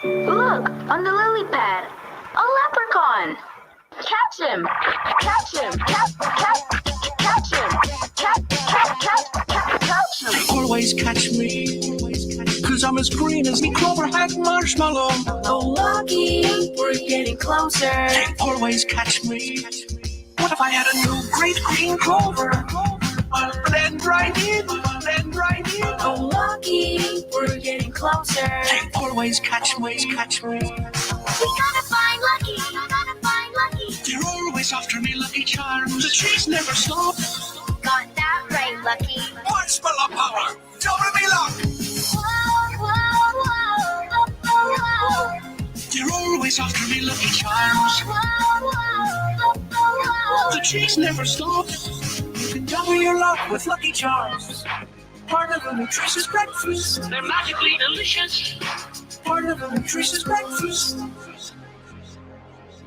Look, on the lily pad, a leprechaun. Catch him! Catch him! Catch him! Catch him! Always catch me, cause I'm as green as the clover hat marshmallow. Oh, lucky, we're getting closer. Always catch me. What if I had a new great green clover? I'll blend right in, blend right in. Oh, lucky, we're getting closer. Always catch me, catch me. We gotta find Lucky, gotta find Lucky. They're always after me, Lucky Charms. The trees never stop. Got that right, Lucky. One spell of power, double me luck. Whoa, whoa, whoa, whoa, whoa. They're always after me, Lucky Charms. Whoa, whoa, whoa, whoa. The trees never stop. You can double your luck with Lucky Charms. Part of a nutritious breakfast. They're magically delicious. Part of a nutritious breakfast.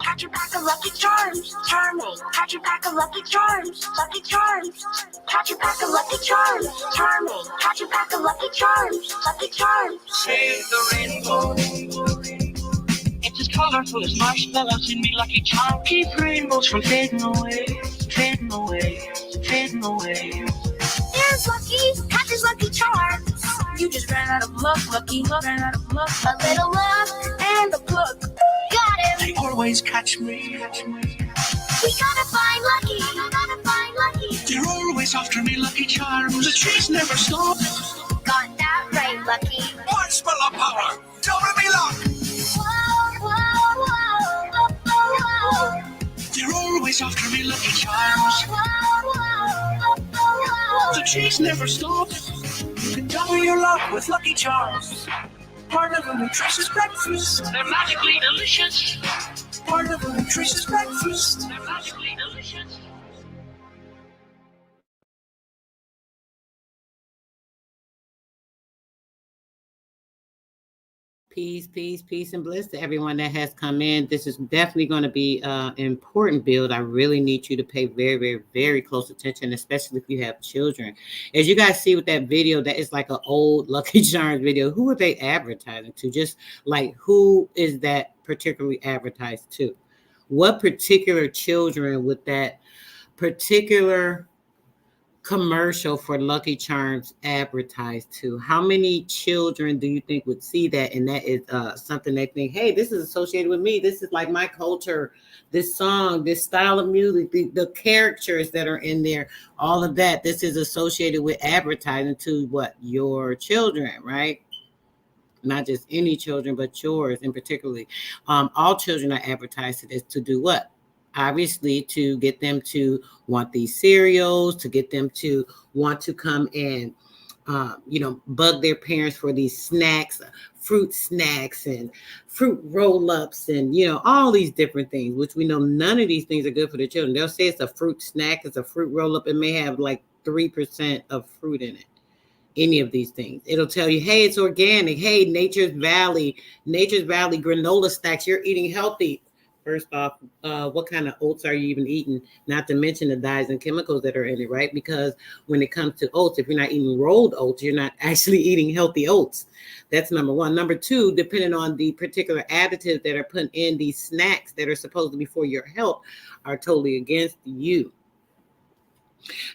Catch a pack of Lucky Charms, charming. Catch a pack of Lucky Charms, Lucky Charms. Catch a pack of Lucky Charms, charming. Catch a pack of Lucky Charms, Lucky Charms. Save the rainbow. It's as colorful as marshmallows in me Lucky Charm. Keep rainbows from fading away, fading away, fading away. Here's Lucky, catches Lucky Charms. You just ran out of luck, Lucky. Ran out of luck. A little luck and a pluck. Got him. They always catch me, catch me. We gotta find Lucky, gotta find Lucky. They're always after me, Lucky Charms. The trees never stop. Got that right, Lucky. One spell of power, double me luck. Whoa, whoa, whoa, whoa, whoa. They're always after me, Lucky Charms. Whoa, whoa, whoa, whoa. The trees never stop. You can double your luck with Lucky Charms. Part of a nutritious breakfast. They're magically delicious. Part of a nutritious breakfast. They're magically delicious. Peace, peace, peace, and bliss to everyone that has come in. This is definitely going to be an important build. I really need you to pay very, very, very close attention, especially if you have children. As you guys see with that video, that is like an old Lucky Charms video. Who are they advertising to? Just like, who is that particularly advertised to? What particular children would that particular commercial for Lucky Charms advertised to? How many children do you think would see that? And that is something they think, hey, this is associated with me. This is like my culture, this song, this style of music, the characters that are in there, all of that. This is associated with advertising to what? Your children, right? Not just any children, but yours in particularly. All children are advertised to this to do what? Obviously, to get them to want these cereals, to get them to want to come and, bug their parents for these snacks, fruit snacks and fruit roll-ups and, all these different things, which we know none of these things are good for the children. They'll say it's a fruit snack, it's a fruit roll-up. It may have like 3% of fruit in it. Any of these things. It'll tell you, hey, it's organic. Hey, Nature's Valley granola stacks. You're eating healthy. First off, what kind of oats are you even eating? Not to mention the dyes and chemicals that are in it, right? Because when it comes to oats, if you're not eating rolled oats, you're not actually eating healthy oats. That's number one. Number two, depending on the particular additives that are put in these snacks that are supposed to be for your health, are totally against you.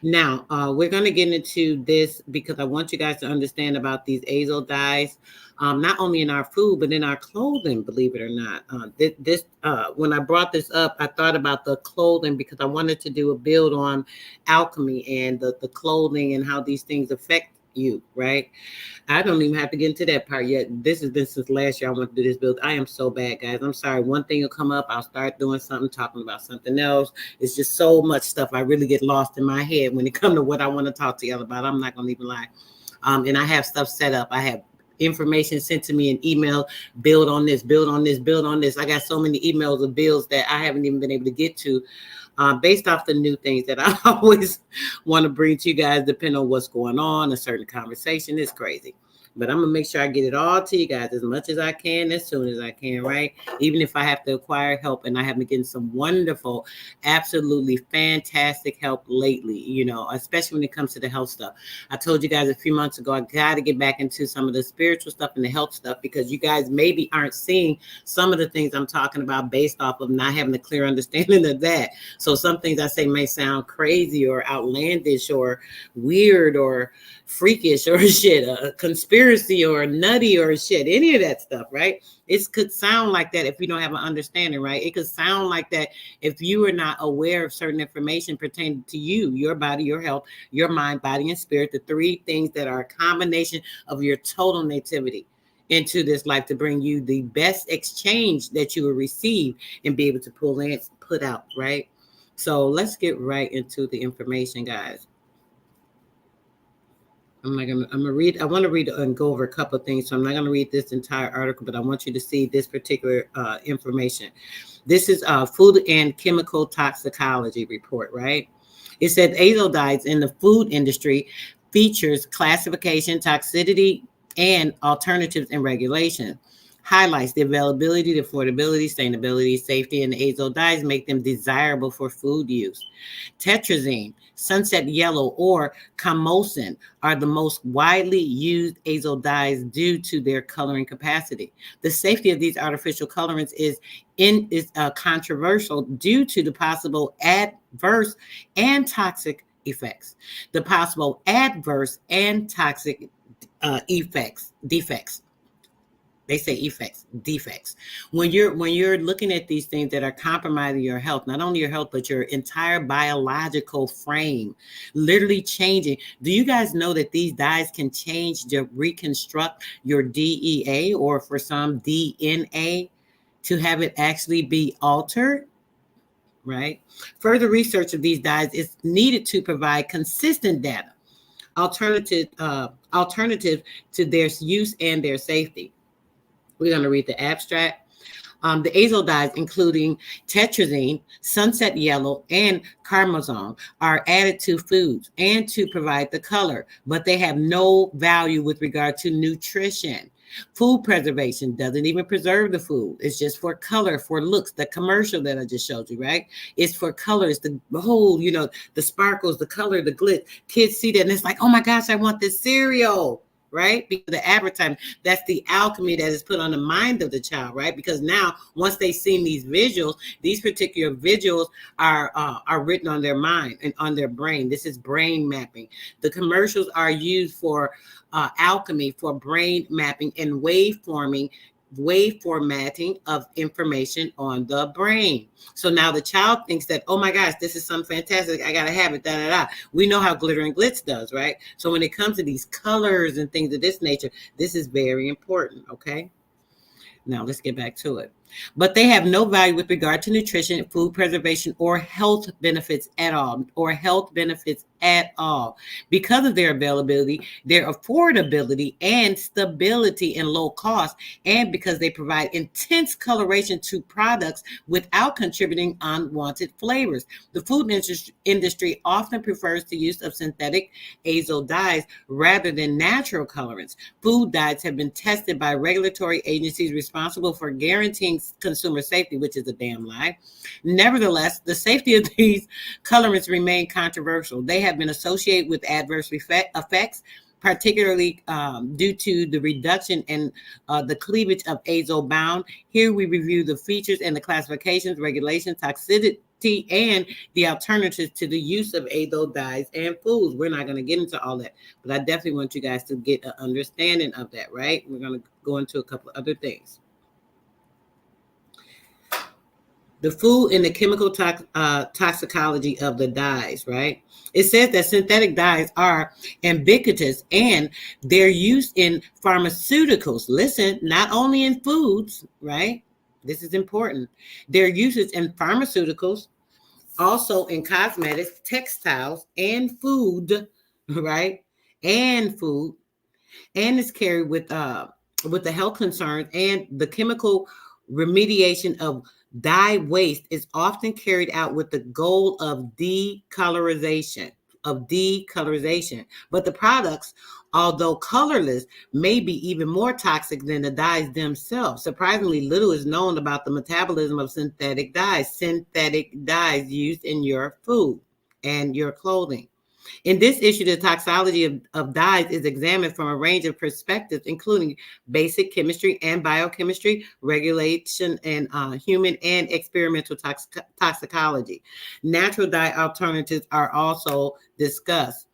Now, we're going to get into this because I want you guys to understand about these azo dyes, not only in our food, but in our clothing, believe it or not. When I brought this up, I thought about the clothing because I wanted to do a build on alchemy and the clothing and how these things affect you, right? I don't even have to get into that part yet. This has been since last year I want to do this build. I am so bad, guys. I'm sorry. One thing will come up. I'll start doing something, talking about something else. It's just so much stuff. I really get lost in my head when it comes to what I want to talk to y'all about. I'm not going to even lie. And I have stuff set up. I have information sent to me in email, build on this, build on this, build on this. I got so many emails of bills that I haven't even been able to get to based off the new things that I always want to bring to you guys, depending on what's going on. A certain conversation is crazy. But I'm going to make sure I get it all to you guys as much as I can, as soon as I can, right? Even if I have to acquire help, and I have been getting some wonderful, absolutely fantastic help lately, you know, especially when it comes to the health stuff. I told you guys a few months ago, I got to get back into some of the spiritual stuff and the health stuff, because you guys maybe aren't seeing some of the things I'm talking about based off of not having a clear understanding of that. So some things I say may sound crazy or outlandish or weird or freakish or shit, a conspiracy or nutty or shit, any of that stuff, right? It could sound like that if you don't have an understanding, right? It could sound like that if you are not aware of certain information pertaining to you, your body, your health, your mind, body, and spirit, the three things that are a combination of your total nativity into this life to bring you the best exchange that you will receive and be able to pull in, put out, right? So let's get right into the information, guys. I'm gonna read. I want to read and go over a couple of things. So I'm not gonna read this entire article, but I want you to see this particular information. This is Food and Chemical Toxicology report, right? It said azo dyes in the food industry features classification, toxicity, and alternatives and regulation. Highlights the availability, the affordability, sustainability, safety, and azo dyes make them desirable for food use. Tetrazine, sunset yellow, or camosin are the most widely used azo dyes due to their coloring capacity. The safety of these artificial colorants is controversial due to the possible adverse and toxic effects. The possible adverse and toxic defects. They say effects, defects. When you're looking at these things that are compromising your health, not only your health, but your entire biological frame, literally changing. Do you guys know that these dyes can change to reconstruct your DEA, or for some DNA, to have it actually be altered? Right? Further research of these dyes is needed to provide consistent data, alternative to their use and their safety. We're going to read the abstract. The azo dyes, including tetrazine, sunset yellow, and carmazone, are added to foods and to provide the color, but they have no value with regard to nutrition. Food preservation doesn't even preserve the food. It's just for color, for looks. The commercial that I just showed you, right? It's for colors, the whole, you know, the sparkles, the color, the glitz. Kids see that and it's like, oh my gosh, I want this cereal. Right? Because the advertising, that's the alchemy that is put on the mind of the child, right? Because now, once they've seen these visuals, these particular visuals are written on their mind and on their brain. This is brain mapping. The commercials are used for alchemy, for brain mapping and wave formatting of information on the brain. So now the child thinks that, oh my gosh, this is something fantastic. I gotta have it. Da da da. We know how glitter and glitz does, right? So when it comes to these colors and things of this nature, this is very important. Okay. Now let's get back to it. But they have no value with regard to nutrition, food preservation, or health benefits at all, because of their availability, their affordability, and stability and low cost, and because they provide intense coloration to products without contributing unwanted flavors. The food industry often prefers the use of synthetic azo dyes rather than natural colorants. Food dyes have been tested by regulatory agencies responsible for guaranteeing consumer safety, which is a damn lie. Nevertheless, the safety of these colorants remain controversial. They have been associated with adverse effects, particularly due to the reduction in the cleavage of azo bound. Here we review the features and the classifications, regulations, toxicity, and the alternatives to the use of azo dyes and foods. We're not going to get into all that, but I definitely want you guys to get an understanding of that, right? We're going to go into a couple of other things. The food and the chemical toxicology of the dyes, right? It says that synthetic dyes are ubiquitous and they're used in pharmaceuticals. Listen, not only in foods, right? This is important. Their uses in pharmaceuticals, also in cosmetics, textiles, and food, right? And food, and is carried with the health concerns and the chemical remediation of Dye waste is often carried out with the goal of decolorization, but the products, although colorless, may be even more toxic than the dyes themselves. Surprisingly, little is known about the metabolism of synthetic dyes used in your food and your clothing. In this issue, the toxicology of dyes is examined from a range of perspectives, including basic chemistry and biochemistry, regulation, and human and experimental toxicology. Natural dye alternatives are also discussed.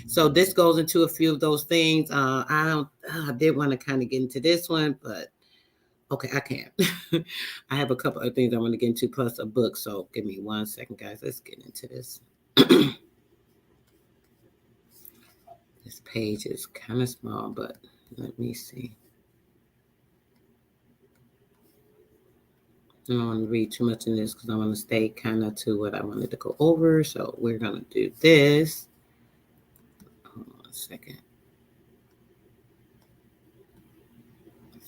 So this goes into a few of those things. I did want to kind of get into this one, but okay, I can't. I have a couple of things I want to get into, plus a book. So give me 1 second, guys. Let's get into this. This page is kind of small, but let me see. I don't want to read too much in this because I want to stay kind of to what I wanted to go over. So we're going to do this. Hold on a second.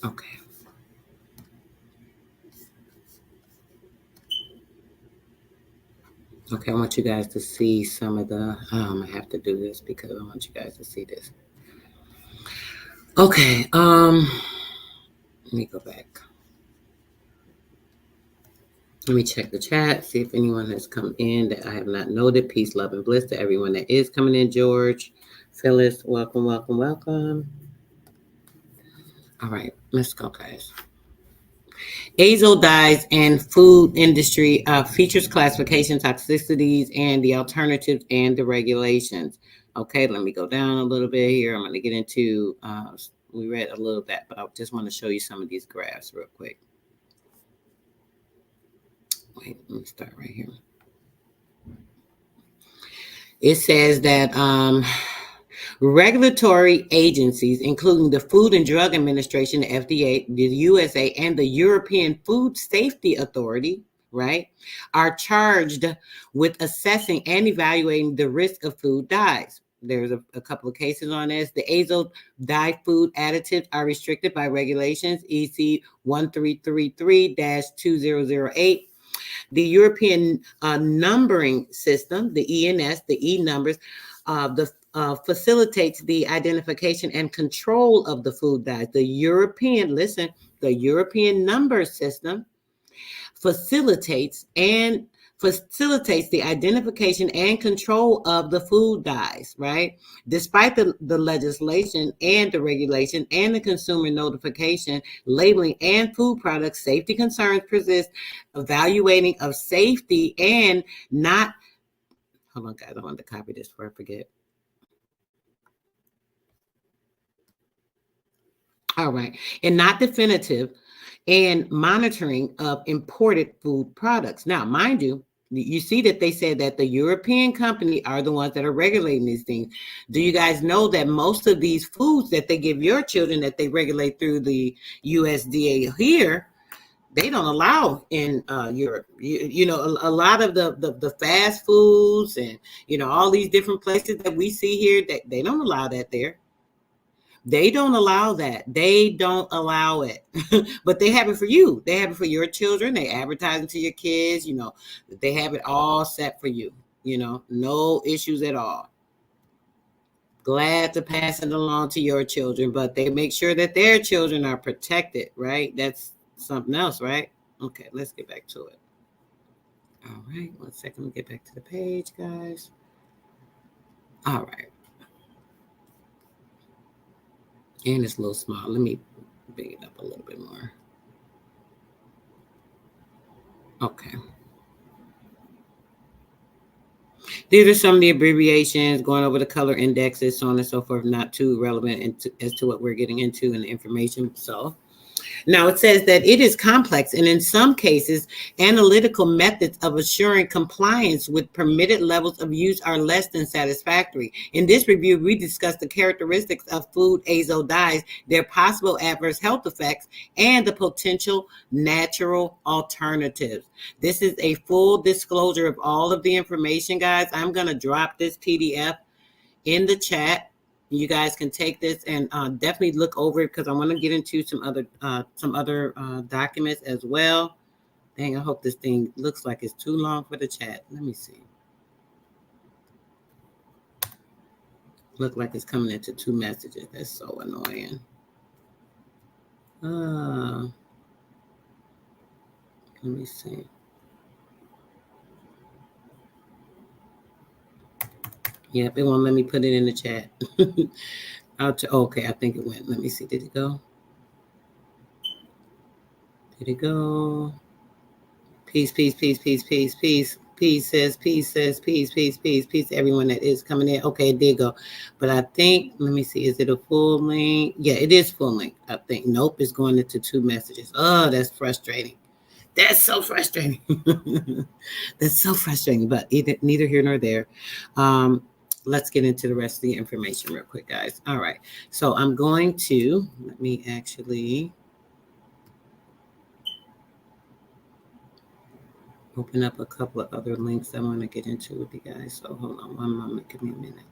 Okay. Okay, I want you guys to see some of the, I have to do this because I want you guys to see this. Okay, let me go back. Let me check the chat, see if anyone has come in that I have not noted. Peace, love, and bliss to everyone that is coming in. George, Phyllis, welcome, welcome, welcome. All right, let's go, guys. Azo dyes and food industry features classification, toxicities, and the alternatives and the regulations. Okay, let me go down a little bit here. I'm going to get into, we read a little bit, but I just want to show you some of these graphs real quick. Wait, let me start right here. It says that regulatory agencies, including the Food and Drug Administration, the FDA, the USA, and the European Food Safety Authority, right, are charged with assessing and evaluating the risk of food dyes. There's a couple of cases on this. The azo dye food additives are restricted by regulations EC 1333-2008. The European numbering system, the ENS, the E numbers, facilitates the identification and control of the food dyes. The European number system facilitates the identification and control of the food dyes, right? Despite the legislation and the regulation and the consumer notification, labeling, and food product safety concerns persist. Evaluating of safety and not, hold on, guys, I want to copy this before I forget. All right, and not definitive and monitoring of imported food products. Now, mind you, you see that they said that the European company are the ones that are regulating these things. Do you guys know that most of these foods that they give your children that they regulate through the USDA here, they don't allow in Europe? You know, a lot of the fast foods and, you know, all these different places that we see here, that they don't allow that there. They don't allow that. They don't allow it. But they have it for you. They have it for your children. They advertise it to your kids. You know, they have it all set for you. You know, no issues at all. Glad to pass it along to your children, but they make sure that their children are protected, right? That's something else, right? Okay, let's get back to it. All right, 1 second. We'll get back to the page, guys. All right. And it's a little small. Let me bring it up a little bit more. Okay. These are some of the abbreviations, going over the color indexes, so on and so forth, not too relevant as to what we're getting into in the information. So now it says that it is complex, and in some cases, analytical methods of assuring compliance with permitted levels of use are less than satisfactory. In this review, we discussed the characteristics of food azo dyes, their possible adverse health effects, and the potential natural alternatives. This is a full disclosure of all of the information, guys. I'm going to drop this PDF in the chat. You guys can take this and definitely look over it, because I want to get into some other documents as well Dang, I hope this thing looks like it's too long for the chat. Let me see. Look like it's coming into 2 messages. That's so annoying. Let me see. Yep, it won't let me put it in the chat. Okay, I think it went. Let me see. Did it go? Did it go? Peace, peace, peace, peace, peace, peace. Peace says, peace says, peace, peace, peace, peace to everyone that is coming in. Okay, it did go. But I think, let me see, is it a full link? Yeah, it is full link. I think. Nope, it's going into 2 messages. Oh, that's frustrating. That's so frustrating. That's so frustrating, but neither here nor there. Let's get into the rest of the information real quick, guys. All right. So I'm going to, let me actually open up a couple of other links I want to get into with you guys. So hold on one moment. Give me a minute.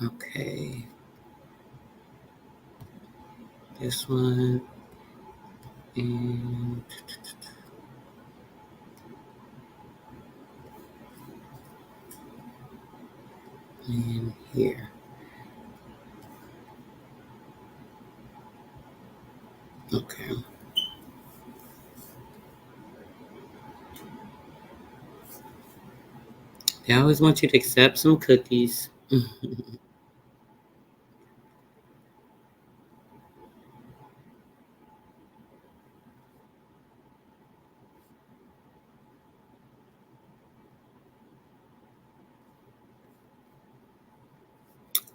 Okay. This one. And here. Okay. They always want you to accept some cookies.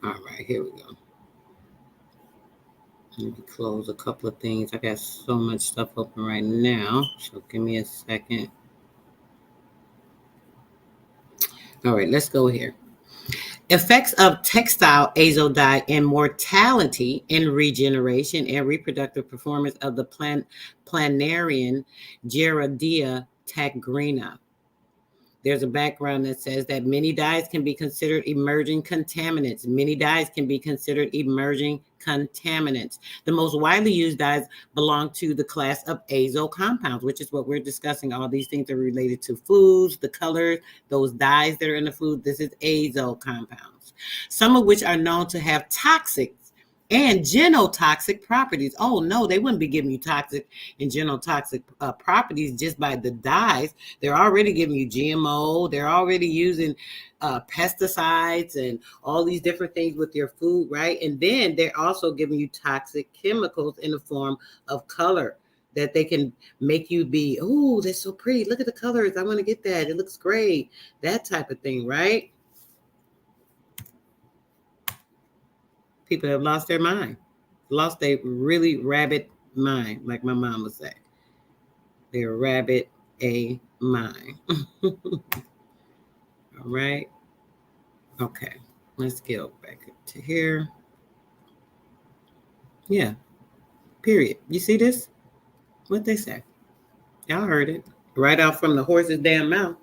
All right, here we go. Let me close a couple of things. I got so much stuff open right now. So give me a second. All right, let's go here. Effects of textile azo dye in mortality and regeneration and reproductive performance of the planarian Gerardia tagrina. There's a background that says that many dyes can be considered emerging contaminants. Many dyes can be considered emerging contaminants. The most widely used dyes belong to the class of azo compounds, which is what we're discussing. All these things are related to foods, the colors, those dyes that are in the food. This is azo compounds, some of which are known to have toxic and genotoxic properties. Oh no, they wouldn't be giving you toxic and genotoxic properties just by the dyes. They're already giving you GMO. They're already using pesticides and all these different things with your food, right? And then they're also giving you toxic chemicals in the form of color that they can make you be, oh, that's so pretty. Look at the colors. I want to get that. It looks great. That type of thing, right? People have lost their mind, lost a really rabbit mind, like my mom would say. They're rabbit a mind. All right. Okay. Let's go back to here. Yeah. Period. You see this? What they say? Y'all heard it right out from the horse's damn mouth.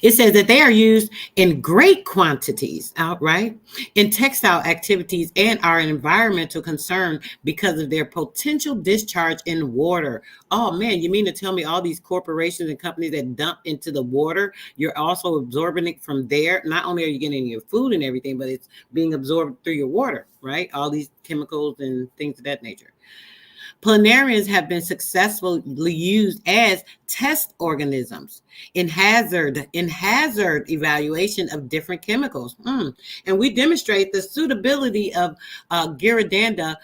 It says that they are used in great quantities outright in textile activities and are an environmental concern because of their potential discharge in water. Oh man, you mean to tell me all these corporations and companies that dump into the water, you're also absorbing it from there? Not only are you getting your food and everything, but it's being absorbed through your water, right? All these chemicals and things of that nature. Planarians have been successfully used as test organisms in hazard evaluation of different chemicals. And we demonstrate the suitability of Gerardia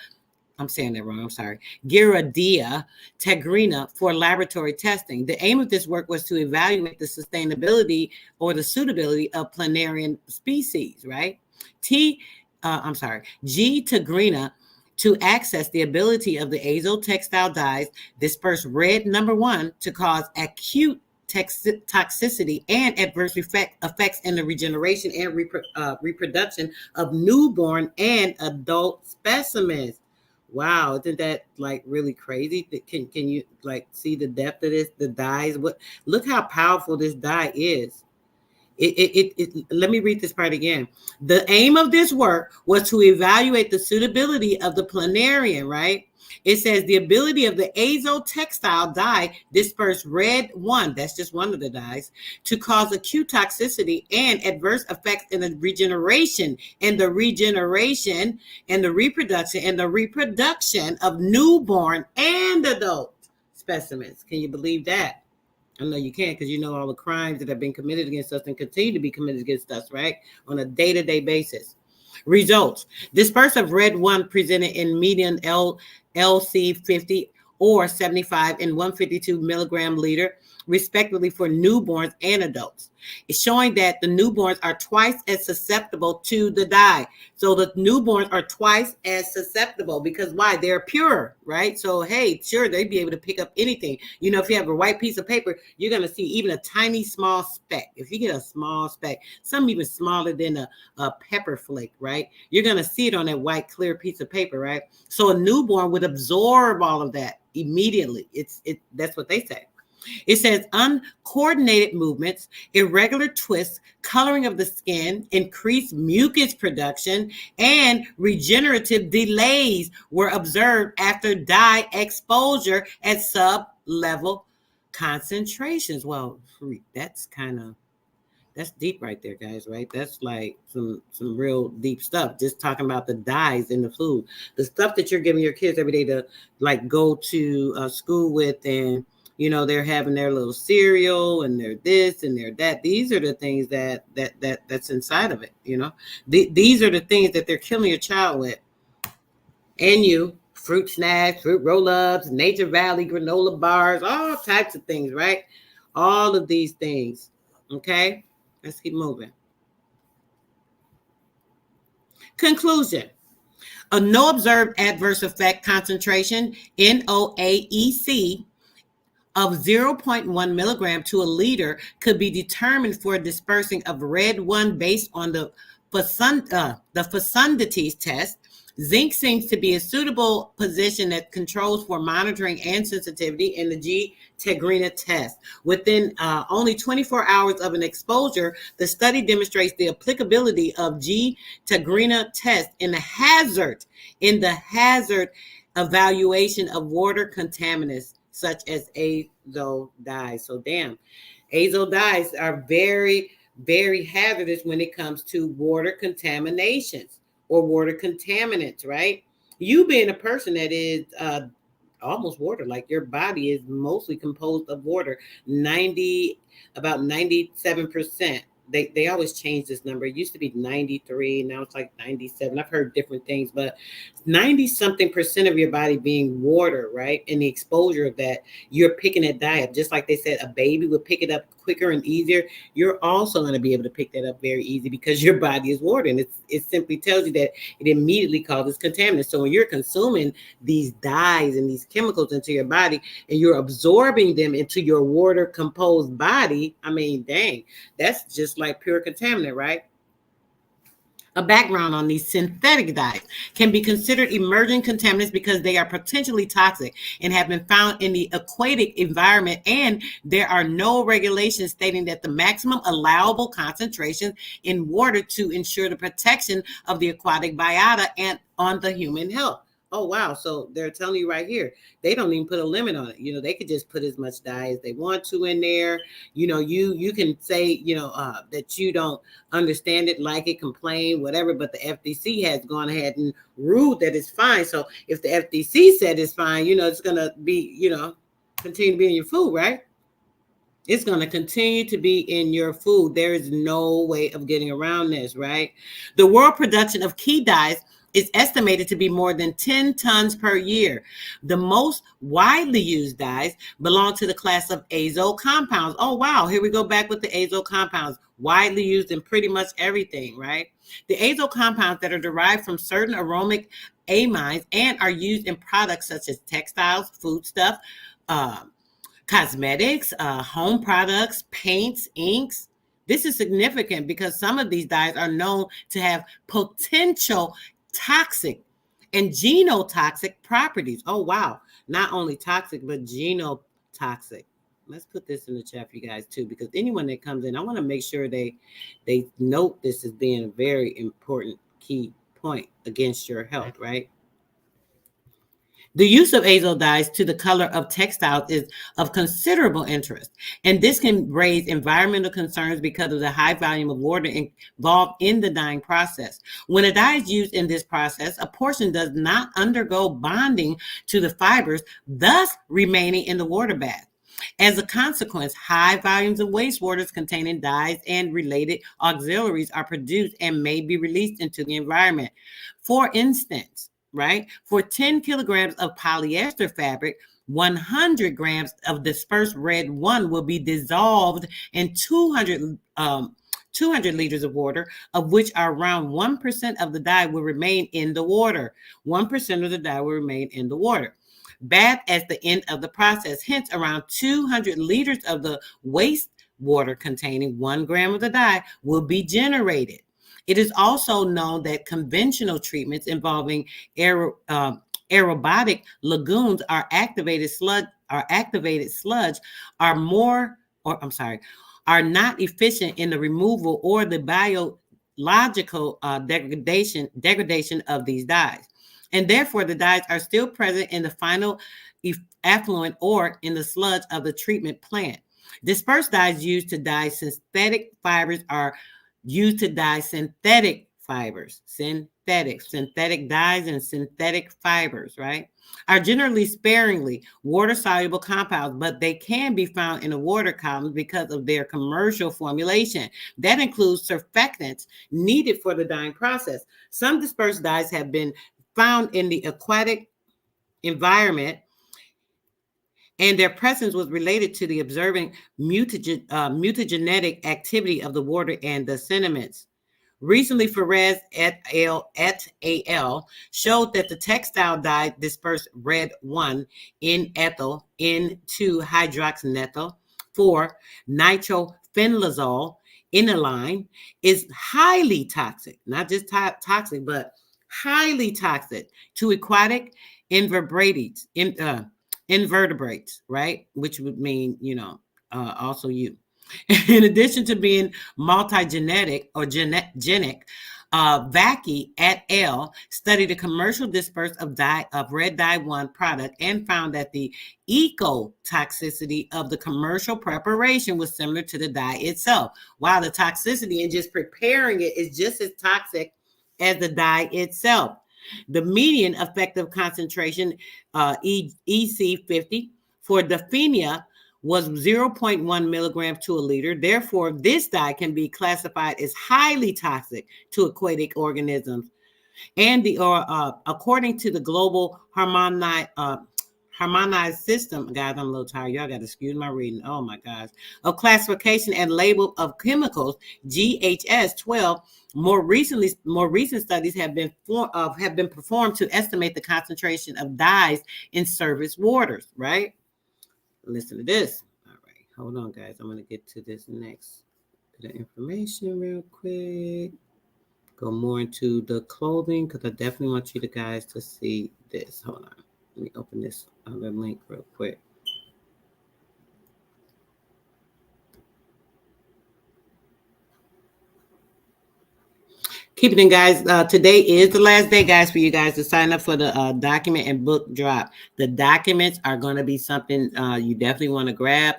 tagrina for laboratory testing. The aim of this work was to evaluate the sustainability or the suitability of planarian species, right? G. tagrina to access the ability of the azo textile dyes disperse red number 1 to cause acute toxicity and adverse effects in the regeneration and reproduction of newborn and adult specimens. Wow, isn't that like really crazy? Can you like see the depth of this? The dyes, look how powerful this dye is. Let me read this part again. The aim of this work was to evaluate the suitability of the planarian, right? It says the ability of the azotextile dye disperse red 1, that's just one of the dyes, to cause acute toxicity and adverse effects in the regeneration and the reproduction of newborn and adult specimens. Can you believe that? I know you can't, because you know all the crimes that have been committed against us and continue to be committed against us, right? On a day-to-day basis. Results. Disperse of red 1 presented in median LC 50 or 75 and 152 milligram liter, respectively, for newborns and adults. It's showing that the newborns are twice as susceptible to the dye. So the newborns are twice as susceptible because why? They're pure, right? So, hey, sure, they'd be able to pick up anything. You know, if you have a white piece of paper, you're going to see even a tiny small speck. If you get a small speck, some even smaller than a pepper flake, right? You're going to see it on that white, clear piece of paper, right? So a newborn would absorb all of that immediately. That's what they say. It says uncoordinated movements, irregular twists, coloring of the skin, increased mucus production, and regenerative delays were observed after dye exposure at sub-level concentrations. Well, that's deep right there, guys, right? That's like some real deep stuff. Just talking about the dyes in the food, the stuff that you're giving your kids every day to like go to school with, and you know, they're having their little cereal and their this and their that. These are the things that's inside of it. You know, these are the things that they're killing your child with. And you, fruit snacks, fruit roll-ups, Nature Valley granola bars, all types of things, right? All of these things. Okay, let's keep moving. Conclusion. A no observed adverse effect concentration, NOAEC, of 0.1 milligram to a liter could be determined for dispersing of red 1 based on the Fecundities test. Zinc seems to be a suitable position that controls for monitoring and sensitivity in the G-Tegrina test. Within only 24 hours of an exposure, the study demonstrates the applicability of G-Tegrina test in the hazard evaluation of water contaminants, such as azo dyes. So azo dyes are very, very hazardous when it comes to water contaminations or water contaminants, right? You being a person that is almost water, like your body is mostly composed of water, about 97%. They always change this number. It used to be 93, now it's like 97. I've heard different things, but 90-something% of your body being water, right? And the exposure of that, you're picking that dye up. Just like they said, a baby would pick it up quicker and easier. You're also going to be able to pick that up very easy because your body is water. And it simply tells you that it immediately causes contaminants. So when you're consuming these dyes and these chemicals into your body and you're absorbing them into your water composed body, I mean, dang, that's just like pure contaminant, right? A background on these synthetic dyes can be considered emerging contaminants because they are potentially toxic and have been found in the aquatic environment, and there are no regulations stating that the maximum allowable concentration in water to ensure the protection of the aquatic biota and on the human health. Oh, wow. So they're telling you right here, they don't even put a limit on it. You know, they could just put as much dye as they want to in there. You know, you can say, that you don't understand it, like it, complain, whatever. But the FTC has gone ahead and ruled that it's fine. So if the FTC said it's fine, it's going to be, continue to be in your food, right? It's going to continue to be in your food. There is no way of getting around this, right? The world production of key dyes is estimated to be more than 10 tons per year. The most widely used dyes belong to the class of azo compounds. Oh, wow. Here we go back with the azo compounds, widely used in pretty much everything, right? The azo compounds that are derived from certain aromatic amines and are used in products such as textiles, foodstuff, cosmetics, home products, paints, inks. This is significant because some of these dyes are known to have potential toxic and genotoxic properties. Oh, wow. Not only toxic, but genotoxic. Let's put this in the chat for you guys too, because anyone that comes in, I want to make sure they note this as being a very important key point against your health, right? The use of azo dyes to the color of textiles is of considerable interest, and this can raise environmental concerns because of the high volume of water involved in the dyeing process. When a dye is used in this process, a portion does not undergo bonding to the fibers, thus remaining in the water bath. As a consequence, high volumes of wastewaters containing dyes and related auxiliaries are produced and may be released into the environment. For instance, right, for 10 kilograms of polyester fabric, 100 grams of dispersed red 1 will be dissolved in 200 liters of water, of which around 1% of the dye will remain in the water. 1% of the dye will remain in the water. Bath at the end of the process. Hence, around 200 liters of the waste water containing 1 gram of the dye will be generated. It is also known that conventional treatments involving aerobic lagoons are activated sludge are not efficient in the removal or the biological degradation of these dyes. And therefore, the dyes are still present in the final effluent or in the sludge of the treatment plant. Dispersed dyes used to dye synthetic fibers are used to dye synthetic fibers, synthetic dyes and synthetic fibers, right, are generally sparingly water-soluble compounds, but they can be found in the water columns because of their commercial formulation. That includes surfactants needed for the dyeing process. Some dispersed dyes have been found in the aquatic environment, and their presence was related to the observing mutagenetic activity of the water and the sediments. Recently, Ferrez et al. Showed that the textile dye dispersed red 1 in ethyl into hydroxynethyl 4 nitrophenolazole aniline is highly toxic, not just toxic, but highly toxic to aquatic invertebrates, right? Which would mean, also you. In addition to being multigenetic or genic, Vaki et al. Studied the commercial disperse of red dye 1 product and found that the ecotoxicity of the commercial preparation was similar to the dye itself, while the toxicity in just preparing it is just as toxic as the dye itself. The median effective concentration, EC50, for daphnia was 0.1 milligrams to a liter. Therefore, this dye can be classified as highly toxic to aquatic organisms. And according to the global harmonized system, guys, I'm a little tired. Y'all got to excuse my reading. Oh my gosh. Of classification and label of chemicals, GHS 12. More recent studies have been performed to estimate the concentration of dyes in surface waters. Right. Listen to this. All right, hold on, guys. I'm going to get to this next bit of information real quick. Go more into the clothing because I definitely want you guys to see this. Hold on. Let me open this other link real quick. Keep it in, guys. Today is the last day, guys, for you guys to sign up for the document and book drop. The documents are going to be something you definitely want to grab.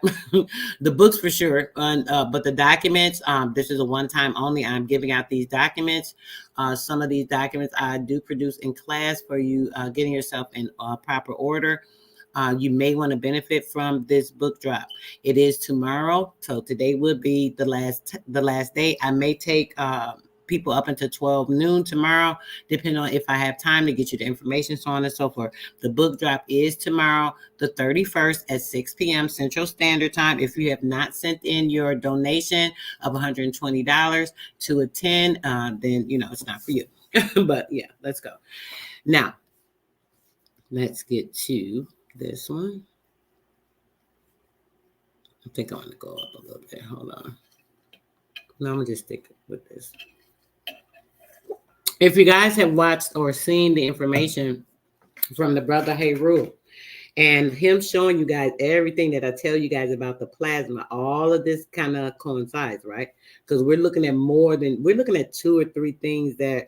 The books for sure, but the documents, this is a one-time only. I'm giving out these documents. Some of these documents I do produce in class for you, getting yourself in proper order. You may want to benefit from this book drop. It is tomorrow, so today would be the last day. I may take people up until 12 noon tomorrow, depending on if I have time to get you the information, so on and so forth. The book drop is tomorrow, the 31st at 6 p.m. Central Standard Time. If you have not sent in your donation of $120 to attend, then, it's not for you. But yeah, let's go. Now, let's get to this one. I think I want to go up a little bit. Hold on. No, I'm going to just stick with this. If you guys have watched or seen the information from the brother Heru and him showing you guys everything that I tell you guys about the plasma, all of this kind of coincides, right? Because we're looking at we're looking at 2 or 3 things that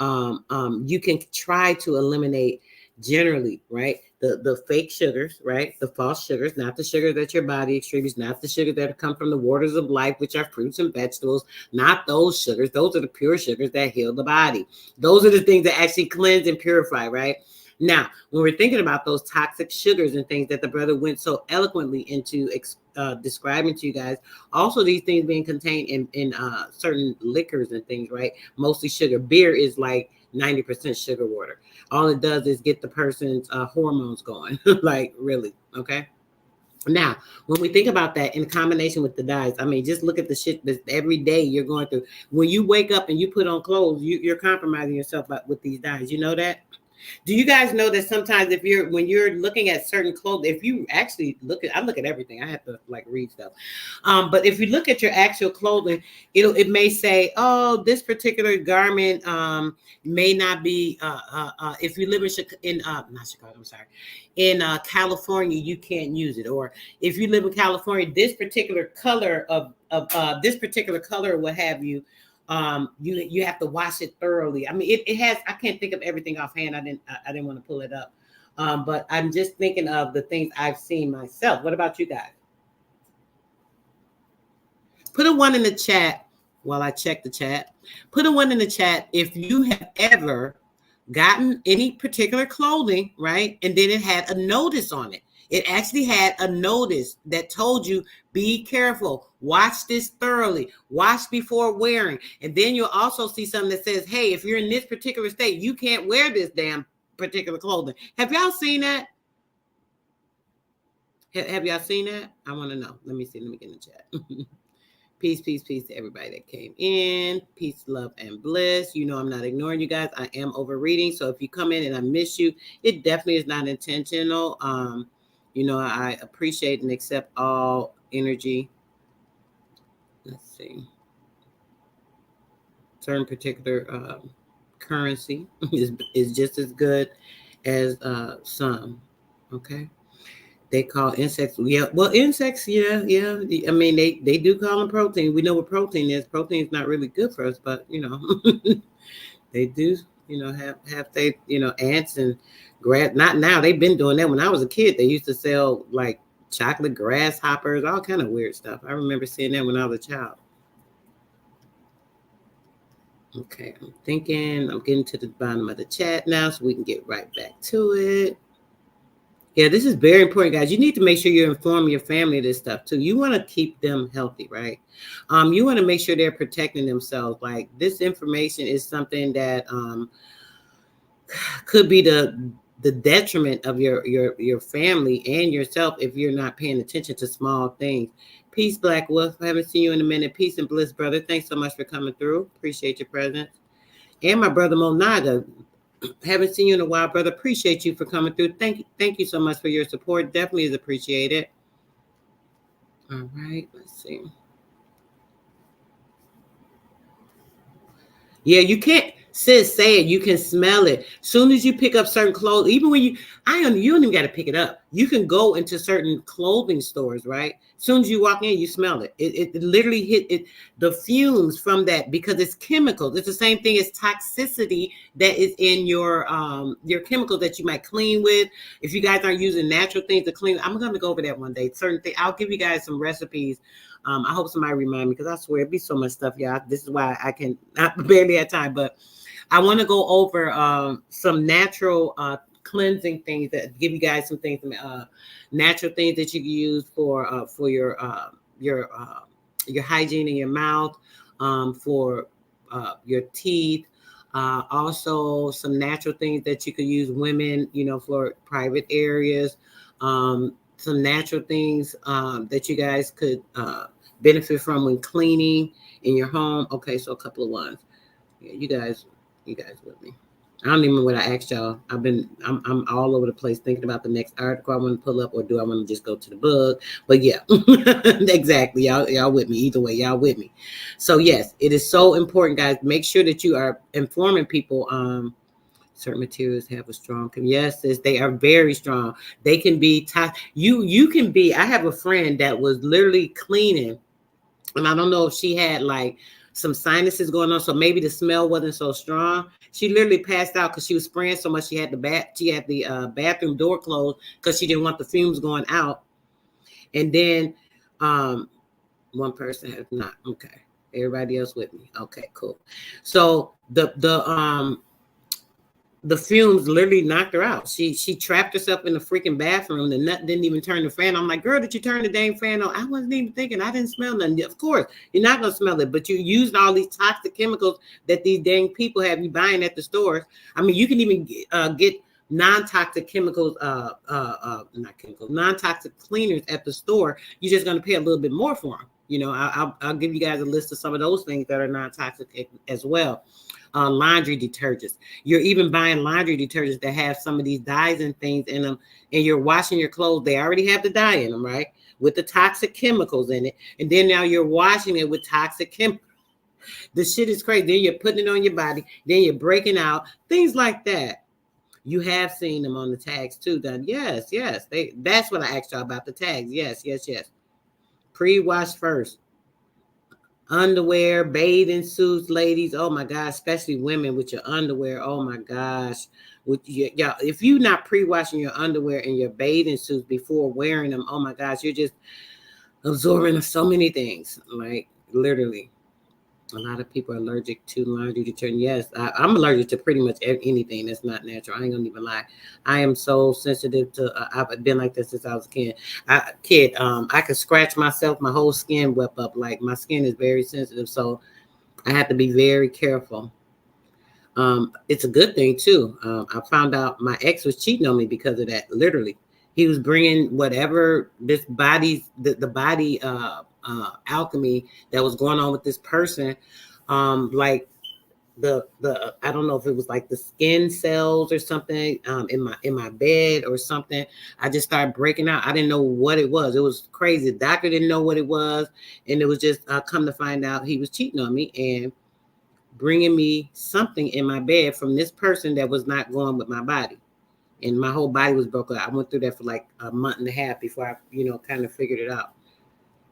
you can try to eliminate generally, right? The fake sugars, right? The false sugars, not the sugar that your body extributes, not the sugar that come from the waters of life, which are fruits and vegetables, not those sugars. Those are the pure sugars that heal the body. Those are the things that actually cleanse and purify, right? Now, when we're thinking about those toxic sugars and things that the brother went so eloquently into describing to you guys, also these things being contained in certain liquors and things, right? Mostly sugar. Beer is like 90% sugar water. All it does is get the person's hormones going, like really, okay? Now, when we think about that in combination with the dyes, I mean, just look at the shit that every day you're going through. When you wake up and you put on clothes, you're compromising yourself with these dyes. You know that? Do you guys know that sometimes when you're looking at certain clothes, if you actually I look at everything. I have to like read stuff. But if you look at your actual clothing, it may say, oh, this particular garment may not be if you live in not Chicago, I'm sorry, in California, you can't use it. Or if you live in California, this particular color of this particular color, what have you, you have to wash it thoroughly. I mean, it has, I can't think of everything offhand. I didn't want to pull it up. But I'm just thinking of the things I've seen myself. What about you guys? Put a 1 in the chat while I check the chat. Put a 1 in the chat if you have ever gotten any particular clothing, right? And then it had a notice on it. It actually had a notice that told you, be careful, wash this thoroughly, wash before wearing. And then you'll also see something that says, hey, if you're in this particular state, you can't wear this damn particular clothing. Have y'all seen that? Have y'all seen that? I want to know. Let me see. Let me get in the chat. Peace, peace, peace to everybody that came in. Peace, love, and bliss. You know I'm not ignoring you guys. I am overreading. So if you come in and I miss you, it definitely is not intentional. You know, I appreciate and accept all energy. Let's see. Certain particular currency is just as good as some. Okay. They call insects. Yeah. Well, insects. Yeah. Yeah. I mean, they do call them protein. We know what protein is. Protein is not really good for us, but you know, they do. You know, have they, you know, ants and grass. Not now. They've been doing that. When I was a kid, they used to sell like chocolate grasshoppers, all kind of weird stuff. I remember seeing that when I was a child. Okay, I'm thinking. I'm getting to the bottom of the chat now, so we can get right back to it. Yeah, this is very important, guys. You need to make sure you inform your family of this stuff too. You want to keep them healthy, right? You want to make sure they're protecting themselves. Like this information is something that could be the detriment of your family and yourself if you're not paying attention to small things. Peace, Black Wolf. I haven't seen you in a minute. Peace and bliss, brother. Thanks so much for coming through. Appreciate your presence. And my brother Monaga. Haven't seen you in a while, brother. Appreciate you for coming through. Thank you so much for your support. Definitely is appreciated. All right, let's see. Yeah, you can't say it. You can smell it. Soon as you pick up certain clothes, even when you don't even got to pick it up. You can go into certain clothing stores, right? Soon as you walk in, you smell it. It literally hit it. The fumes from that, because it's chemicals. It's the same thing as toxicity that is in your chemicals that you might clean with. If you guys aren't using natural things to clean, I'm going to go over that one day. Certain things. I'll give you guys some recipes. I hope somebody remind me, because I swear it'd be so much stuff, y'all. This is why I barely have time, but I want to go over some natural cleansing things that give you guys some things, natural things that you can use for your hygiene in your mouth, for your teeth. Also, some natural things that you could use, women, you know, for private areas. Some natural things that you guys could benefit from when cleaning in your home. Okay, so a couple of ones. Yeah, you guys with me. I don't even know what I asked y'all. I'm all over the place thinking about the next article I want to pull up, or do I want to just go to the book? But yeah, exactly. Y'all with me. Either way, y'all with me. So yes, it is so important, guys. Make sure that you are informing people. Certain materials have a strong, yes, they are very strong. They can be you can be. I have a friend that was literally cleaning, and I don't know if she had like some sinuses going on. So maybe the smell wasn't so strong. She literally passed out because she was spraying so much. She had the bathroom door closed because she didn't want the fumes going out. And then one person has not. Okay. Everybody else with me. Okay, cool. So the fumes literally knocked her out. She trapped herself in the freaking bathroom. The nut didn't even turn the fan on. I'm like, girl, did you turn the dang fan on? I wasn't even thinking. I didn't smell nothing. Of course, you're not gonna smell it, but you used all these toxic chemicals that these dang people have you buying at the stores. I mean, you can even get non-toxic chemicals, non-toxic cleaners at the store. You're just gonna pay a little bit more for them. You know, I'll give you guys a list of some of those things that are non-toxic as well. Laundry detergents. You're even buying laundry detergents that have some of these dyes and things in them, and you're washing your clothes. They already have the dye in them, right? With the toxic chemicals in it. And then now you're washing it with toxic chemicals. The shit is crazy. Then you're putting it on your body. Then you're breaking out. Things like that. You have seen them on the tags too, done. Yes. That's what I asked y'all about the tags. Yes. Pre-wash first. Underwear, bathing suits, ladies. Oh my gosh, especially women with your underwear. Oh my gosh. Y'all, if you're not pre-washing your underwear and your bathing suits before wearing them, oh my gosh, you're just absorbing so many things. Like literally. A lot of people are allergic to laundry detergent. Yes, I'm allergic to pretty much anything that's not natural. I ain't gonna even lie. I am so sensitive to. I've been like this since I was a kid. I could scratch myself, my whole skin wep up. Like my skin is very sensitive, so I have to be very careful. It's a good thing too. I found out my ex was cheating on me because of that. Literally, he was bringing whatever this body's the body alchemy that was going on with this person, like the I don't know if it was like the skin cells or something in my bed or something. I just started breaking out. I didn't know what it was. It was crazy. The doctor didn't know what it was, and it was just come to find out he was cheating on me and bringing me something in my bed from this person that was not going with my body. And my whole body was broken. I went through that for like a month and a half before I, kind of figured it out.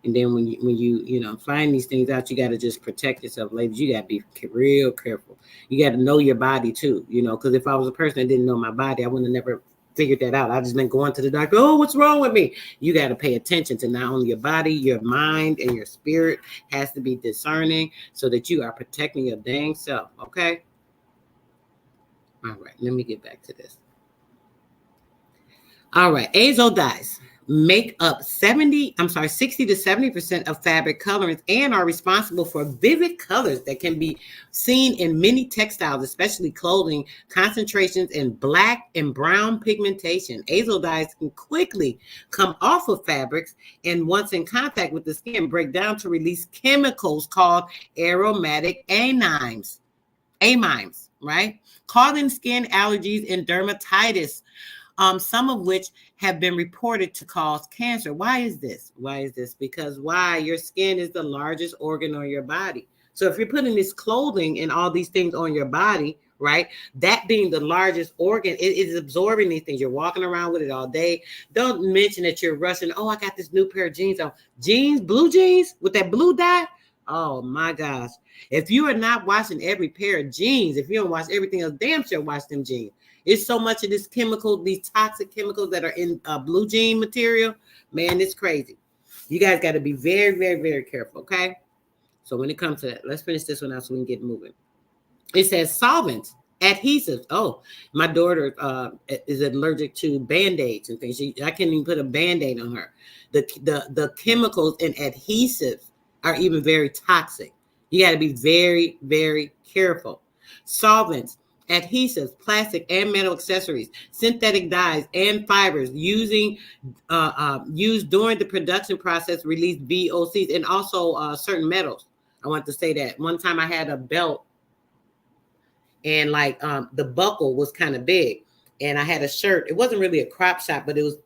And then when you find these things out, you got to just protect yourself, ladies. You got to be real careful. You got to know your body too, because if I was a person that didn't know my body, I would have never figured that out. I just been going to the doctor. Oh, what's wrong with me? You got to pay attention to not only your body, your mind, and your spirit has to be discerning so that you are protecting your dang self. Okay. All right. Let me get back to this. All right. Azo dyes make up 60 to 70% of fabric colorants and are responsible for vivid colors that can be seen in many textiles, especially clothing, concentrations in black and brown pigmentation. Azo dyes can quickly come off of fabrics and once in contact with the skin, break down to release chemicals called aromatic amines, right? Causing skin allergies and dermatitis. Some of which have been reported to cause cancer. Why is this? Because your skin is the largest organ on your body. So if you're putting this clothing and all these things on your body, right, that being the largest organ, it is absorbing these things. You're walking around with it all day. Don't mention that you're rushing. Oh, I got this new pair of jeans on. Blue jeans with that blue dye. Oh my gosh. If you are not washing every pair of jeans, if you don't wash everything else, damn sure wash them jeans. It's so much of this chemical, these toxic chemicals that are in blue jean material. Man, it's crazy. You guys got to be very, very, very careful, okay? So when it comes to that, let's finish this one out so we can get moving. It says solvents, adhesives. Oh, my daughter is allergic to Band-Aids and things. I can't even put a Band-Aid on her. The chemicals and adhesives are even very toxic. You got to be very, very careful. Solvents, adhesives, plastic and metal accessories, synthetic dyes and fibers used during the production process release VOCs and also certain metals. I want to say that one time I had a belt and the buckle was kind of big and I had a shirt. It wasn't really a crop shop, but it was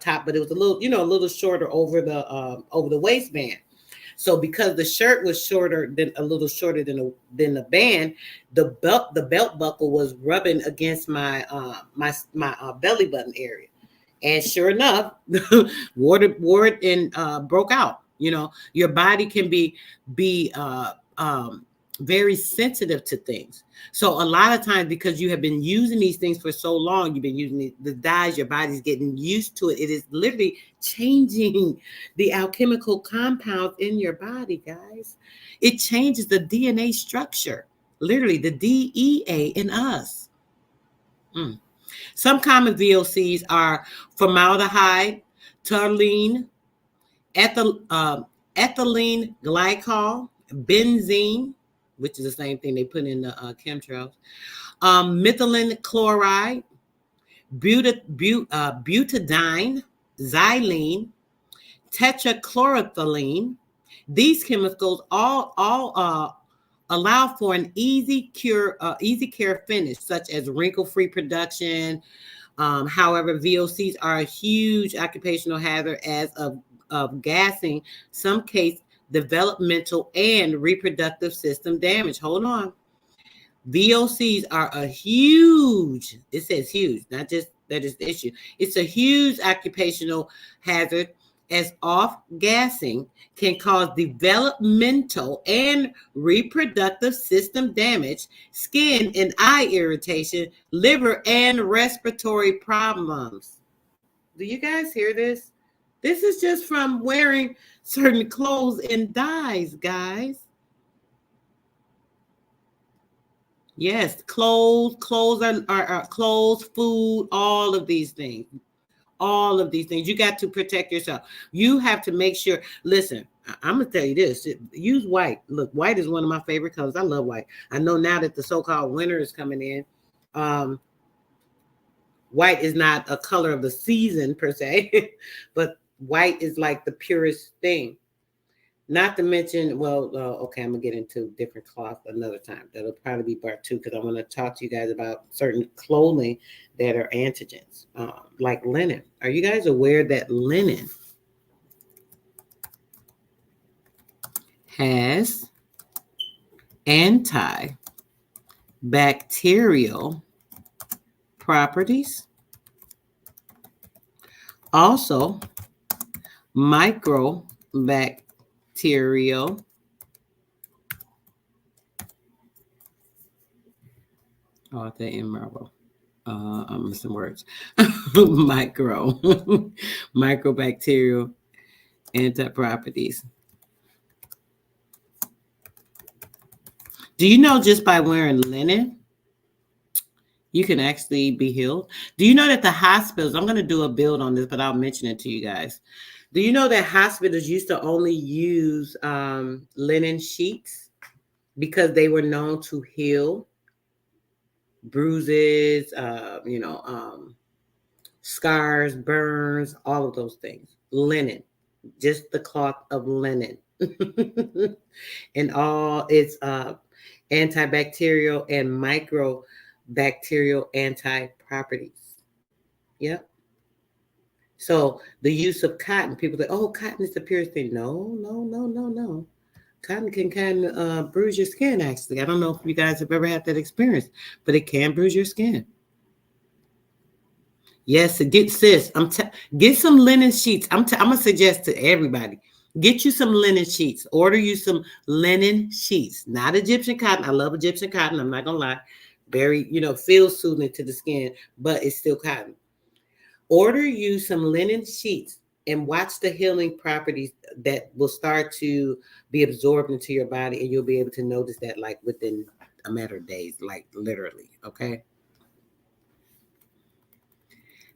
top, but it was a little shorter over the waistband. So because the shirt was a little shorter than the band, the belt buckle was rubbing against my belly button area, and sure enough, wore it and broke out. Your body can be very sensitive to things. So a lot of times, because you have been using these things for so long, you've been using the dyes, your body's getting used to it. It is literally changing the alchemical compounds in your body, guys. It changes the DNA structure, literally the DEA in us. Some common VOCs are formaldehyde, toluene, ethylene glycol, benzene, which is the same thing they put in the chemtrails, methylene chloride, butadiene, xylene, tetrachloroethylene. These chemicals all allow for an easy care finish, such as wrinkle-free production. However, VOCs are a huge occupational hazard as of gassing, some case developmental and reproductive system damage. Hold on. VOCs are a huge, it says huge, not just that is the issue. It's a huge occupational hazard, as off-gassing can cause developmental and reproductive system damage, skin and eye irritation, liver and respiratory problems. Do you guys hear this? This is just from wearing certain clothes and dyes, guys. Yes, clothes are clothes, food, all of these things. All of these things. You got to protect yourself. You have to make sure. Listen, I'm going to tell you this. Use white. Look, white is one of my favorite colors. I love white. I know now that the so-called winter is coming in, white is not a color of the season per se, but white is like the purest thing. Not to mention, well, okay, I'm going to get into different cloth another time. That'll probably be part 2, because I want to talk to you guys about certain clothing that are antigens, like linen. Are you guys aware that linen has antibacterial properties? Also, microbacterial. Oh, the emerald. I'm missing words. Microbacterial anti-properties. Do you know just by wearing linen, you can actually be healed? Do you know that the hospitals, I'm going to do a build on this, but I'll mention it to you guys. Do you know that hospitals used to only use linen sheets because they were known to heal bruises, scars, burns, all of those things? Linen, just the cloth of linen. And all its antibacterial and microbacterial anti-properties. Yep. So the use of cotton, people say, oh, cotton is the purest thing. No. Cotton can kind of bruise your skin, actually. I don't know if you guys have ever had that experience, but it can bruise your skin. Yes, get some linen sheets. I'm going to suggest to everybody, get you some linen sheets. Order you some linen sheets, not Egyptian cotton. I love Egyptian cotton. I'm not going to lie. Very, feels soothing to the skin, but it's still cotton. Order you some linen sheets and watch the healing properties that will start to be absorbed into your body, and you'll be able to notice that like within a matter of days, like literally, okay?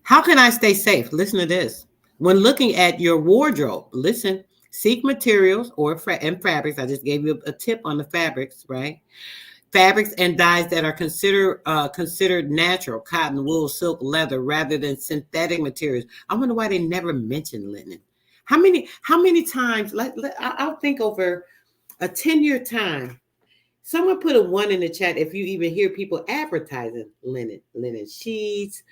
How can I stay safe? Listen to this. When looking at your wardrobe, listen, seek materials and fabrics. I just gave you a tip on the fabrics, right? Fabrics and dyes that are considered natural, cotton, wool, silk, leather, rather than synthetic materials. I wonder why they never mentioned linen. How many times, I'll think over a 10-year time, someone put a 1 in the chat if you even hear people advertising linen sheets,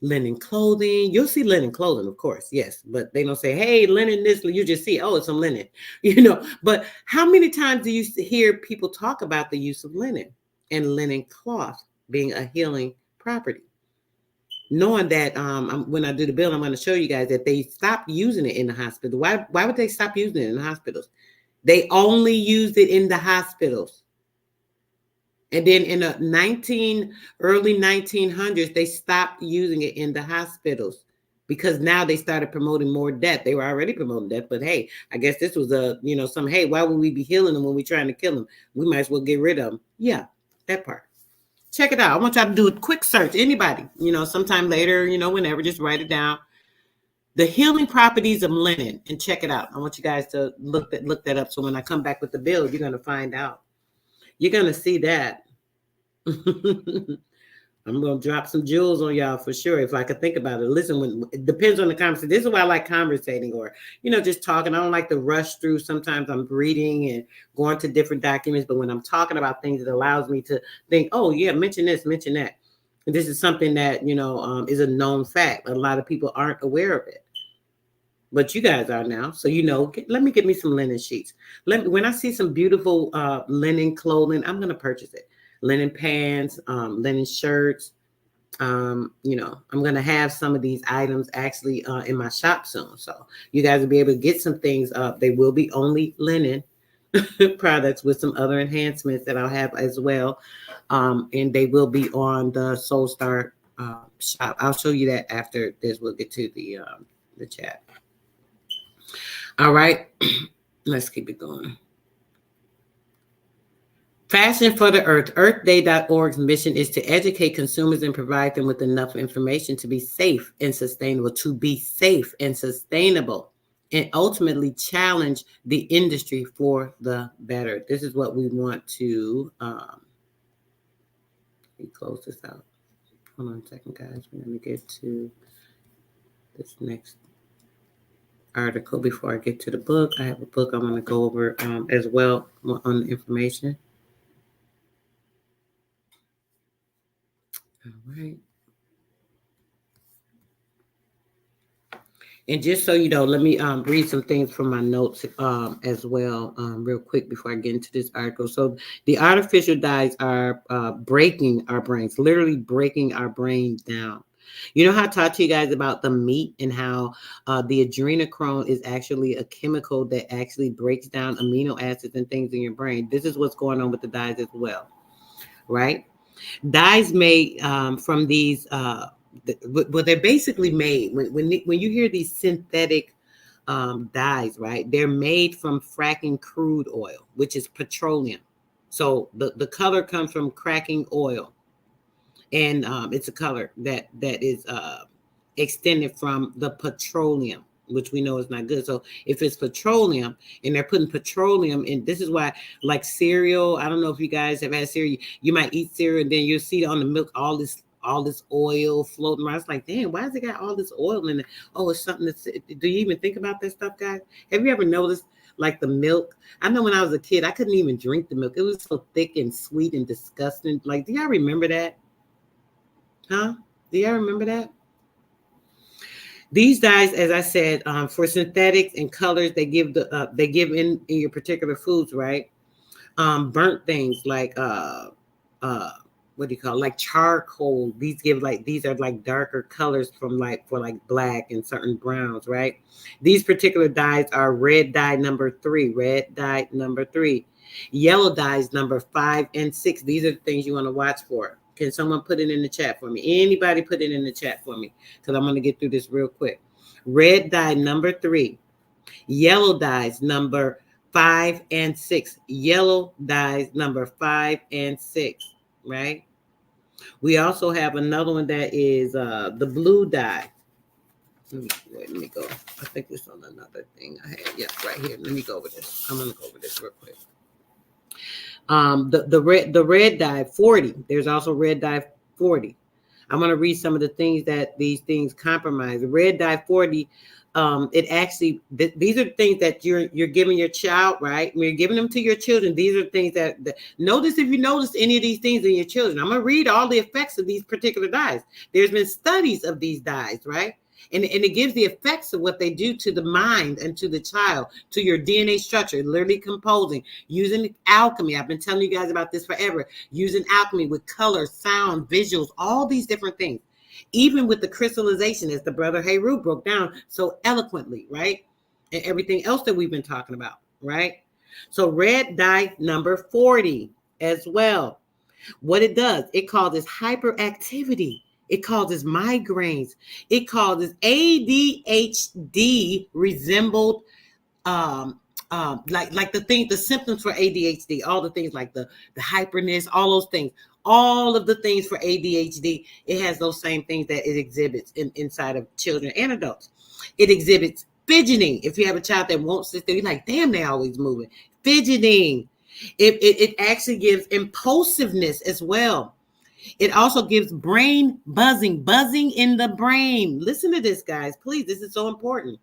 linen clothing. You'll see linen clothing, of course, yes, but they don't say, hey, linen this, you just see, oh, it's some linen, but how many times do you hear people talk about the use of linen and linen cloth being a healing property? Knowing that when I do the bill, I'm going to show you guys that they stopped using it in the hospital. Why would they stop using it in the hospitals? They only used it in the hospitals. And then in the early 1900s, they stopped using it in the hospitals because now they started promoting more death. They were already promoting death, but hey, I guess this was hey, why would we be healing them when we're trying to kill them? We might as well get rid of them. Yeah, that part. Check it out. I want y'all to do a quick search. Anybody, sometime later, whenever, just write it down. The healing properties of linen, and check it out. I want you guys to look that up. So when I come back with the bill, you're going to find out. You're going to see that. I'm going to drop some jewels on y'all for sure if I could think about it. Listen, it depends on the conversation. This is why I like conversating or, just talking. I don't like to rush through. Sometimes I'm reading and going to different documents. But when I'm talking about things, it allows me to think, oh, yeah, mention this, mention that. And this is something that, is a known fact. A lot of people aren't aware of it. But you guys are now. So, let me get me some linen sheets. When I see some beautiful linen clothing, I'm going to purchase it. Linen pants, linen shirts. I'm going to have some of these items actually in my shop soon. So you guys will be able to get some things. They will be only linen products with some other enhancements that I'll have as well. And they will be on the Sistar shop. I'll show you that after this. We'll get to the chat. All right. Let's keep it going. Fashion for the Earth. EarthDay.org's mission is to educate consumers and provide them with enough information to be safe and sustainable, and ultimately challenge the industry for the better. This is what we want to close this out. Hold on a second, guys. We're going to get to this next article before I get to the book. I have a book I want to go over as well on the information. All right. And just so you know, let me read some things from my notes as well real quick before I get into this article. So the artificial dyes are breaking our brains, literally breaking our brain down. You know how I talked to you guys about the meat and how the adrenochrome is actually a chemical that actually breaks down amino acids and things in your brain. This is what's going on with the dyes as well, right? Dyes made from these, they're basically made, when you hear these synthetic dyes, right? They're made from fracking crude oil, which is petroleum. So the color comes from cracking oil. And it's a color that is extended from the petroleum, which we know is not good. So if it's petroleum and they're putting petroleum in, this is why, like cereal, I don't know if you guys have had cereal, you might eat cereal and then you'll see on the milk all this oil floating around. It's like, damn, why has it got all this oil in it? Oh, it's something that's, do you even think about that stuff, guys? Have you ever noticed like the milk? I know when I was a kid, I couldn't even drink the milk. It was so thick and sweet and disgusting. Like, do y'all remember that? Huh? Do y'all remember that? These dyes, as I said, for synthetics and colors, they give in your particular foods, right? Burnt things like what do you call it? Like charcoal. These are like darker colors for black and certain browns, right? These particular dyes are red dye number 3, yellow dyes number 5 and 6. These are the things you want to watch for. Can someone put it in the chat for me? Anybody put it in the chat for me? Because I'm going to get through this real quick. Red dye number 3. Yellow dyes number 5 and 6. Yellow dyes number 5 and 6. Right? We also have another one that is the blue dye. Let me go. I think it's on another thing I had. Yeah, right here. Let me go over this. I'm going to go over this real quick. The red dye 40. There's also red dye 40. I'm going to read some of the things that these things compromise. Red dye 40. It actually these are things that you're giving your child, right? When you're giving them to your children, these are things that notice if you notice any of these things in your children. I'm going to read all the effects of these particular dyes. There's been studies of these dyes, right? And it gives the effects of what they do to the mind and to the child, to your DNA structure, literally composing, using alchemy. I've been telling you guys about this forever. Using alchemy with color, sound, visuals, all these different things. Even with the crystallization, as the brother Heru broke down so eloquently, right? And everything else that we've been talking about, right? So red dye number 40 as well. What it does, it causes hyperactivity. It causes migraines. It causes ADHD resembled like the symptoms for ADHD, all the things like the hyperness, all those things, all of the things for ADHD, it has those same things that it exhibits inside of children and adults. It exhibits fidgeting. If you have a child that won't sit there, you're like, damn, they always moving. Fidgeting. It actually gives impulsiveness as well. It also gives brain buzzing in the brain. Listen to this, guys, please. This is so important.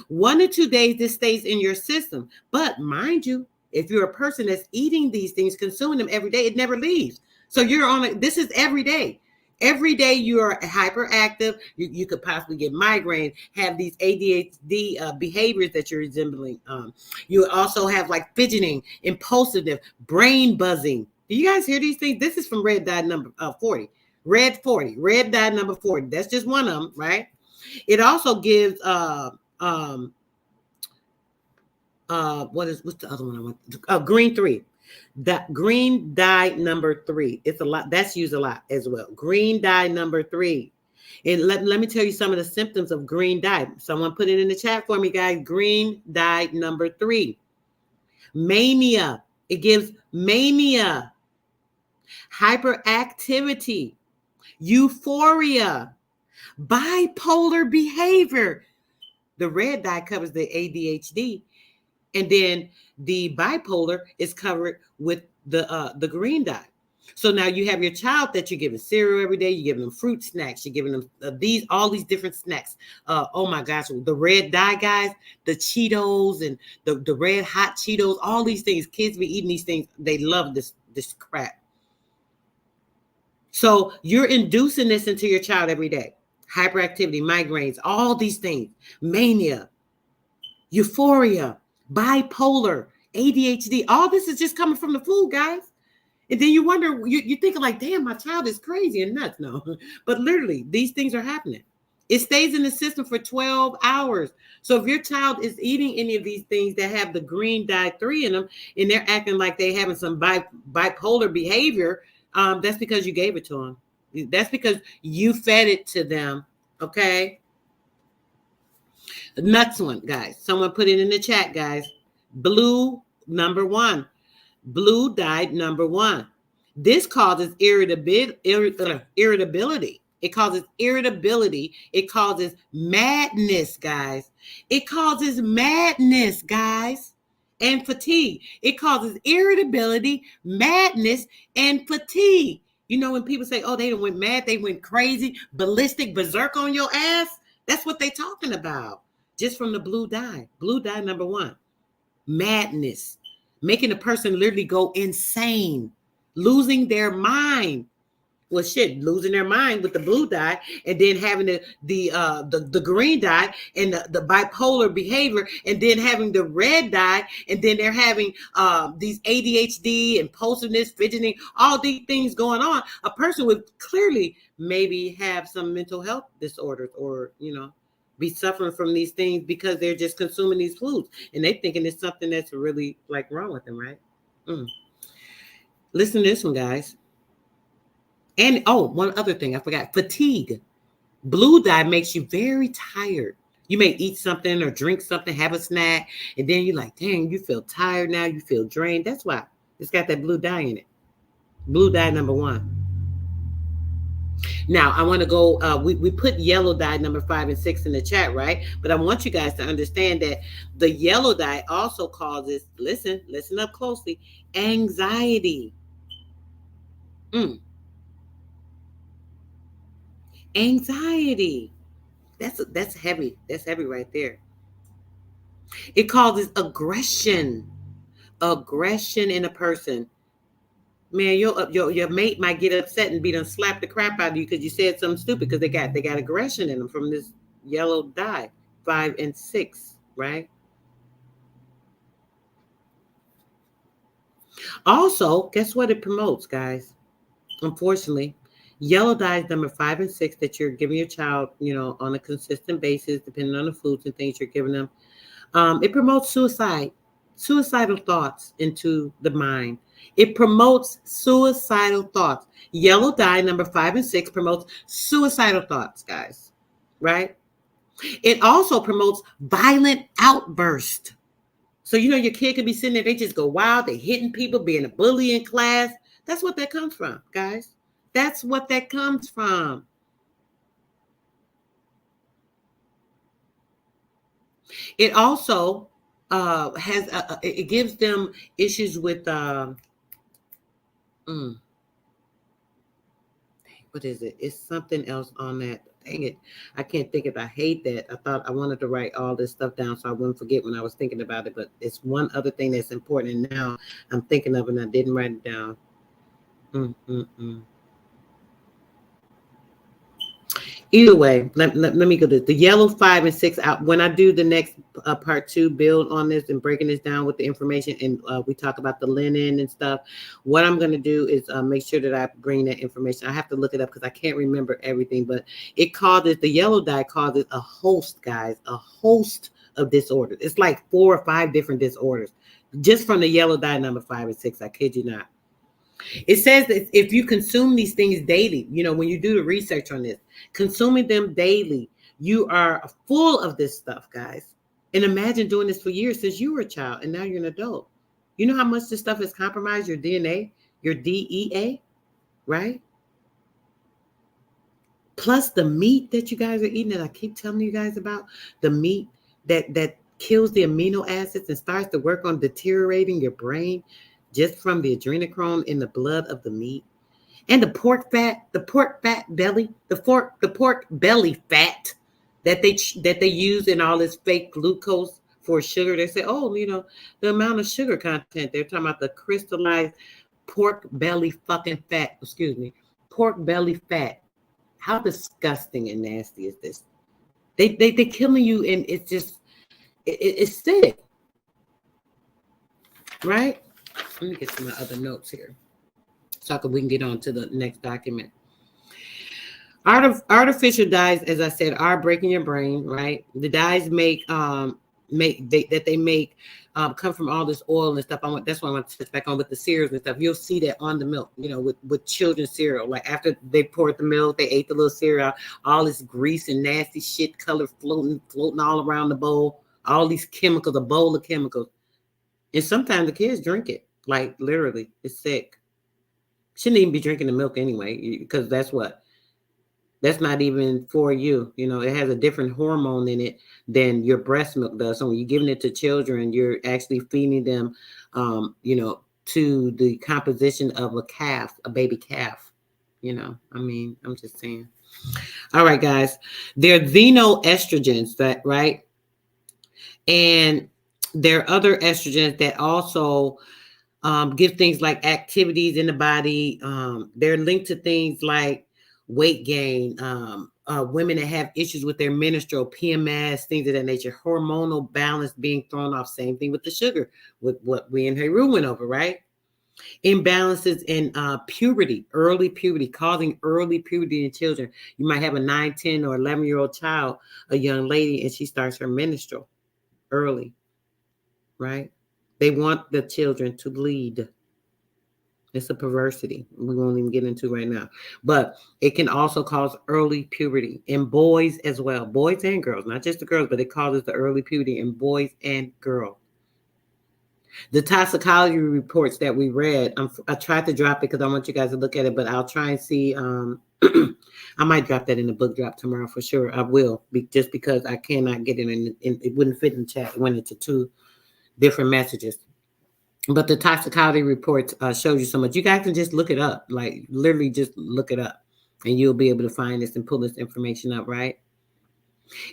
1 to 2 days, this stays in your system. But mind you, if you're a person that's eating these things, consuming them every day, it never leaves. So this is every day. Every day you are hyperactive. You could possibly get migraine, have these ADHD behaviors that you're resembling. You also have like fidgeting, impulsiveness, brain buzzing. Do you guys hear these things? This is from red dye number 40. Red dye number 40. That's just one of them, right? It also gives what's the other one I want? Green 3. That green dye number 3. It's a lot. That's used a lot as well. Green dye number 3. And let me tell you some of the symptoms of green dye. Someone put it in the chat for me, guys. Green dye number 3. Mania. It gives mania, hyperactivity, euphoria, bipolar behavior. The red dye covers the ADHD, and then the bipolar is covered with the green dye. So now you have your child that you're giving cereal every day. You're giving them fruit snacks. You're giving them all these different snacks. Oh my gosh, the red dye, guys, the Cheetos and the red hot Cheetos, all these things. Kids be eating these things. They love this crap. So you're inducing this into your child every day. Hyperactivity, migraines, all these things, mania, euphoria, bipolar, ADHD. All this is just coming from the food, guys. And then you wonder, you're thinking like, damn, my child is crazy and nuts. No, but literally these things are happening. It stays in the system for 12 hours. So if your child is eating any of these things that have the green dye 3 in them, and they're acting like they having some bipolar behavior, that's because you gave it to them. That's because you fed it to them. Okay. Next one, guys. Someone put it in the chat, guys. Blue number 1. Blue dye number 1. This causes irritability. It causes irritability. It causes madness, guys. It causes madness, guys, and fatigue. It causes irritability, madness, and fatigue. You know, when people say, oh, they went mad, they went crazy, ballistic, berserk on your ass, that's what they're talking about. Just from the blue dye. Blue dye number 1. Madness. Making a person literally go insane. Losing their mind. Well, shit, losing their mind with the blue dye, and then having the green dye and the bipolar behavior, and then having the red dye, and then they're having these ADHD, impulsiveness, fidgeting, all these things going on. A person would clearly maybe have some mental health disorders, or be suffering from these things because they're just consuming these foods, and they thinking it's something that's really like wrong with them, right? Listen to this one, guys. And one other thing I forgot, fatigue. Blue dye makes you very tired. You may eat something or drink something, have a snack, and then you're like, dang, you feel tired now, you feel drained. That's why it's got that blue dye in it. Blue dye number 1. Now I want to go, we put yellow dye number 5 and 6 in the chat, right? But I want you guys to understand that the yellow dye also causes, listen up closely, anxiety. Anxiety. That's heavy. That's heavy right there. It causes aggression in a person. Man, your mate might get upset and be done slap the crap out of you because you said something stupid, because they got aggression in them from this yellow dye 5 and 6, right? Also, guess what it promotes, guys? Unfortunately, yellow dye is number 5 and 6 that you're giving your child, on a consistent basis, depending on the foods and things you're giving them. It promotes suicide. suicidal thoughts into the mind. It promotes suicidal thoughts. Yellow dye number 5 and 6 promotes suicidal thoughts, guys, right? It also promotes violent outburst. So, you know, your kid could be sitting there, they just go wild, they hitting people, being a bully in class. That's what that comes from, guys. That's what that comes from. It also it gives them issues with what is it? It's something else on that. Dang it. I can't think of it. I hate that. I thought I wanted to write all this stuff down so I wouldn't forget when I was thinking about it. But it's one other thing that's important. And now I'm thinking of it and I didn't write it down. Either way, let me go to the yellow 5 and 6 out. When I do the next part 2 build on this and breaking this down with the information, and we talk about the linen and stuff, what I'm going to do is make sure that I bring that information. I have to look it up because I can't remember everything, but it causes, the yellow dye causes a host, guys, a host of disorders. It's like 4 or 5 different disorders just from the yellow dye number 5 and 6. I kid you not. It says that if you consume these things daily, you know, when you do the research on this, consuming them daily, you are full of this stuff, guys. And imagine doing this for years since you were a child and now you're an adult. You know how much this stuff has compromised your DNA, your DEA, right? Plus the meat that you guys are eating that I keep telling you guys about, the meat that kills the amino acids and starts to work on deteriorating your brain just from the adrenochrome in the blood of the meat. And the pork belly fat that they use in all this fake glucose for sugar. They say, oh, you know, the amount of sugar content. They're talking about the crystallized pork belly fat. Pork belly fat. How disgusting and nasty is this? They killing you, and it's just it's sick, right? Let me get to my other notes here so we can get on to the next document. Artificial dyes, as I said, are breaking your brain, right? The dyes come from all this oil and stuff. That's why I want to touch back on with the cereals and stuff. You'll see that on the milk, you know, with children's cereal. Like after they poured the milk, they ate the little cereal, all this grease and nasty shit color floating all around the bowl, all these chemicals, a bowl of chemicals. And sometimes the kids drink it. Like literally, it's sick. Shouldn't even be drinking the milk anyway, because that's not even for you. You know, it has a different hormone in it than your breast milk does. So when you're giving it to children, you're actually feeding them, you know, to the composition of a baby calf. You know, I mean, I'm just saying. All right, guys, they're xenoestrogens, right? And there are other estrogens that also give things like activities in the body. They're linked to things like weight gain, women that have issues with their menstrual, PMS, things of that nature, hormonal balance being thrown off. Same thing with the sugar, with what we and Heru went over, right? Imbalances in puberty, early puberty, causing early puberty in children. You might have a 9, 10, or 11-year-old child, a young lady, and she starts her menstrual early, right? They want the children to bleed. It's a perversity we won't even get into right now. But it can also cause early puberty in boys as well. Boys and girls, not just the girls, but it causes the early puberty in boys and girls. The toxicology reports that we read, I tried to drop it because I want you guys to look at it, but I'll try and see. I might drop that in the book drop tomorrow for sure. I will, just because I cannot get it in. It wouldn't fit in the chat. It went into 2 different messages. But the toxicology reports shows you so much. You guys can just look it up, like literally just look it up, and you'll be able to find this and pull this information up, right?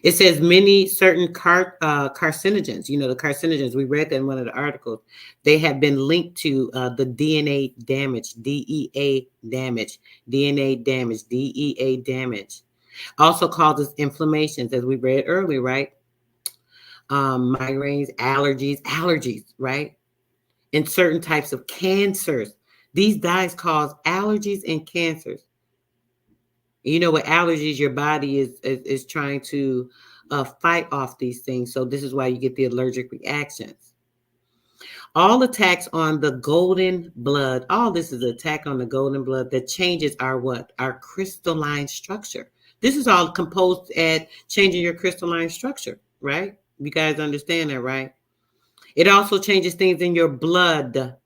It says many certain carcinogens, you know, the carcinogens, we read that in one of the articles, they have been linked to the DNA damage, DEA damage. Also causes inflammations, as we read earlier, right? Migraines, allergies, right? And certain types of cancers. These dyes cause allergies and cancers. You know, with allergies, your body is trying to fight off these things. So this is why you get the allergic reactions. All attacks on the golden blood. All this is an attack on the golden blood that changes our what? Our crystalline structure. This is all composed at changing your crystalline structure, right? You guys understand that, right? It also changes things in your blood.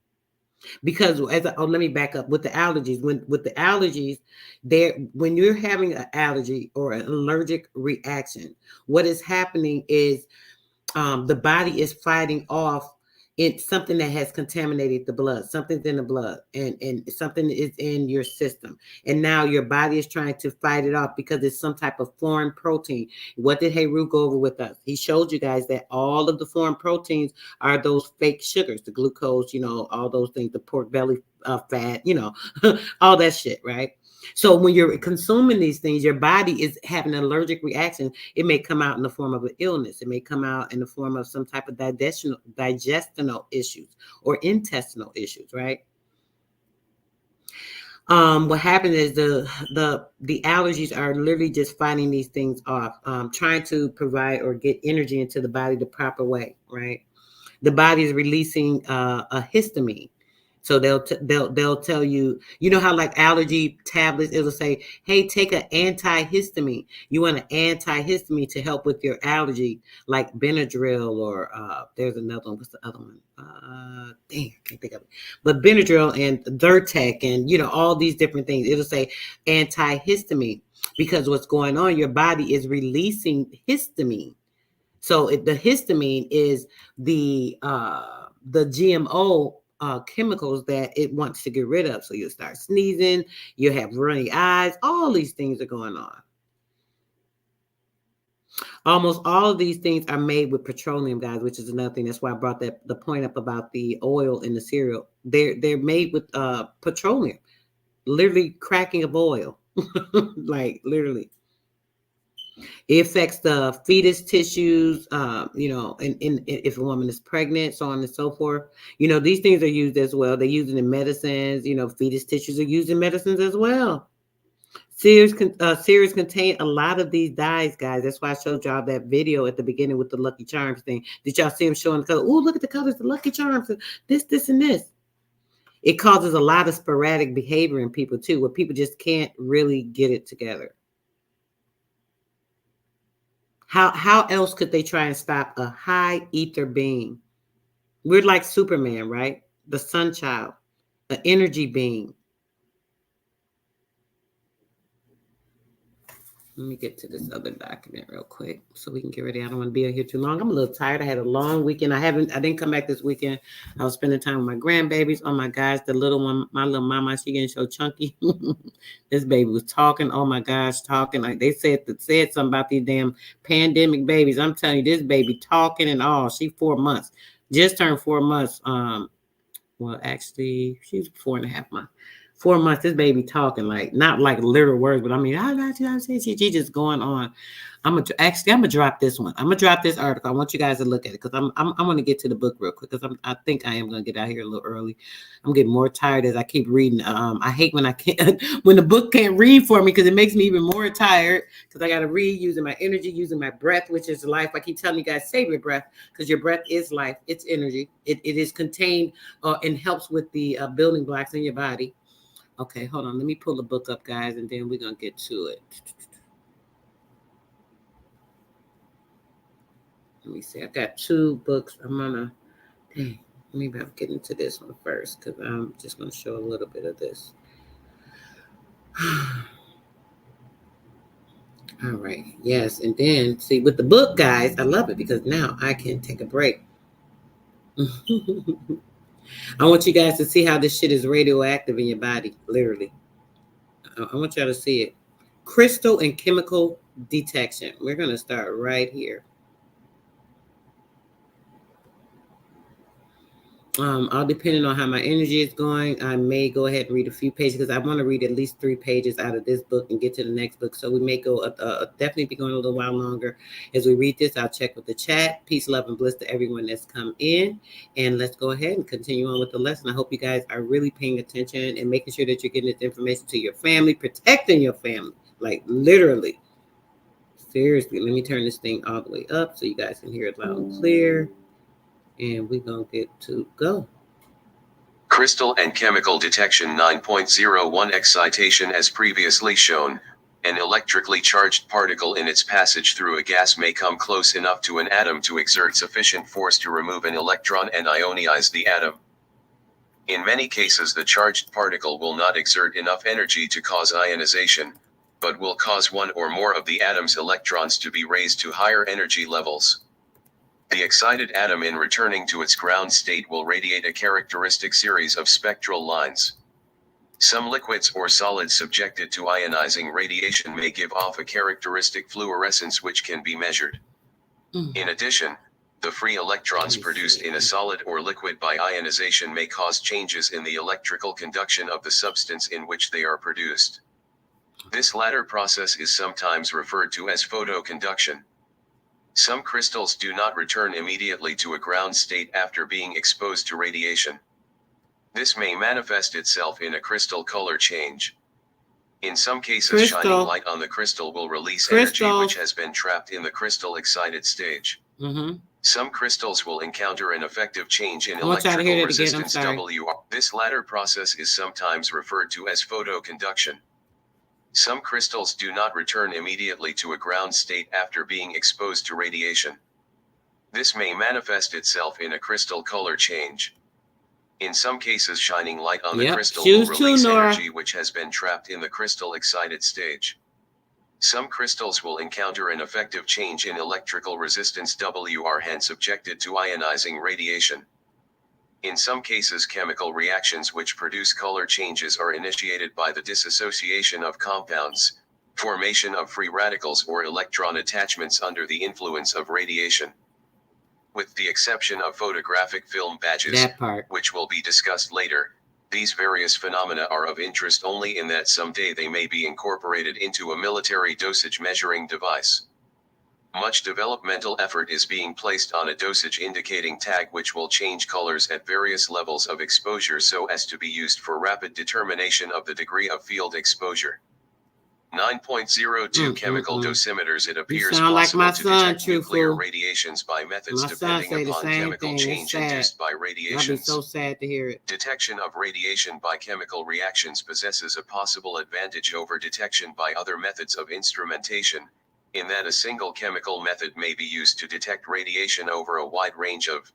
Because let me back up with the allergies. With the allergies, there when you're having an allergy or an allergic reaction, what is happening is the body is fighting off something that has contaminated the blood. Something's in the blood, and something is in your system, and now your body is trying to fight it off because it's some type of foreign protein. What did Heru go over with us? He showed you guys that all of the foreign proteins are those fake sugars, the glucose, all those things, the pork belly fat, all that shit, right? So when you're consuming these things, your body is having an allergic reaction. It may come out in the form of an illness. It may come out in the form of some type of digestional issues or intestinal issues, right? What happened is the allergies are literally just fighting these things off, trying to provide or get energy into the body the proper way, right? The body is releasing a histamine. So they'll tell you, how like allergy tablets, it'll say, hey, take an antihistamine. You want an antihistamine to help with your allergy, like Benadryl or there's another one. What's the other one? I can't think of it. But Benadryl and Zyrtec and all these different things. It'll say antihistamine because what's going on, your body is releasing histamine. So the histamine is the GMO chemicals that it wants to get rid of. So you'll start sneezing, you have runny eyes, all these things are going on. Almost all of these things are made with petroleum, guys, which is another thing. That's why I brought the point up about the oil in the cereal. They're made with petroleum, literally cracking of oil, like literally. It affects the fetus tissues, and if a woman is pregnant, so on and so forth. These things are used as well. They're used in medicines. Fetus tissues are used in medicines as well. Cereals contain a lot of these dyes, guys. That's why I showed y'all that video at the beginning with the Lucky Charms thing. Did y'all see them showing the color? Oh, look at the colors, the Lucky Charms, this, and this. It causes a lot of sporadic behavior in people too, where people just can't really get it together. How else could they try and stop a high ether being? We're like Superman, right? The sun child, an energy being. Let me get to this other document real quick so we can get ready. I don't want to be here too long. I'm a little tired. I had a long weekend. I didn't come back this weekend. I was spending time with my grandbabies. Oh my gosh, the little one, my little mama, she getting so chunky. This baby was talking. Oh my gosh, talking. Like they said something about these damn pandemic babies. I'm telling you, this baby talking and all. She 4 months. Just turned 4 months. Well, actually, she's 4.5 months. 4 months, this baby talking, like not like literal words, but I mean, she just going on. I'm gonna drop this one. I'm gonna drop this article. I want you guys to look at it because I'm gonna get to the book real quick because I think I am gonna get out here a little early. I'm getting more tired as I keep reading. I hate when I can't when the book can't read for me because it makes me even more tired because I gotta read using my energy, using my breath, which is life. I keep telling you guys, save your breath because your breath is life. It's energy. It is contained and helps with the building blocks in your body. Okay, hold on. Let me pull the book up, guys, and then we're going to get to it. Let me see. I got 2 books. Maybe I'm getting to this one first because I'm just going to show a little bit of this. All right. Yes. And then, see, with the book, guys, I love it because now I can take a break. I want you guys to see how this shit is radioactive in your body, literally. I want y'all to see it. Crystal and chemical detection. We're going to start right here. All depending on how my energy is going, I may go ahead and read a few pages because I want to read at least 3 pages out of this book and get to the next book. So we may go definitely be going a little while longer. As we read this, I'll check with the chat. Peace, love, and bliss to everyone that's come in. And let's go ahead and continue on with the lesson. I hope you guys are really paying attention and making sure that you're getting this information to your family, protecting your family, like literally. Seriously, let me turn this thing all the way up so you guys can hear it loud and clear. And we're going to get to go. Crystal and chemical detection 9.01 excitation. As previously shown, an electrically charged particle in its passage through a gas may come close enough to an atom to exert sufficient force to remove an electron and ionize the atom. In many cases, the charged particle will not exert enough energy to cause ionization, but will cause one or more of the atom's electrons to be raised to higher energy levels. The excited atom, in returning to its ground state, will radiate a characteristic series of spectral lines. Some liquids or solids subjected to ionizing radiation may give off a characteristic fluorescence which can be measured. In addition, the free electrons produced in a solid or liquid by ionization may cause changes in the electrical conduction of the substance in which they are produced. This latter process is sometimes referred to as photoconduction. Some crystals do not return immediately to a ground state after being exposed to radiation. This may manifest itself in a crystal color change. In some cases, shining light on the crystal will release energy which has been trapped in the crystal excited stage. Some crystals will encounter an effective change in electrical resistance WR. This latter process is sometimes referred to as photoconduction. Some crystals do not return immediately to a ground state after being exposed to radiation. This may manifest itself in a crystal color change. In some cases, shining light on the crystal will release energy which has been trapped in the crystal excited stage. Some crystals will encounter an effective change in electrical resistance WR, hence subjected to ionizing radiation. In some cases, chemical reactions which produce color changes are initiated by the dissociation of compounds, formation of free radicals, or electron attachments under the influence of radiation. With the exception of photographic film badges, which will be discussed later, these various phenomena are of interest only in that someday they may be incorporated into a military dosage measuring device. Much developmental effort is being placed on a dosage indicating tag which will change colors at various levels of exposure so as to be used for rapid determination of the degree of field exposure. 9.02 chemical dosimeters. It appears possible to detect nuclear radiations by methods depending upon chemical change induced by radiations. I'd be so sad to hear it. Detection of radiation by chemical reactions possesses a possible advantage over detection by other methods of instrumentation, in that a single chemical method may be used to detect radiation over a wide range of.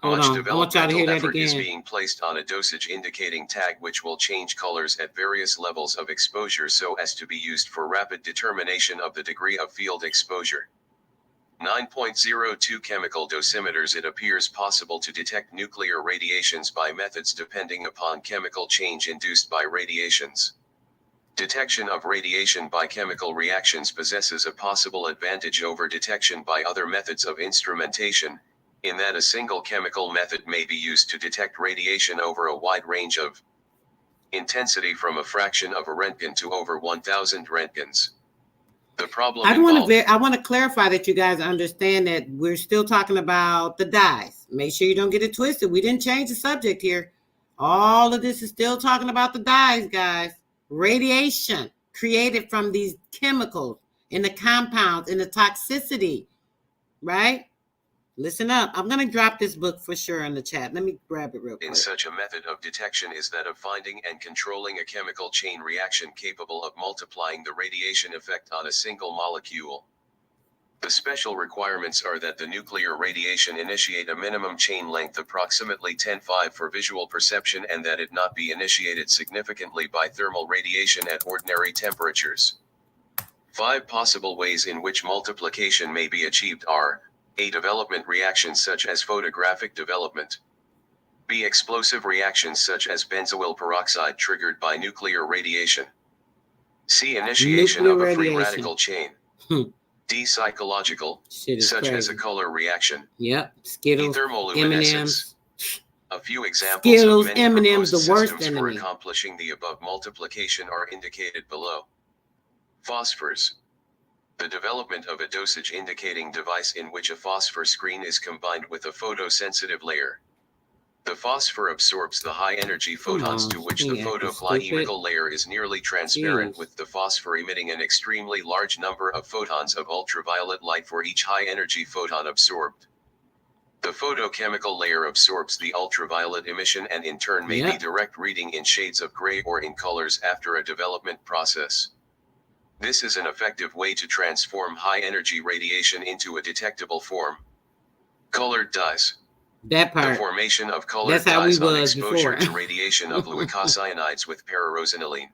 Much developmental effort is being placed on a dosage indicating tag which will change colors at various levels of exposure so as to be used for rapid determination of the degree of field exposure. 9.02 chemical dosimeters. It appears possible to detect nuclear radiations by methods depending upon chemical change induced by radiations. Detection of radiation by chemical reactions possesses a possible advantage over detection by other methods of instrumentation, in that a single chemical method may be used to detect radiation over a wide range of intensity from a fraction of a Röntgen to over 1,000 Röntgens. The problem I want to clarify that you guys understand that we're still talking about the dyes. Make sure you don't get it twisted. We didn't change the subject here. All of this is still talking about the dyes, guys. Radiation created from these chemicals in the compounds, in the toxicity, right? Listen up. I'm going to drop this book for sure in the chat. Let me grab it real quick. In such a method of detection is that of finding and controlling a chemical chain reaction capable of multiplying the radiation effect on a single molecule. The special requirements are that the nuclear radiation initiate a minimum chain length approximately 10⁵ for visual perception and that it not be initiated significantly by thermal radiation at ordinary temperatures. 5 possible ways in which multiplication may be achieved are: A. Development reactions such as photographic development. B. Explosive reactions such as benzoyl peroxide triggered by nuclear radiation. C. Initiation of a free radical chain. D. Psychological, such as a color reaction. Yep. Skittles, thermoluminescence. A few examples Skittles, of many M&Ms, proposed the worst systems for enemy. accomplishing the above multiplication are indicated below. Phosphors. The development of a dosage indicating device in which a phosphor screen is combined with a photosensitive layer. The phosphor absorbs the high-energy photons to which the photoclinical layer is nearly transparent, with the phosphor emitting an extremely large number of photons of ultraviolet light for each high-energy photon absorbed. The photochemical layer absorbs the ultraviolet emission and in turn may be direct reading in shades of gray or in colors after a development process. This is an effective way to transform high-energy radiation into a detectable form. Colored dyes. That part. The formation of colored dyes on exposure to radiation of leucocyanides with pyrosinylene.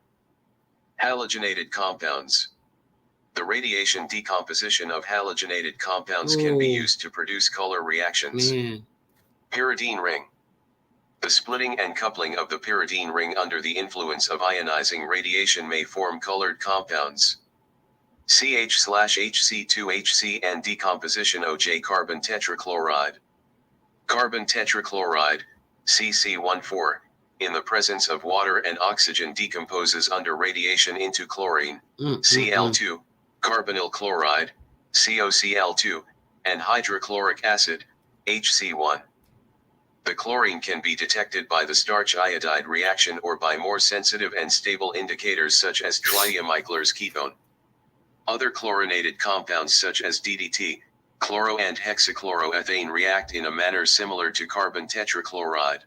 Halogenated compounds. The radiation decomposition of halogenated compounds can be used to produce color reactions. Pyridine ring. The splitting and coupling of the pyridine ring under the influence of ionizing radiation may form colored compounds. CH/HC2HC and decomposition OJ carbon tetrachloride. Carbon tetrachloride, CC14, in the presence of water and oxygen decomposes under radiation into chlorine, Cl2, carbonyl chloride, COCl2, and hydrochloric acid, HC1. The chlorine can be detected by the starch iodide reaction or by more sensitive and stable indicators such as triamyclers ketone. Other chlorinated compounds such as DDT, chloro and hexachloroethane react in a manner similar to carbon tetrachloride.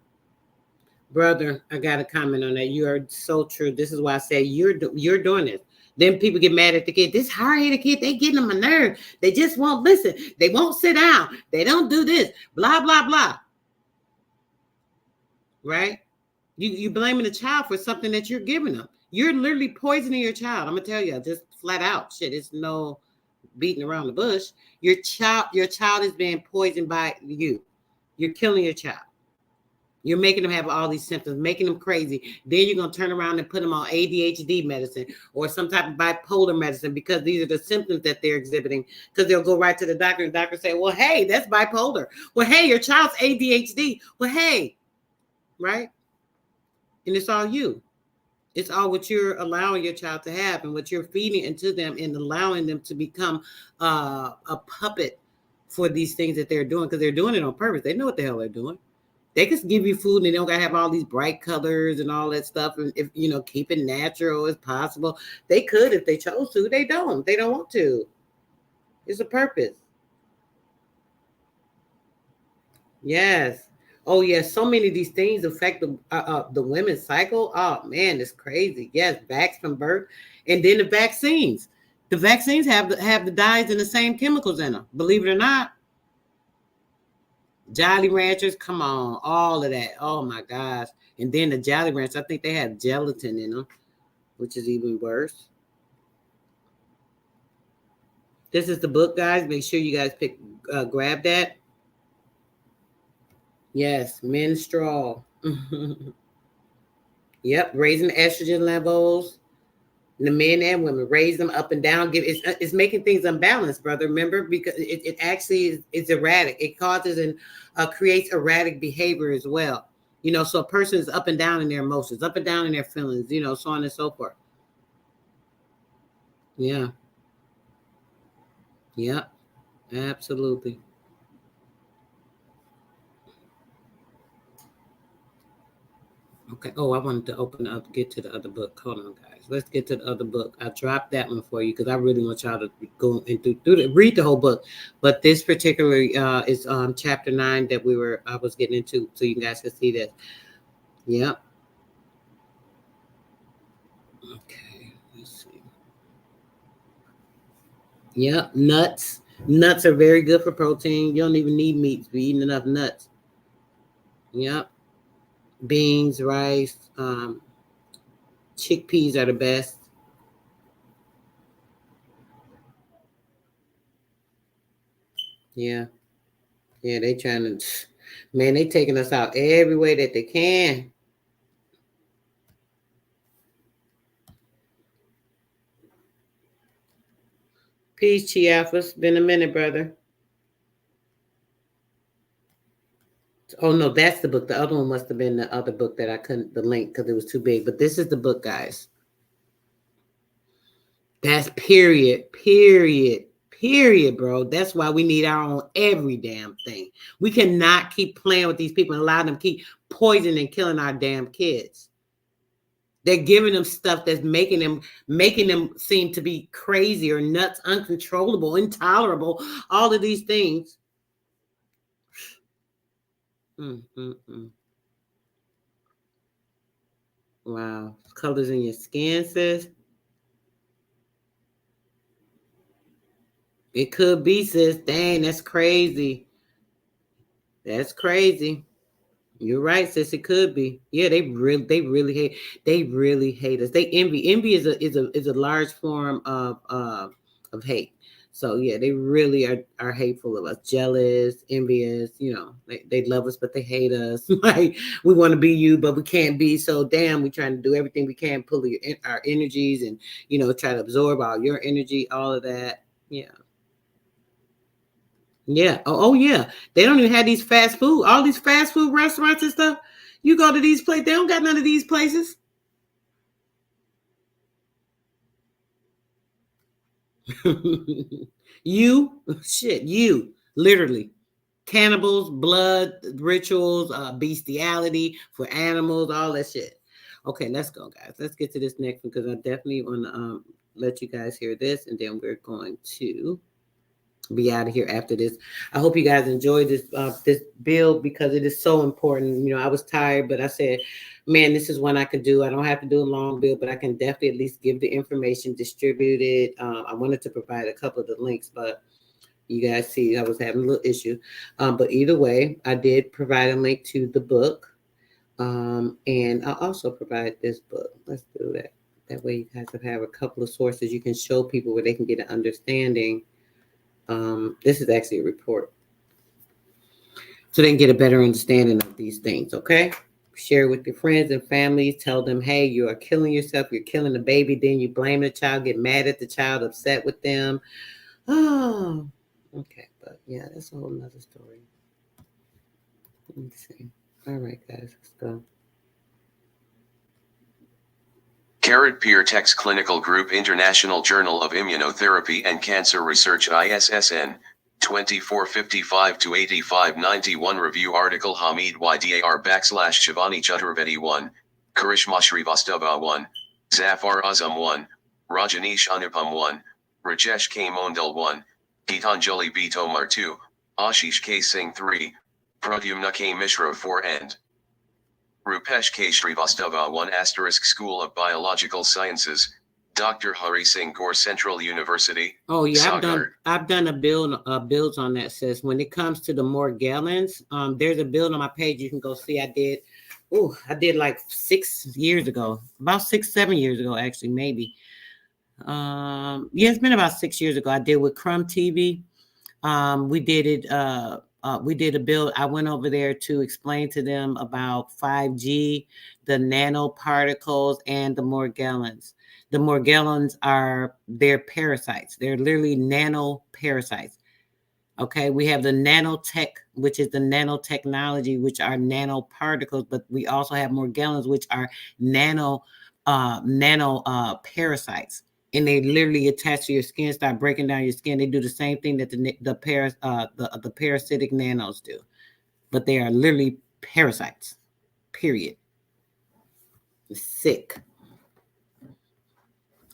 Brother, I got a comment on that. You are so true. This is why I say you're doing this. Then people get mad at the kid. This hard-headed kid, they getting on my nerve. They just won't listen. They won't sit down. They don't do this. Blah, blah, blah. Right? You blaming the child for something that you're giving them. You're literally poisoning your child. I'm going to tell you, just flat out. Shit, it's no beating around the bush. Your child is being poisoned by you. You're killing your child. You're making them have all these symptoms, making them crazy. Then you're going to turn around and put them on ADHD medicine or some type of bipolar medicine because these are the symptoms that they're exhibiting. Because they'll go right to the doctor and the doctor say, well, hey, that's bipolar. Well, hey, your child's ADHD. Well, hey, right? And it's all you. It's all what you're allowing your child to have and what you're feeding into them and allowing them to become a puppet for these things that they're doing because they're doing it on purpose. They know what the hell they're doing. They can give you food and they don't gotta have all these bright colors and all that stuff. And if keep it natural as possible, they could if they chose to. They don't. They don't want to. It's a purpose. Yes. Oh yes. So many of these things affect the women's cycle. Oh man, it's crazy. Yes, vax from birth, and then the vaccines. The vaccines have the dyes and the same chemicals in them. Believe it or not. Jolly Ranchers, come on, all of that. Oh my gosh. And then the Jolly Ranchers, I think they have gelatin in them, which is even worse. This is the book, guys. Make sure you guys grab that. Yes, menstrual. Yep, raising estrogen levels. The men and women, raise them up and down. It's making things unbalanced, brother. Remember, because it actually is erratic. It causes and creates erratic behavior as well. So a person is up and down in their emotions, up and down in their feelings, so on and so forth. Yeah. Yeah, absolutely. Okay. Oh, I wanted to get to the other book. Hold on, guys. Let's get to the other book. I dropped that one for you because I really want y'all to go into read the whole book. But this particular is chapter 9 that I was getting into, so you guys can see this. Yep. Okay. Let's see. Yep. Nuts. Nuts are very good for protein. You don't even need meat to be eating enough nuts. Yep. Beans, rice, chickpeas are the best. Yeah. Yeah, they taking us out every way that they can. Peace, Chiapas. Been a minute, brother. Oh, no, that's the book. The other one must have been the other book that I couldn't, the link, because it was too big. But this is the book, guys. That's period, bro. That's why we need our own every damn thing. We cannot keep playing with these people and allow them to keep poisoning and killing our damn kids. They're giving them stuff that's making them seem to be crazy or nuts, uncontrollable, intolerable, all of these things. Mm. Wow. Colors in your skin, sis. It could be, sis. Dang, that's crazy. That's crazy. You're right, sis. It could be. Yeah, they really hate us. They envy. Envy is a large form of hate. So yeah, they really are hateful of us, jealous, envious. You know, they love us, but they hate us. Like we want to be you, but we can't be. So damn, we trying to do everything we can, pull our energies, and try to absorb all your energy, all of that. Yeah. Yeah. Oh, yeah. They don't even have these all these fast food restaurants and stuff. You go to these places, they don't got none of these places. You, literally. Cannibals, blood, rituals, bestiality for animals, all that shit. Okay, let's go, guys. Let's get to this next one because I definitely want to let you guys hear this, and then we're going to be out of here after this. I hope you guys enjoyed this build because it is so important. I was tired, but I said, man, this is one I can do. I don't have to do a long build, but I can definitely at least give the information, distribute it. I wanted to provide a couple of the links, but you guys see I was having a little issue. But either way, I did provide a link to the book. And I'll also provide this book. Let's do that. That way you guys have a couple of sources you can show people where they can get an understanding. This is actually a report. So they can get a better understanding of these things, okay? Share with your friends and families. Tell them, hey, you are killing yourself. You're killing the baby. Then you blame the child, get mad at the child, upset with them. Oh, okay. But yeah, that's a whole nother story. Let's see. All right, guys, let's go. Peer Text Clinical Group International Journal of Immunotherapy and Cancer Research ISSN 2455-8591 Review Article Hamid YDAR /Shivani Chaturvedi 1, Karishma Srivastava 1, Zafar Azam 1, Rajanish Anupam 1, Rajesh K. Mondal 1, Gitanjali B. Tomar 2, Ashish K. Singh 3, Pradyumna K. Mishra 4 and Rupesh K. Srivastava 1 * School of Biological Sciences, Dr. Hari Singh Gaur Central University. Oh yeah, Sagar. I've done builds on that, sis. When it comes to the Morgellons, there's a build on my page you can go see. I did like 6 years ago, about 6-7 years ago, actually, maybe. Yeah, it's been about 6 years ago. I did with Crumb TV. We did it. We did a build. I went over there to explain to them about 5G, the nanoparticles, and the Morgellons. The Morgellons they're parasites. They're literally nanoparasites. Okay, we have the nanotech, which is the nanotechnology, which are nanoparticles, but we also have Morgellons, which are nano parasites. And they literally attach to your skin, start breaking down your skin. They do the same thing that the parasitic nanos do, but they are literally parasites. Period. Sick.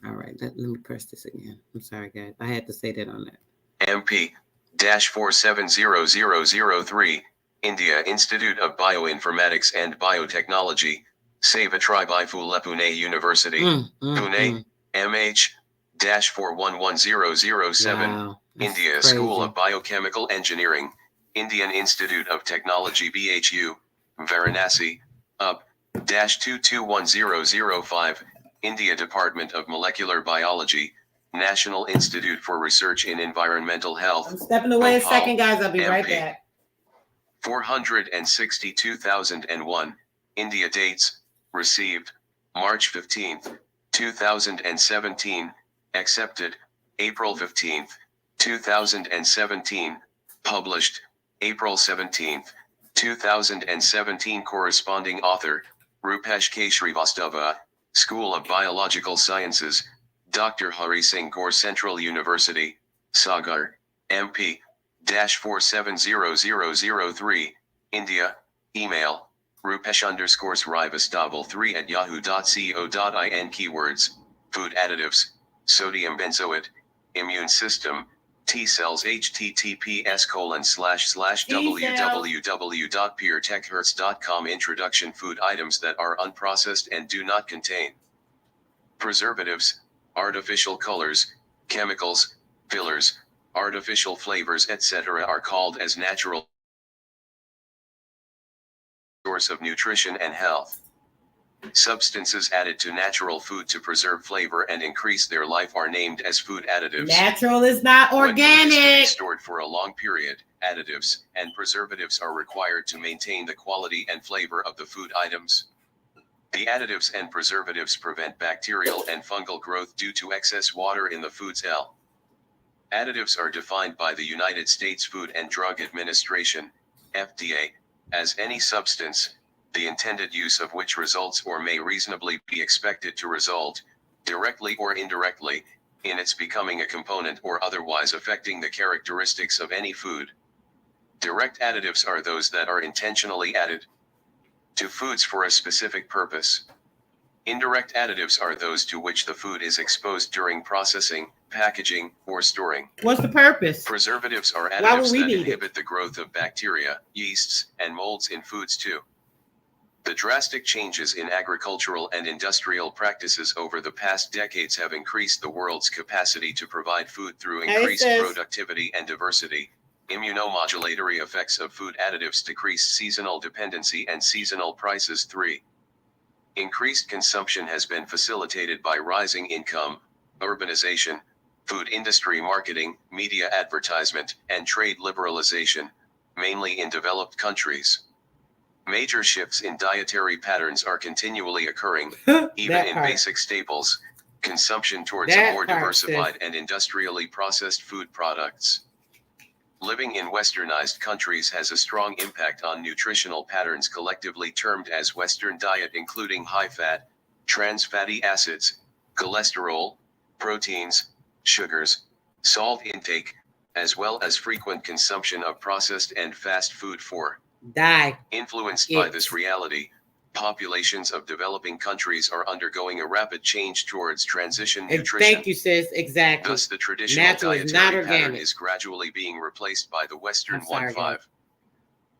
All right, let me press this again. I'm sorry, guys. I had to say that on that. MP-470003, India Institute of Bioinformatics and Biotechnology, Savitribai Phule Pune University, Pune, MH-411007, Wow, India crazy. School of Biochemical Engineering, Indian Institute of Technology BHU, Varanasi, UP-221005, India Department of Molecular Biology, National Institute for Research in Environmental Health. I'm stepping away Bhopal, a second, guys. I'll be MP. right back. 462,001, India dates, received, March 15th, 2017, accepted, April 15th, 2017, published, April 17th, 2017 corresponding author, Rupesh K. Srivastava, School of Biological Sciences, Dr. Hari Singh Gaur Central University, Sagar, MP, -470003, India, email, rupesh_srivastaval3@yahoo.co.in. Keywords, food additives, sodium benzoate, immune system, T cells https://www.puretechhertz.com. Introduction: food items that are unprocessed and do not contain preservatives, artificial colors, chemicals, fillers, artificial flavors, etc. are called as natural source of nutrition and health. Substances added to natural food to preserve flavor and increase their life are named as food additives. Natural is not When food is to be organic. stored for a long period, additives and preservatives are required to maintain the quality and flavor of the food items. The additives and preservatives prevent bacterial and fungal growth due to excess water in the foods. Additives are defined by the United States Food and Drug Administration, FDA, as any substance, the intended use of which results or may reasonably be expected to result, directly or indirectly, in its becoming a component or otherwise affecting the characteristics of any food. Direct additives are those that are intentionally added to foods for a specific purpose. Indirect additives are those to which the food is exposed during processing, packaging, or storing. What's the purpose? Preservatives are Why would additives we that need it? inhibit the growth of bacteria, yeasts, and molds in foods too. The drastic changes in agricultural and industrial practices over the past decades have increased the world's capacity to provide food through increased productivity and diversity. Immunomodulatory effects of food additives decrease seasonal dependency and seasonal prices. 3. Increased consumption has been facilitated by rising income, urbanization, food industry marketing, media advertisement, and trade liberalization, mainly in developed countries. Major shifts in dietary patterns are continually occurring, even in basic staples, consumption towards a more diversified and industrially processed food products. Living in westernized countries has a strong impact on nutritional patterns collectively termed as Western diet, including high fat, trans fatty acids, cholesterol, proteins, sugars, salt intake, as well as frequent consumption of processed and fast food. 4. Influenced by this reality, populations of developing countries are undergoing a rapid change towards transition nutrition. Thank you, sis. Exactly. Thus, the traditional dietary pattern is gradually being replaced by the Western 1-5.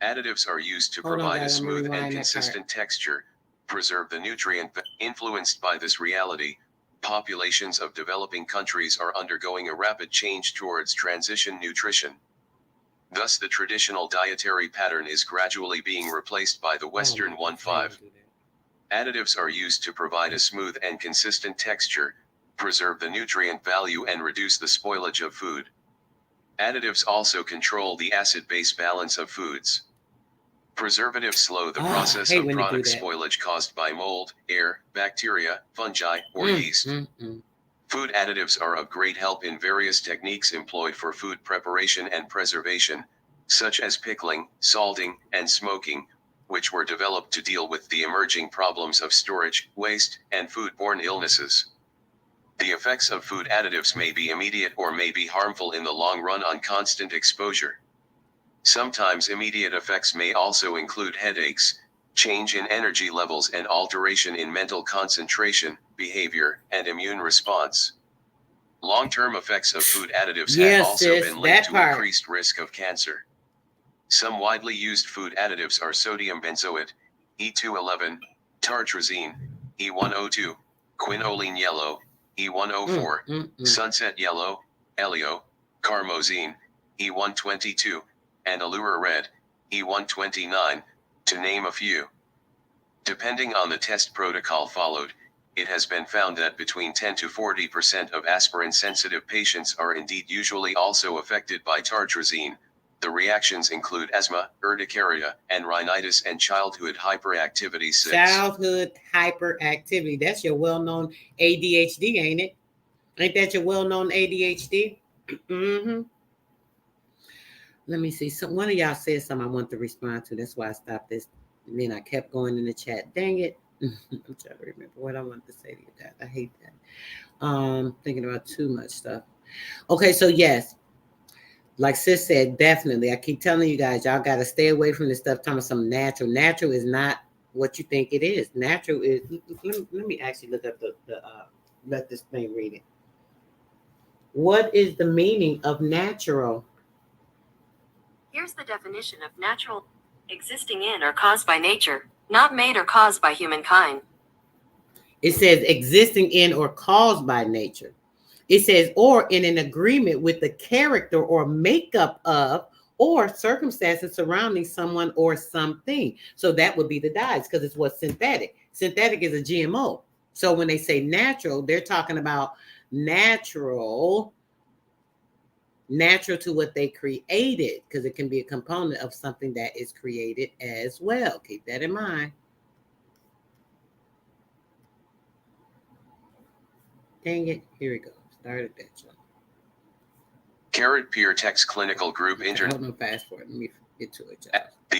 Additives are used to provide a smooth and consistent texture, preserve the nutrient. Influenced by this reality, populations of developing countries are undergoing a rapid change towards transition nutrition. Thus, the traditional dietary pattern is gradually being replaced by the Western 1-5. Additives are used to provide a smooth and consistent texture, preserve the nutrient value, and reduce the spoilage of food. Additives also control the acid-base balance of foods. Preservatives slow the process of product spoilage caused by mold, air, bacteria, fungi, or yeast. Food additives are of great help in various techniques employed for food preparation and preservation, such as pickling, salting, and smoking, which were developed to deal with the emerging problems of storage, waste, and foodborne illnesses. The effects of food additives may be immediate or may be harmful in the long run on constant exposure. Sometimes immediate effects may also include headaches, change in energy levels, and alteration in mental concentration, behavior, and immune response. Long-term effects of food additives have also been linked to increased risk of cancer. Some widely used food additives are sodium benzoate, E211, tartrazine, E102, quinoline yellow, E104, sunset yellow, elio, carmozine, E122, and allure red, E129, to name a few. Depending on the test protocol followed, it has been found that between 10 to 40% of aspirin-sensitive patients are indeed usually also affected by tartrazine. The reactions include asthma, urticaria, and rhinitis, and childhood hyperactivity. 6. Childhood hyperactivity. That's your well-known ADHD, ain't it? Ain't that your well-known ADHD? Let me see. So one of y'all said something I want to respond to. That's why I stopped this. And then I kept going in the chat. Dang it. I'm trying to remember what I wanted to say to you guys. I hate that. Thinking about too much stuff. Okay, so yes. Like sis said, definitely. I keep telling you guys, y'all got to stay away from this stuff talking about some natural. Natural is not what you think it is. Natural is, let me actually look up let this thing read it. What is the meaning of natural? Here's the definition of natural: existing in or caused by nature, not made or caused by humankind. It says existing in or caused by nature. It says, or in an agreement with the character or makeup of or circumstances surrounding someone or something. So that would be the dyes, because it's what's synthetic. Synthetic is a GMO. So when they say natural, they're talking about natural to what they created, because it can be a component of something that is created as well. Keep that in mind. Dang it. Here we go. Started that show. Carrot Peer Text Clinical Group Hold on, fast forward. Let me get to it, y'all.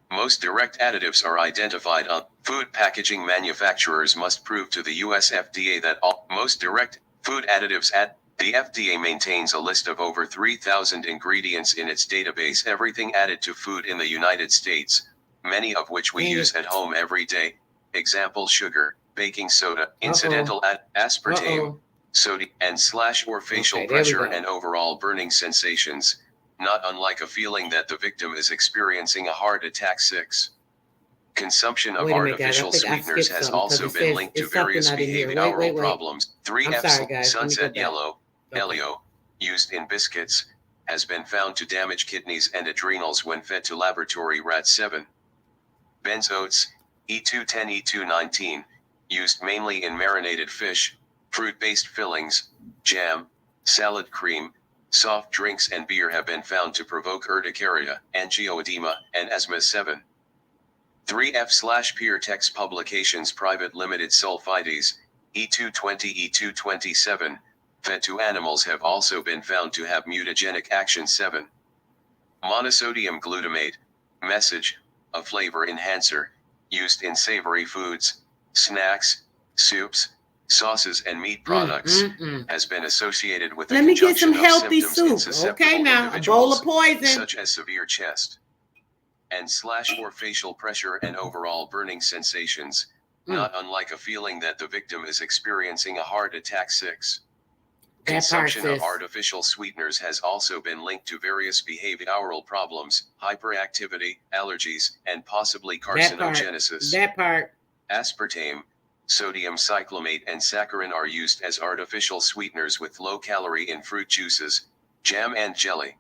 Most direct additives are identified on food packaging. Manufacturers must prove to the US FDA that all most direct food additives the FDA maintains a list of over 3,000 ingredients in its database. Everything added to food in the United States, many of which we use at home every day. Example: sugar, baking soda, incidental aspartame, sodium, and or facial pressure and overall burning sensations. Not unlike a feeling that the victim is experiencing a heart attack. 6. Consumption of artificial sweeteners has also been linked to various behavioral problems. 3 sunset yellow, Elio, used in biscuits, has been found to damage kidneys and adrenals when fed to laboratory rats. 7. Benzoates, E210 E219, used mainly in marinated fish, fruit-based fillings, jam, salad cream, soft drinks and beer, have been found to provoke urticaria, angioedema, and asthma. 7. 3F/Peer Text Publications Private Limited sulfides, E220 E227, fed to animals have also been found to have mutagenic action. 7. Monosodium glutamate, message, a flavor enhancer, used in savory foods, snacks, soups, sauces, and meat products, has been associated with the conjunction of symptoms in susceptible individuals, such as severe chest and or facial pressure and overall burning sensations, not unlike a feeling that the victim is experiencing a heart attack. 6. Consumption of artificial sweeteners has also been linked to various behavioral problems, hyperactivity, allergies, and possibly carcinogenesis. Aspartame, sodium cyclamate, and saccharin are used as artificial sweeteners with low calorie in fruit juices, jam, and jelly.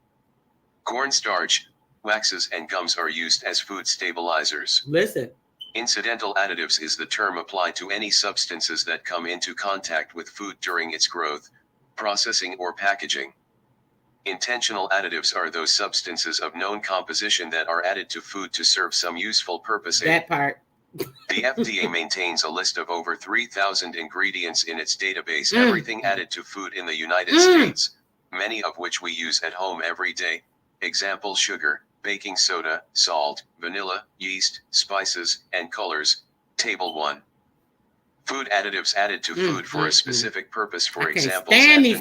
Cornstarch, waxes, and gums are used as food stabilizers. Listen. Incidental additives is the term applied to any substances that come into contact with food during its growth, processing, or packaging. Intentional additives are those substances of known composition that are added to food to serve some useful purpose. That part. The FDA maintains a list of over 3,000 ingredients in its database. Everything added to food in the United States, many of which we use at home every day. Example: sugar, baking soda, salt, vanilla, yeast, spices, and colors. Table 1. Food additives added to food for a specific purpose. For example,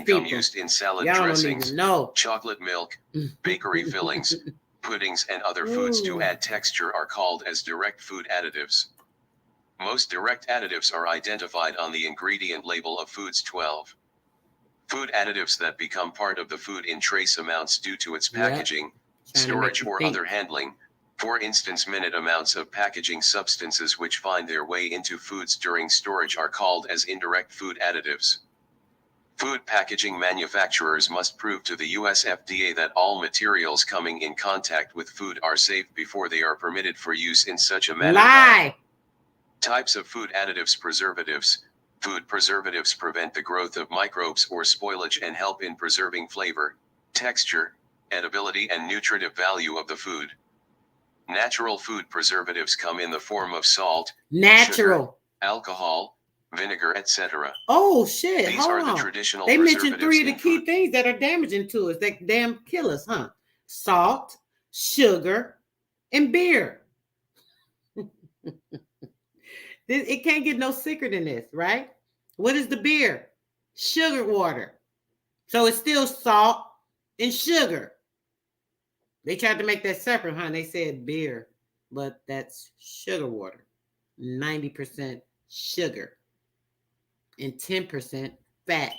gum used in salad dressings, chocolate milk, bakery fillings, puddings, and other foods to add texture are called as direct food additives. Most direct additives are identified on the ingredient label of foods. 12. Food additives that become part of the food in trace amounts due to its packaging, storage, or other handling. For instance, minute amounts of packaging substances which find their way into foods during storage are called as indirect food additives. Food packaging manufacturers must prove to the US FDA that all materials coming in contact with food are safe before they are permitted for use in such a manner. Types of food additives: preservatives. Food preservatives prevent the growth of microbes or spoilage and help in preserving flavor, texture, edibility, and nutritive value of the food. Natural food preservatives come in the form of salt, sugar, alcohol, vinegar, etc. Oh shit! These are the traditional. They mentioned 3 of the key things that are damaging to us. That damn kill us, huh? Salt, sugar, and beer. It can't get no sicker than this, right? What is the beer? Sugar water. So it's still salt and sugar. They tried to make that separate, huh? They said beer, but that's sugar water. 90% sugar and 10% fat.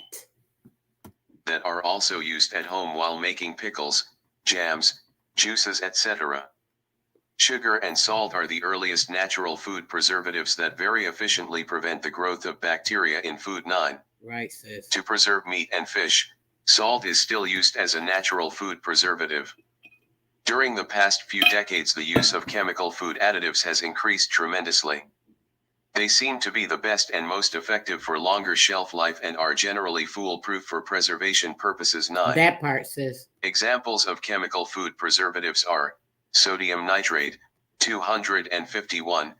that are also used at home while making pickles, jams, juices, etc. Sugar and salt are the earliest natural food preservatives that very efficiently prevent the growth of bacteria in food. 9. Right, sis. To preserve meat and fish, salt is still used as a natural food preservative. During the past few decades, the use of chemical food additives has increased tremendously. They seem to be the best and most effective for longer shelf life and are generally foolproof for preservation purposes. 9. That part, sis. Examples of chemical food preservatives are sodium nitrate, 251,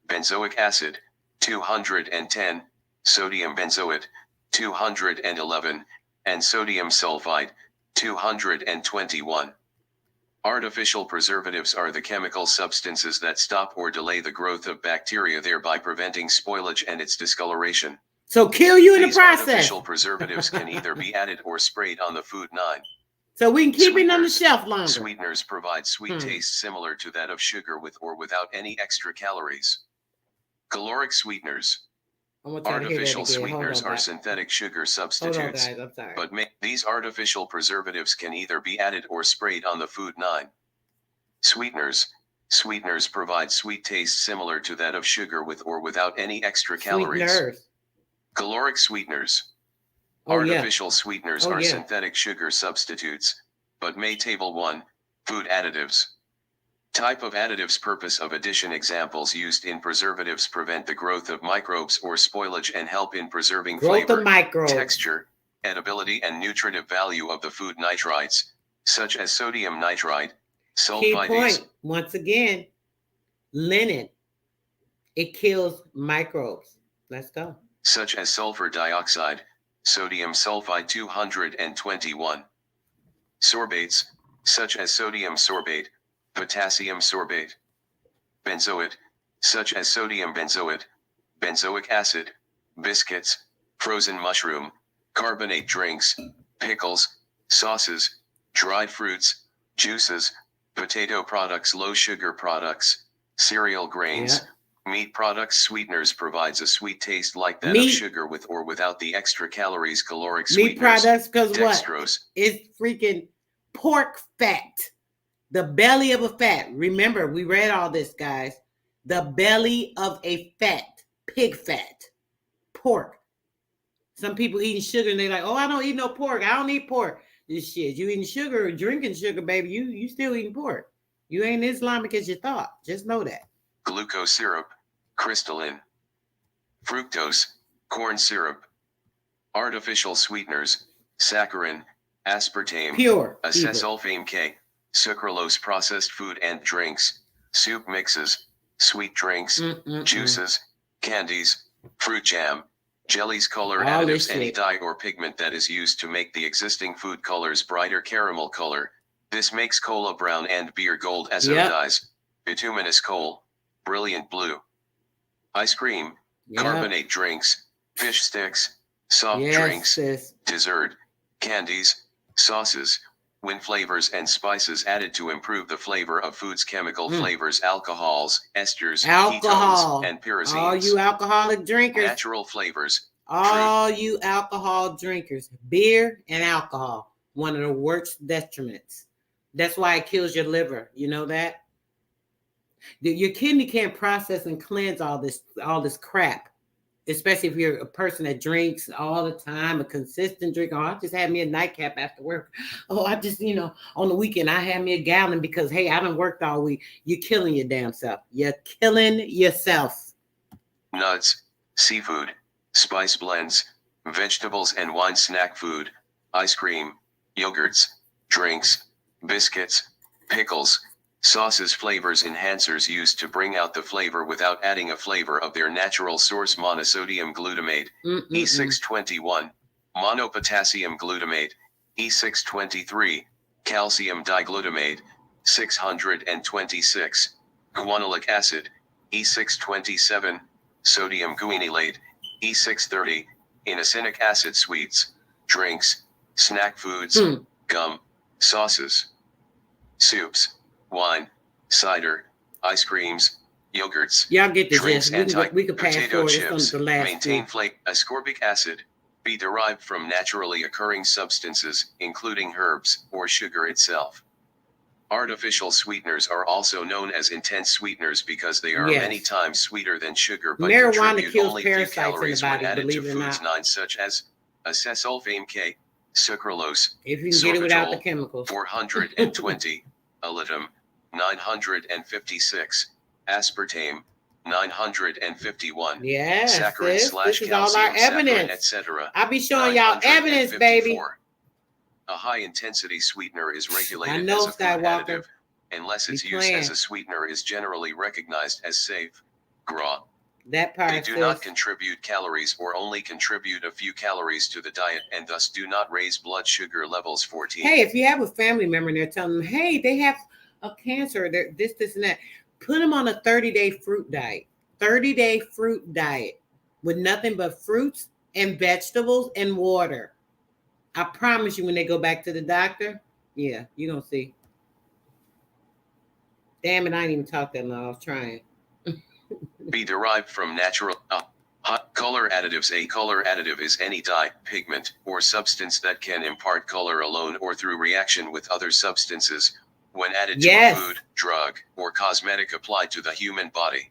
benzoic acid, 210, sodium benzoate, 211, and sodium sulfide, 221. Artificial preservatives are the chemical substances that stop or delay the growth of bacteria, thereby preventing spoilage and its discoloration. So kill you in the These process. artificial preservatives can either be added or sprayed on the food. 9. So we can keep it on the Sweeteners. shelf longer. Sweeteners provide sweet taste similar to that of sugar with or without any extra calories. Caloric sweeteners. I want y'all to hear that Artificial again. sweeteners Hold on, are guys. synthetic sugar Hold on, substitutes. guys. I'm sorry. But these artificial preservatives can either be added or sprayed on the food. 9. Sweeteners. Sweeteners provide sweet taste similar to that of sugar with or without any extra calories. Sweeteners. Caloric sweeteners. Oh, yeah. Artificial sweeteners Oh, are yeah. synthetic sugar substitutes, but may Table 1, food additives. Type of additives. Purpose of addition. Examples used in preservatives prevent the growth of microbes or spoilage and help in preserving Growth flavor, of microbes. texture, edibility, and nutritive value of the food. Nitrites, such as sodium nitrite, Key sulfides, point, once again, linen. It kills microbes. Let's go. such as sulfur dioxide, sodium sulfide 221. Sorbates, such as sodium sorbate, potassium sorbate. Benzoate, such as sodium benzoate, benzoic acid, biscuits, frozen mushroom, carbonate drinks, pickles, sauces, dried fruits, juices, potato products, low sugar products, cereal grains, meat products. Sweeteners provides a sweet taste like that of sugar with or without the extra calories. Caloric Meat sweeteners, products, because what? dextrose, It's freaking pork fat. The belly of a fat. Remember, we read all this, guys. The belly of a fat. Pig fat. Pork. Some people eating sugar and they're like, oh, I don't eat no pork. I don't eat pork. This shit. You eating sugar or drinking sugar, baby. You still eating pork. You ain't Islamic as you thought. Just know that. glucose syrup, crystalline, fructose, corn syrup, artificial sweeteners, saccharin, aspartame, Pure. acesulfame K, sucralose. Processed food and drinks, soup mixes, sweet drinks, juices, candies, fruit jam, jellies. Color All this additives. Any shit. dye or pigment that is used to make the existing food colors brighter caramel color. This makes cola brown and beer gold. Azo dyes, bituminous coal, brilliant blue. Ice cream, carbonate drinks, fish sticks, soft drinks, sis. dessert, candies, sauces, when flavors and spices added to improve the flavor of foods. Chemical flavors, alcohols, esters, Alcohol. ketones, and pyrazines. All you alcoholic drinkers. Natural flavors, All you alcohol drinkers. Beer and alcohol. One of the worst detriments. That's why it kills your liver. You know that? Your kidney can't process and cleanse all this crap. Especially if you're a person that drinks all the time, a consistent drinker. Oh, I just had me a nightcap after work. Oh, I just, on the weekend, I had me a gallon because, hey, I done worked all week. You're killing your damn self. You're killing yourself. nuts, seafood, spice blends, vegetables and wine. Snack food, ice cream, yogurts, drinks, biscuits, pickles, sauces. Flavors enhancers used to bring out the flavor without adding a flavor of their natural source. Monosodium glutamate, E621, monopotassium glutamate, E623, calcium diglutamate, 626, guanolic acid, E627, sodium guanylate, E630, inosinic acid. Sweets, drinks, snack foods, gum, sauces, soups, wine, cider, ice creams, yogurts, Y'all get the drinks, gist. We can pass potato forward. chips, It's the last maintain two. flake, ascorbic acid, Be derived from naturally occurring substances, including herbs, or sugar itself. Artificial sweeteners are also known as intense sweeteners because they are many Yes. times sweeter than sugar but Marijuana contribute kills only few parasites in the calories when body, added to believe it or foods not. such as acesulfame K, sucralose, If you can get it without the sorbitol, chemicals. 420, allium, 956, aspartame, 951, Yes, saccharin sis. slash This is all our calcium, saccharin, evidence. etc. I'll be showing y'all evidence, baby. 954. A high-intensity sweetener is I regulated know, as a food Skywalker. additive, unless its You use as playing. a sweetener is generally recognized as safe. GRA. That part, They do not contribute calories or only contribute a few calories to the diet and thus do not raise blood sugar levels. 14. Hey, if you have a family member and they're telling them, hey, they have a cancer, they're this, and that, put them on a 30-day fruit diet. 30-day fruit diet with nothing but fruits and vegetables and water. I promise you, when they go back to the doctor, yeah, you're going to see. Damn it, I didn't even talk that long. I was trying. Be derived from natural hot color additives. A color additive is any dye, pigment, or substance that can impart color alone or through reaction with other substances when added to a food, drug, or cosmetic applied to the human body.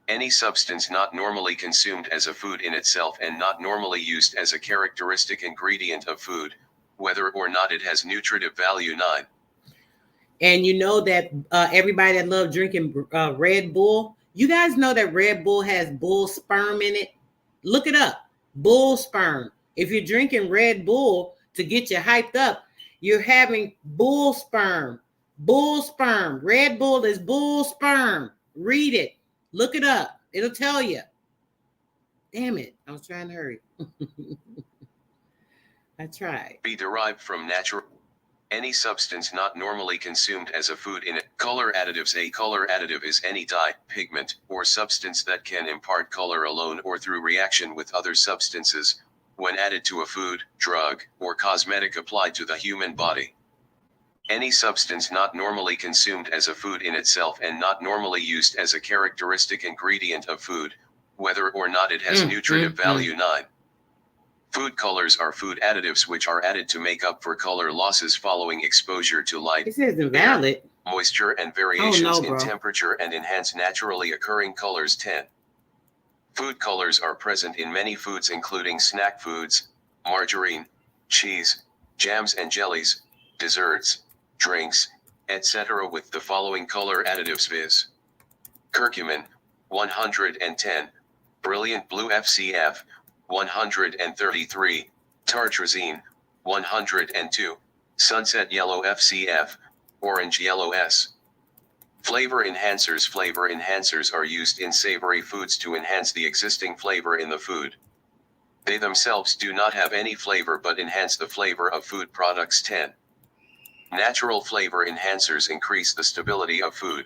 Any substance not normally consumed as a food in itself and not normally used as a characteristic ingredient of food, whether or not it has nutritive value. 9. And you know that everybody that loves drinking Red Bull, you guys know that Red Bull has bull sperm in it. Look it up. Bull sperm. If you're drinking Red Bull to get you hyped up, you're having bull sperm. Bull sperm. Red Bull is bull sperm. Read it. Look it up. It'll tell you. Damn it. I was trying to hurry. I tried. Be derived from natural. Any substance not normally consumed as a food in it. Color additives. A color additive is any dye, pigment, or substance that can impart color alone or through reaction with other substances when added to a food, drug, or cosmetic applied to the human body. Any substance not normally consumed as a food in itself and not normally used as a characteristic ingredient of food, whether or not it has nutritive value. 9. Food colors are food additives which are added to make up for color losses following exposure to light, It says invalid. moisture, and variations in temperature and enhance naturally occurring colors. 10. Food colors are present in many foods including snack foods, margarine, cheese, jams and jellies, desserts, drinks, etc. with the following color additives viz. Curcumin, 110, brilliant blue FCF, 133, tartrazine, 102, sunset yellow FCF, orange yellow S. Flavor enhancers. Flavor enhancers are used in savory foods to enhance the existing flavor in the food. They themselves do not have any flavor but enhance the flavor of food products. 10. Natural flavor enhancers increase the stability of food.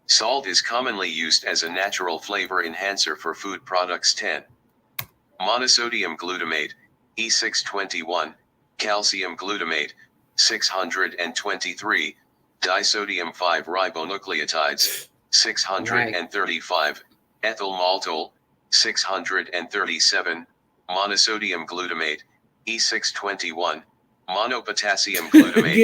Salt is commonly used as a natural flavor enhancer for food products. 10. Monosodium glutamate, E621, calcium glutamate, 623, disodium 5-ribonucleotides, 635, ethyl maltol, 637, monosodium glutamate, E621, monopotassium glutamate,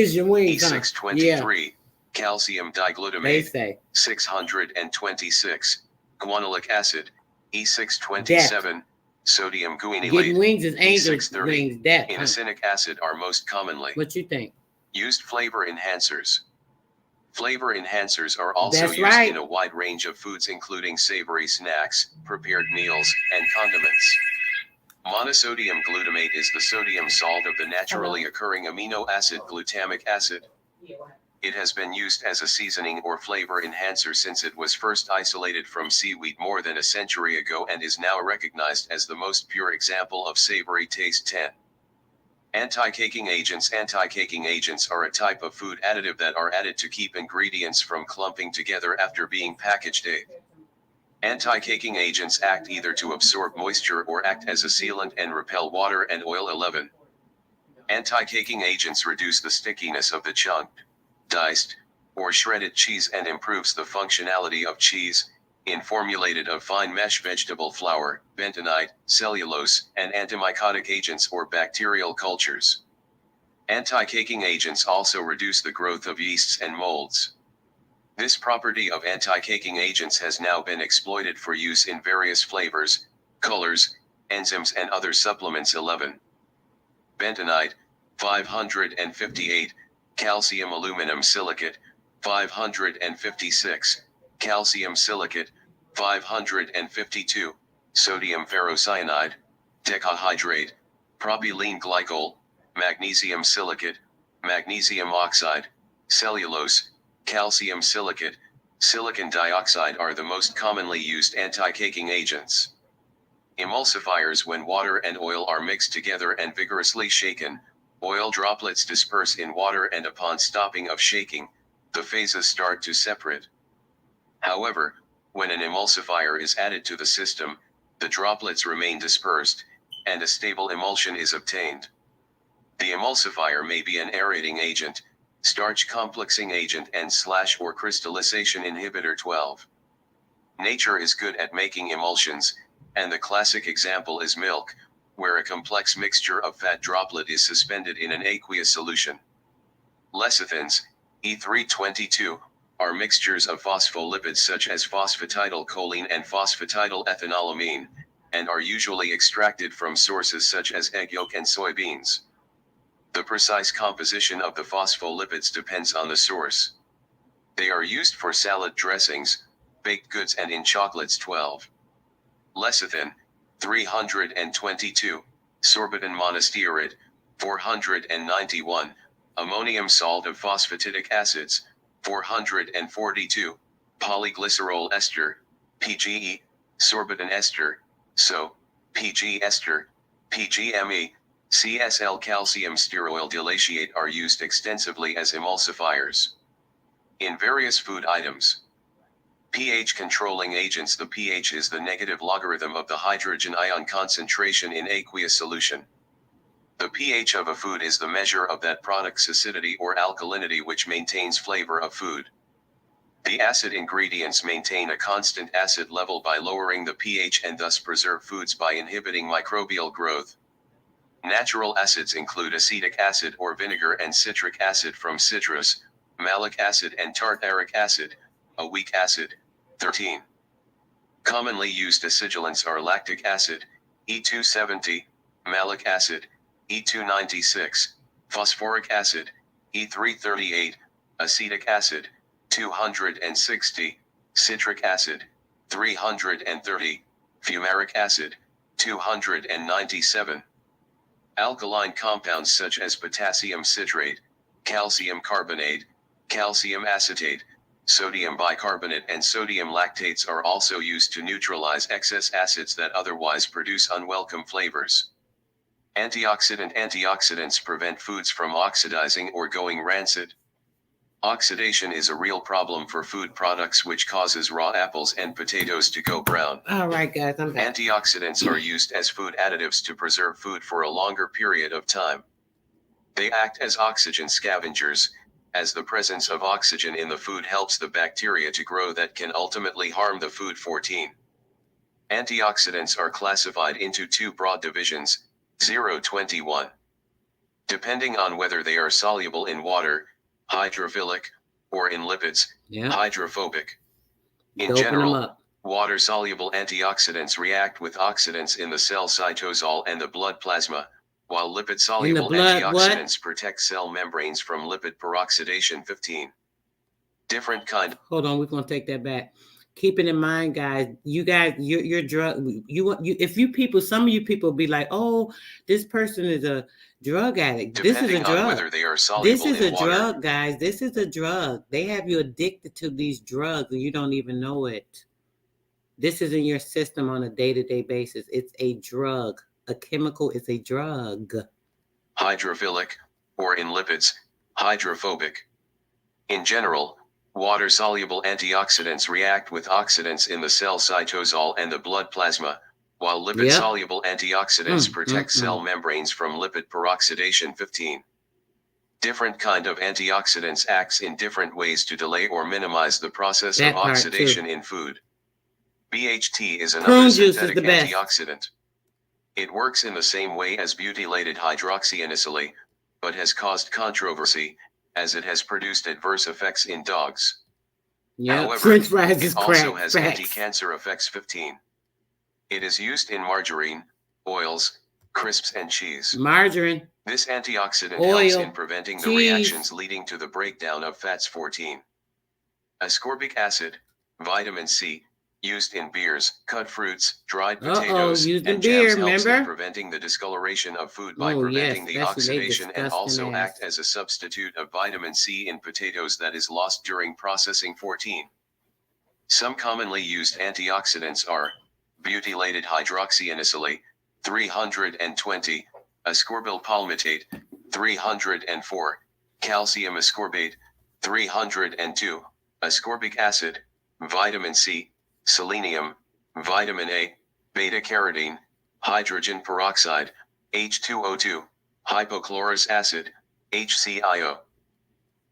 E623, calcium diglutamate, 626, guanylate acid, E627, sodium guanylate, getting wings is angels E630, wings. Death. inosinic acid are most commonly What you think? used. Flavor enhancers. Flavor enhancers are also used in a wide range of foods including savory snacks, prepared meals, and condiments. Monosodium glutamate is the sodium salt of the naturally occurring amino acid glutamic acid. It has been used as a seasoning or flavor enhancer since it was first isolated from seaweed more than a century ago and is now recognized as the most pure example of savory taste. 10. Anti-caking agents. Anti-caking agents are a type of food additive that are added to keep ingredients from clumping together after being packaged. Anti-caking agents act either to absorb moisture or act as a sealant and repel water and oil. 11. Anti-caking agents reduce the stickiness of the chunked, diced, or shredded cheese and improves the functionality of cheese, in formulated of fine mesh vegetable flour, bentonite, cellulose, and antimycotic agents or bacterial cultures. Anti-caking agents also reduce the growth of yeasts and molds. This property of anti-caking agents has now been exploited for use in various flavors, colors, enzymes and other supplements. 11. Bentonite, 558, calcium aluminum silicate, 556, calcium silicate, 552, sodium ferrocyanide, decahydrate, propylene glycol, magnesium silicate, magnesium oxide, cellulose, calcium silicate, silicon dioxide are the most commonly used anti-caking agents. Emulsifiers: when water and oil are mixed together and vigorously shaken, oil droplets disperse in water and upon stopping of shaking, the phases start to separate. However, when an emulsifier is added to the system, the droplets remain dispersed, and a stable emulsion is obtained. The emulsifier may be an aerating agent, starch complexing agent and / or crystallization inhibitor. 12. Nature is good at making emulsions, and the classic example is milk, where a complex mixture of fat droplet is suspended in an aqueous solution. Lecithins, E322, are mixtures of phospholipids such as phosphatidylcholine and phosphatidylethanolamine, and are usually extracted from sources such as egg yolk and soybeans. The precise composition of the phospholipids depends on the source. They are used for salad dressings, baked goods and in chocolates. 12. Lecithin, 322, sorbitan monostearide, 491, ammonium salt of phosphatidic acids, 442, polyglycerol ester, PGE, sorbitan ester, SO, PG ester, PGME, CSL calcium stearoyl dilatiate are used extensively as emulsifiers in various food items. pH controlling agents: the pH is the negative logarithm of the hydrogen ion concentration in aqueous solution. The pH of a food is the measure of that product's acidity or alkalinity which maintains flavor of food. The acid ingredients maintain a constant acid level by lowering the pH and thus preserve foods by inhibiting microbial growth. Natural acids include acetic acid or vinegar and citric acid from citrus, malic acid and tartaric acid, a weak acid. 13. Commonly used acidulants are lactic acid, E270, malic acid, E296, phosphoric acid, E338, acetic acid, 260, citric acid, 330, fumaric acid, 297. Alkaline compounds such as potassium citrate, calcium carbonate, calcium acetate, sodium bicarbonate and sodium lactates are also used to neutralize excess acids that otherwise produce unwelcome flavors. Antioxidants prevent foods from oxidizing or going rancid. Oxidation is a real problem for food products which causes raw apples and potatoes to go brown. All right, guys, I'm back. Antioxidants are used as food additives to preserve food for a longer period of time. They act as oxygen scavengers, as the presence of oxygen in the food helps the bacteria to grow that can ultimately harm the food. 14. Antioxidants are classified into two broad divisions, 021. Depending on whether they are soluble in water, hydrophilic, or in lipids, hydrophobic. In general, water-soluble antioxidants react with oxidants in the cell cytosol and the blood plasma, while lipid-soluble antioxidants protect cell membranes from lipid peroxidation. 15. Different kind. Hold on, we're gonna take that back. Keep it in mind, guys. Your drug. Some of you people be like, "Oh, this person is a drug addict." Depending this is a drug. On whether they are soluble this is in a water. Drug, guys. This is a drug. They have you addicted to these drugs, and you don't even know it. This is in your system on a day-to-day basis. It's a drug. A chemical is a drug. Hydrophilic, or in lipids, hydrophobic. In general, water-soluble antioxidants react with oxidants in the cell cytosol and the blood plasma, while lipid-soluble antioxidants protect cell membranes from lipid peroxidation. 15. Different kind of antioxidants acts in different ways to delay or minimize the process of oxidation in food. BHT is another Prune juice is synthetic the best. antioxidant. It works in the same way as butylated hydroxyanisole, but has caused controversy, as it has produced adverse effects in dogs. Yeah, However, French fries is it also crack. has Facts. anti-cancer effects 15. It is used in margarine, oils, crisps, and cheese. Margarine, This antioxidant helps oil, in preventing the cheese. reactions leading to the breakdown of fats 14. Ascorbic acid, vitamin C, used in beers, cut fruits, dried potatoes, used in and beer, jams helps in remember? preventing the discoloration of food by Oh, preventing yes, the especially they oxidation and also disgusting act ass. as a substitute of vitamin C in potatoes that is lost during processing 14. Some commonly used antioxidants are butylated hydroxyanisole, 320, ascorbyl palmitate, 304, calcium ascorbate, 302, ascorbic acid, vitamin C, selenium, vitamin A, beta-carotene, hydrogen peroxide, H2O2, hypochlorous acid, HCIO.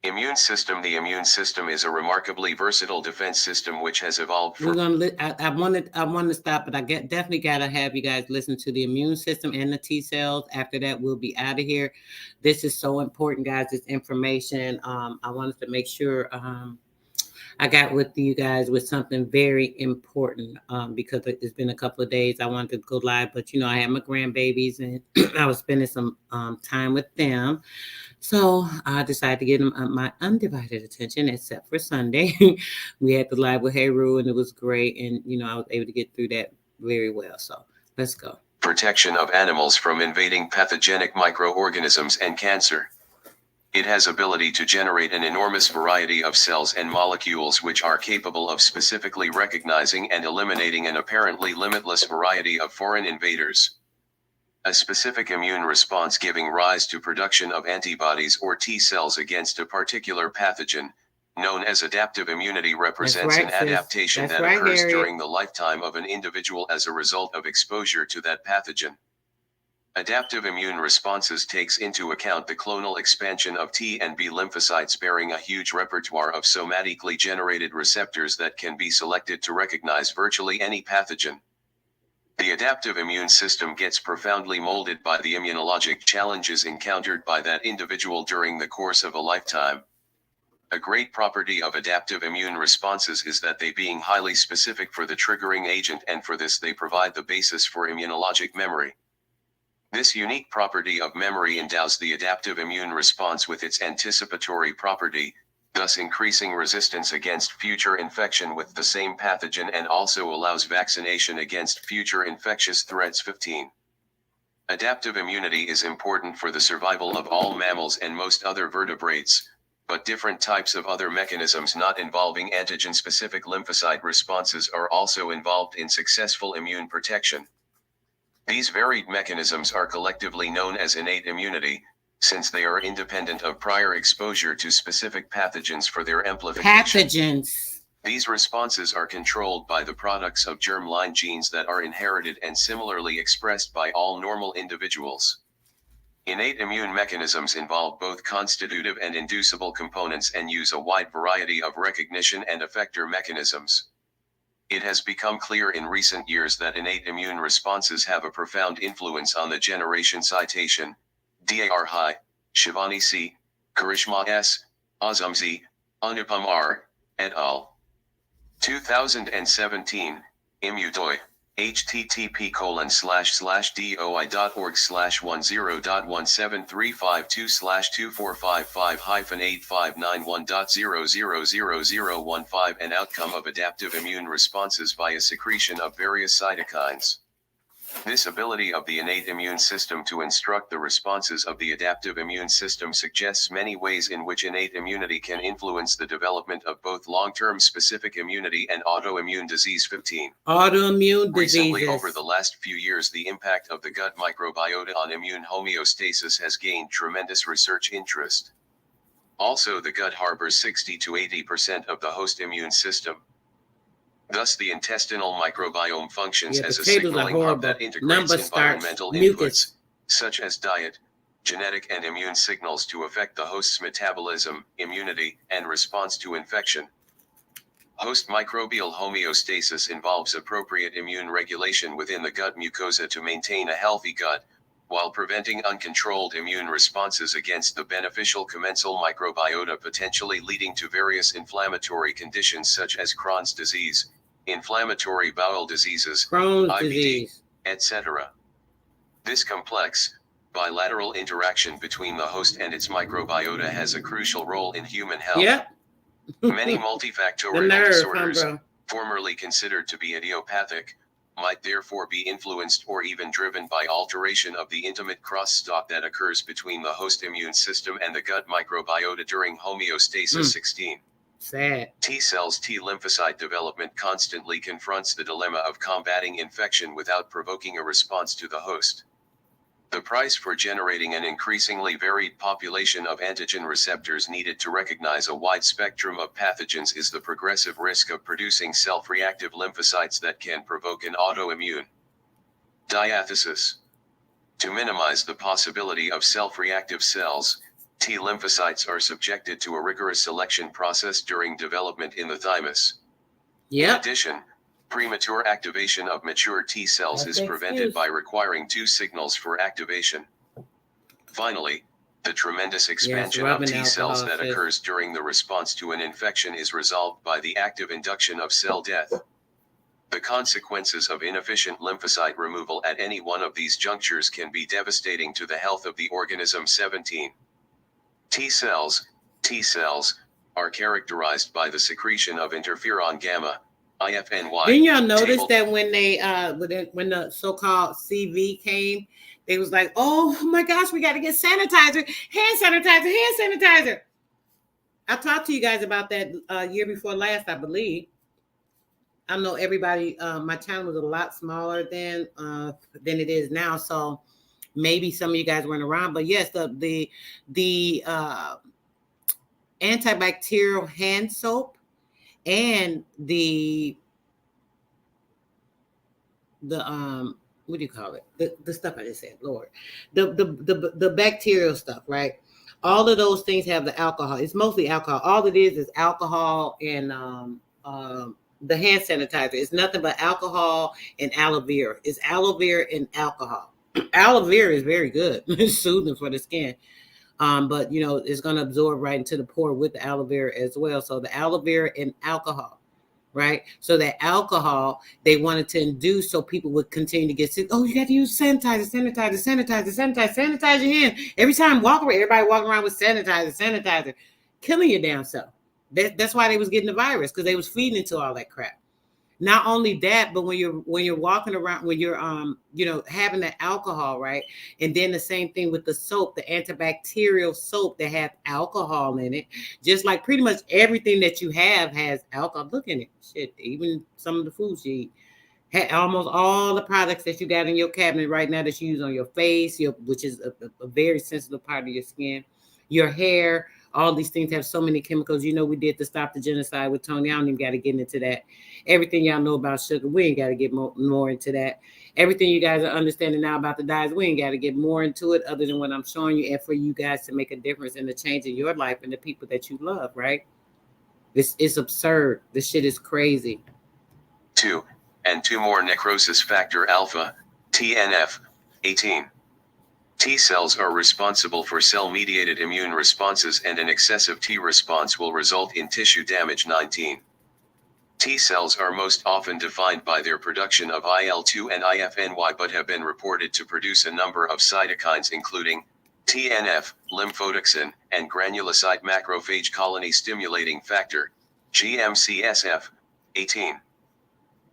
Immune system. The immune system is a remarkably versatile defense system which has evolved We're for gonna. I wanted to stop, but I definitely gotta have you guys listen to the immune system and the T cells. After that, we'll be out of here. This is so important, guys. This information. I wanted to make sure I got with you guys with something very important because it's been a couple of days. I wanted to go live, but you know, I had my grandbabies and I was spending some time with them. So I decided to give them my undivided attention, except for Sunday. We had the live with Heru and it was great. And, you know, I was able to get through that very well. So let's go. protection of animals from invading pathogenic microorganisms and cancer. It has ability to generate an enormous variety of cells and molecules which are capable of specifically recognizing and eliminating an apparently limitless variety of foreign invaders. A specific immune response giving rise to production of antibodies or T cells against a particular pathogen, known as adaptive immunity, represents right, an sis. adaptation That's that right, occurs Harriet. during the lifetime of an individual as a result of exposure to that pathogen. Adaptive immune responses takes into account the clonal expansion of T and B lymphocytes bearing a huge repertoire of somatically generated receptors that can be selected to recognize virtually any pathogen. The adaptive immune system gets profoundly molded by the immunologic challenges encountered by that individual during the course of a lifetime. A great property of adaptive immune responses is that they being highly specific for the triggering agent, and for this they provide the basis for immunologic memory. This unique property of memory endows the adaptive immune response with its anticipatory property, thus increasing resistance against future infection with the same pathogen, and also allows vaccination against future infectious threats. 15. Adaptive immunity is important for the survival of all mammals and most other vertebrates, but different types of other mechanisms not involving antigen-specific lymphocyte responses are also involved in successful immune protection. These varied mechanisms are collectively known as innate immunity, since they are independent of prior exposure to specific pathogens for their amplification. Pathogens. These responses are controlled by the products of germline genes that are inherited and similarly expressed by all normal individuals. Innate immune mechanisms involve both constitutive and inducible components and use a wide variety of recognition and effector mechanisms. It has become clear in recent years that innate immune responses have a profound influence on the generation citation, DAR High, Shivani C., Karishma S., Azam Z., Anupam R., et al. 2017, Immutoy, http://doi.org/10.352/2455-8591.0000015 An outcome of adaptive immune responses via secretion of various cytokines. This ability of the innate immune system to instruct the responses of the adaptive immune system suggests many ways in which innate immunity can influence the development of both long-term specific immunity and autoimmune disease. 15. Autoimmune Recently, diseases. over the last few years, the impact of the gut microbiota on immune homeostasis has gained tremendous research interest. Also, the gut harbors 60 to 80% of the host immune system. Thus, the intestinal microbiome functions as a signaling hub that integrates environmental inputs, such as diet, genetic and immune signals to affect the host's metabolism, immunity, and response to infection. Host microbial homeostasis involves appropriate immune regulation within the gut mucosa to maintain a healthy gut, while preventing uncontrolled immune responses against the beneficial commensal microbiota, potentially leading to various inflammatory conditions such as Crohn's disease, inflammatory bowel diseases, Crohn's IBD, disease. etc. This complex, bilateral interaction between the host and its microbiota has a crucial role in human health. Yep. Many The multifactorial nerve, disorders, bro. formerly considered to be idiopathic, might therefore be influenced or even driven by alteration of the intimate crosstalk that occurs between the host immune system and the gut microbiota during homeostasis. 16. Sad. T cells T lymphocyte development constantly confronts the dilemma of combating infection without provoking a response to the host. The price for generating an increasingly varied population of antigen receptors needed to recognize a wide spectrum of pathogens is the progressive risk of producing self-reactive lymphocytes that can provoke an autoimmune diathesis. To minimize the possibility of self-reactive cells, T lymphocytes are subjected to a rigorous selection process during development in the thymus. In Yep. addition, premature activation of mature T cells That's is the prevented excuse. by requiring two signals for activation. Finally, the tremendous expansion of rubbing T cells alcohol, that sis. occurs during the response to an infection is resolved by the active induction of cell death. The consequences of inefficient lymphocyte removal at any one of these junctures can be devastating to the health of the organism. 17. T cells are characterized by the secretion of interferon gamma, IFNY. Didn't y'all notice table- that when they when the so-called CV came, they was like, oh my gosh, we got to get sanitizer, hand sanitizer. I talked to you guys about that year before last, I believe. I know everybody, my channel was a lot smaller than it is now, so maybe some of you guys weren't around. But yes, the antibacterial hand soap and the what do you call it? The stuff I just said, Lord, the bacterial stuff, right? All of those things have the alcohol. It's mostly alcohol. All it is alcohol and the hand sanitizer. It's nothing but alcohol and aloe vera. It's aloe vera and alcohol. Aloe vera is very good. It's soothing for the skin. But you know, it's going to absorb right into the pore with the aloe vera as well. So the aloe vera and alcohol, right? So that alcohol they wanted to induce so people would continue to get sick. Oh, you got to use sanitize your hands. Every time everybody walking around with sanitizer, killing your damn self. That's why they was getting the virus, because they was feeding into all that crap. Not only that, but when you're walking around, when you're having the alcohol, right? And then the same thing with the soap, the antibacterial soap that has alcohol in it. Just like pretty much everything that you have has alcohol. Look in it. Shit, even some of the foods you eat. Almost all the products that you got in your cabinet right now that you use on your face, which is a very sensitive part of your skin, your hair. All these things have so many chemicals. You know, we did the Stop the Genocide with Tony. I don't even got to get into that. Everything y'all know about sugar, we ain't got to get more into that. Everything you guys are understanding now about the dyes, we ain't got to get more into it other than what I'm showing you, and for you guys to make a difference in the change in your life and the people that you love, right? It's absurd. This shit is crazy. 2. And 2 more necrosis factor alpha, TNF, 18. T cells are responsible for cell-mediated immune responses, and an excessive T response will result in tissue damage. 19. T cells are most often defined by their production of IL-2 and IFNY, but have been reported to produce a number of cytokines including TNF, lymphotoxin, and granulocyte macrophage colony stimulating factor, GMCSF, 18.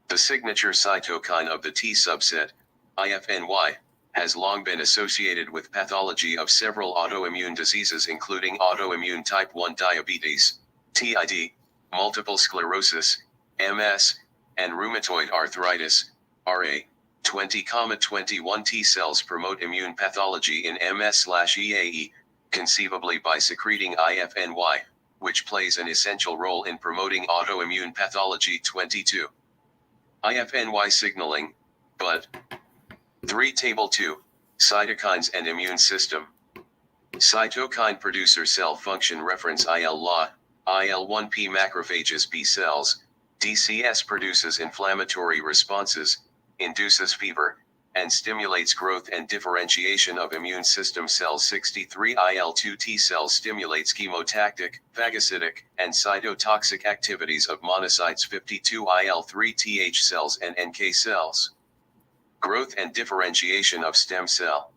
The signature cytokine of the T subset, IFNY, has long been associated with pathology of several autoimmune diseases including autoimmune type 1 diabetes, TID, multiple sclerosis, MS, and rheumatoid arthritis, RA. 20,21 T cells promote immune pathology in MS/EAE, conceivably by secreting IFNY, which plays an essential role in promoting autoimmune pathology. 22. IFNY signaling, but 3. Table 2. Cytokines and immune system. Cytokine producer cell function reference IL law, IL-1P macrophages B cells, DCS produces inflammatory responses, induces fever, and stimulates growth and differentiation of immune system cells. 63-IL-2 T cells stimulates chemotactic, phagocytic, and cytotoxic activities of monocytes. 52-IL-3 Th cells and NK cells. Growth and differentiation of stem cell.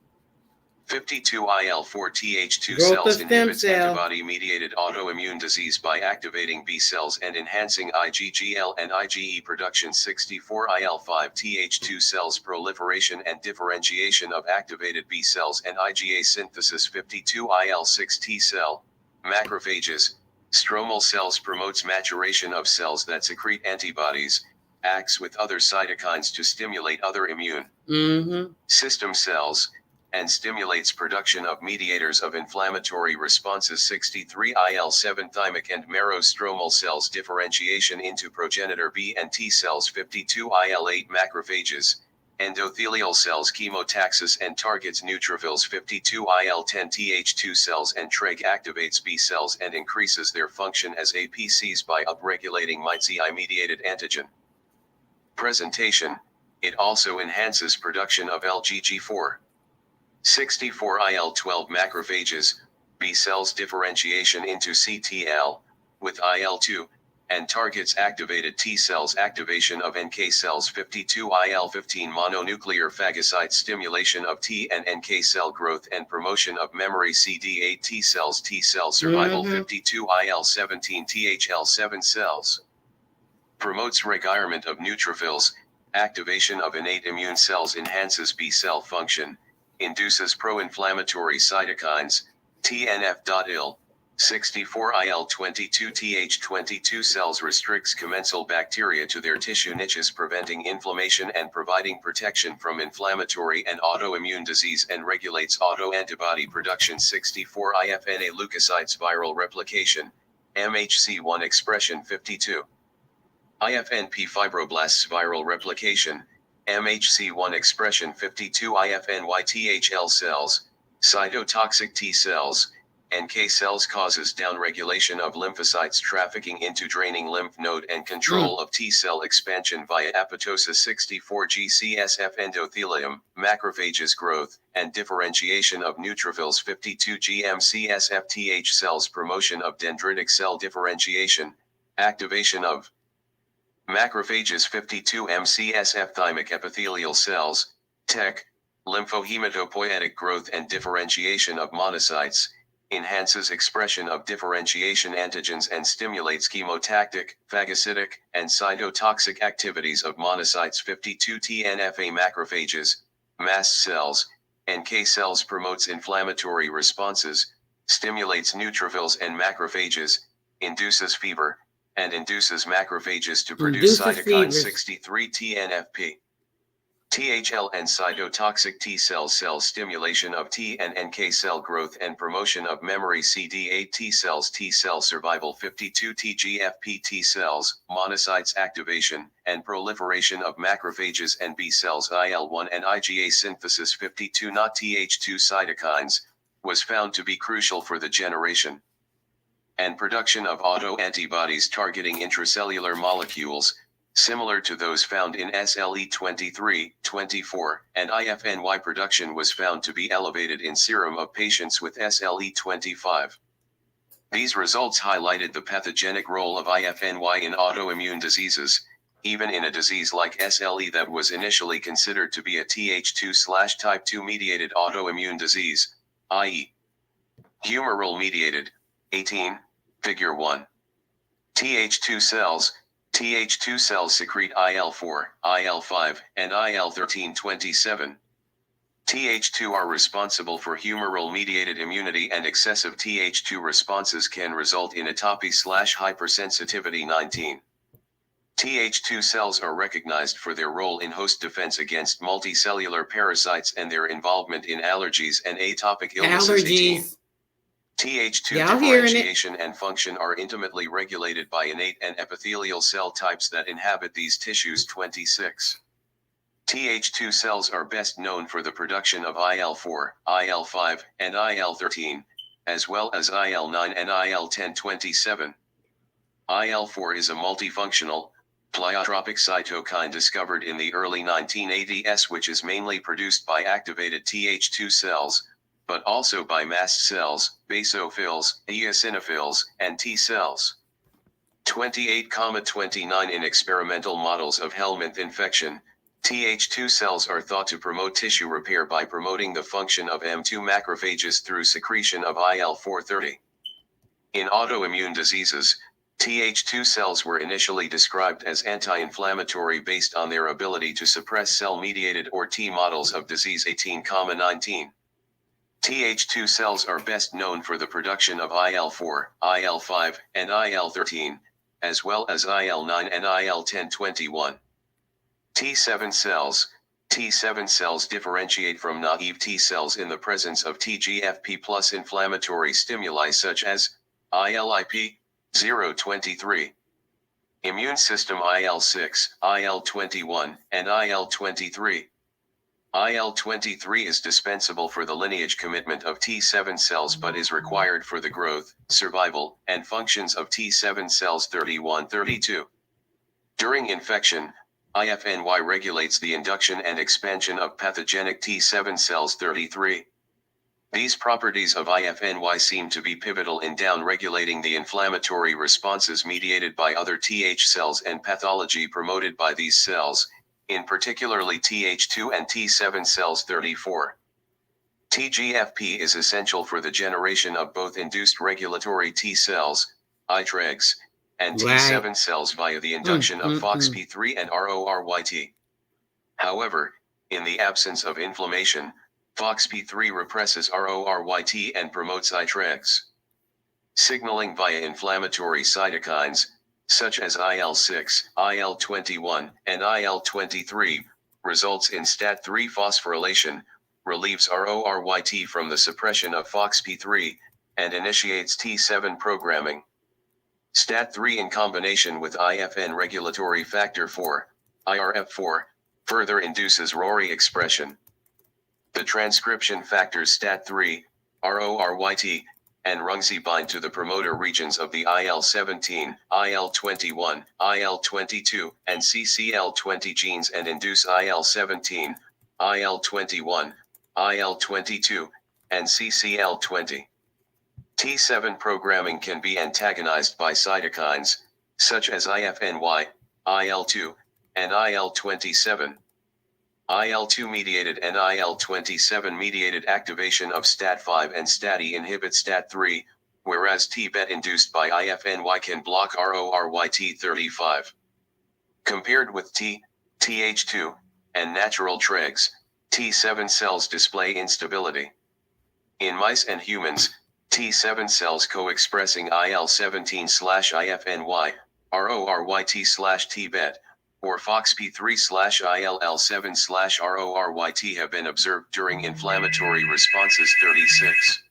52-IL-4 Th2 Growth cells of stem inhibits cell. antibody-mediated autoimmune disease by activating B cells and enhancing IgGL and IgE production. 64-IL-5 Th2 cells proliferation and differentiation of activated B cells and IgA synthesis. 52-IL-6 T cell. Macrophages. Stromal cells promotes maturation of cells that secrete antibodies, acts with other cytokines to stimulate other immune system cells, and stimulates production of mediators of inflammatory responses. 63-IL-7 thymic and marrow stromal cells differentiation into progenitor B and T cells. 52-IL-8 macrophages, endothelial cells chemotaxis and targets neutrophils. 52-IL-10 Th2 cells and TREG activates B cells and increases their function as APCs by upregulating MITC-mediated antigen presentation. It also enhances production of LGG4. 64-IL-12 macrophages, B cells differentiation into CTL, with IL-2, and targets activated T cells activation of NK cells. 52-IL-15 mononuclear phagocyte stimulation of T and NK cell growth and promotion of memory. CD8 T cells T cell survival. 52-IL-17 THL7 cells. Promotes retirement of neutrophils, activation of innate immune cells enhances B cell function, induces pro-inflammatory cytokines, TNF.IL. 64-IL-22 Th22 cells restricts commensal bacteria to their tissue niches, preventing inflammation and providing protection from inflammatory and autoimmune disease, and regulates autoantibody production. 64-IFNA leukocytes viral replication, MHC1 expression. 52. IFNP fibroblasts viral replication, MHC1 expression. 52 IFNY THL cells, cytotoxic T cells, NK cells causes downregulation of lymphocytes trafficking into draining lymph node and control of T cell expansion via apoptosis. 64 GCSF endothelium, macrophages growth, and differentiation of neutrophils. 52 GMCSF TH cells promotion of dendritic cell differentiation, activation of macrophages. 52 MCSF thymic epithelial cells, TEC, lymphohematopoietic growth and differentiation of monocytes, enhances expression of differentiation antigens and stimulates chemotactic, phagocytic, and cytotoxic activities of monocytes. 52 TNFA macrophages, mast cells, NK cells promotes inflammatory responses, stimulates neutrophils and macrophages, induces fever, and induces macrophages to produce cytokine. 63 TNFP. THL and cytotoxic T cells, cell stimulation of T and NK cell growth and promotion of memory. CD8 T cells, T cell survival. 52 TGFP T cells, monocytes activation and proliferation of macrophages and B cells. IL-1 and IgA synthesis. 52 not Th2 cytokines, was found to be crucial for the generation and production of autoantibodies targeting intracellular molecules, similar to those found in SLE23, 24, and IFNY production was found to be elevated in serum of patients with SLE25. These results highlighted the pathogenic role of IFNY in autoimmune diseases, even in a disease like SLE that was initially considered to be a Th2/type 2 mediated autoimmune disease, i.e. humoral mediated. 18, Figure 1. Th2 cells. Th2 cells secrete IL-4, IL-5, and IL-13/27. Th2 are responsible for humoral-mediated immunity, and excessive Th2 responses can result in atopy/hypersensitivity. 19. Th2 cells are recognized for their role in host defense against multicellular parasites and their involvement in allergies and atopic illnesses. 18. Th2 differentiation and function are intimately regulated by innate and epithelial cell types that inhabit these tissues. 26. Th2 cells are best known for the production of IL-4, IL-5, and IL-13, as well as IL-9 and IL-10/27. IL-4 is a multifunctional, Pleiotropic cytokine discovered in the early 1980s, which is mainly produced by activated Th2 cells, but also by mast cells, basophils, eosinophils, and T cells. 28,29 In experimental models of helminth infection, Th2 cells are thought to promote tissue repair by promoting the function of M2 macrophages through secretion of IL-430. In autoimmune diseases, Th2 cells were initially described as anti-inflammatory based on their ability to suppress cell-mediated or T models of disease 18,19. Th2 cells are best known for the production of IL-4, IL-5, and IL-13, as well as IL-9 and IL-10/21. T7 cells. T7 cells differentiate from naive T cells in the presence of TGFP plus inflammatory stimuli such as ILIP-023, immune system IL-6, IL-21, and IL-23. IL-23 is dispensable for the lineage commitment of T7 cells but is required for the growth, survival, and functions of T7 cells 31-32. During infection, IFNY regulates the induction and expansion of pathogenic T7 cells 33. These properties of IFNY seem to be pivotal in down-regulating the inflammatory responses mediated by other Th cells and pathology promoted by these cells, in particularly Th2 and T7 cells 34. TGFP is essential for the generation of both induced regulatory T cells, iTregs, and T7 cells via the induction of FOXP3 and RORYT. However, in the absence of inflammation, FOXP3 represses RORYT and promotes iTregs. Signaling via inflammatory cytokines, such as IL-6, IL-21, and IL-23, results in STAT3 phosphorylation, relieves RORYT from the suppression of FOXP3, and initiates T7 programming. STAT3 in combination with IFN regulatory factor 4, IRF4, further induces RORY expression. The transcription factors STAT3, RORYT, and RUNGZ bind to the promoter regions of the IL-17, IL-21, IL-22, and CCL20 genes and induce IL-17, IL-21, IL-22, and CCL20. T7 programming can be antagonized by cytokines, such as IFNY, IL-2, and IL-27. IL-2-mediated and IL-27-mediated activation of STAT5 and STAT-E inhibits STAT3, whereas T-BET induced by IFNY can block RORYT35. Compared with Th2, and natural Tregs, T7 cells display instability. In mice and humans, T7 cells co-expressing IL-17/IFNY, RORYT/T-BET, or FOXP3/ILL7/RORYT have been observed during inflammatory responses 36.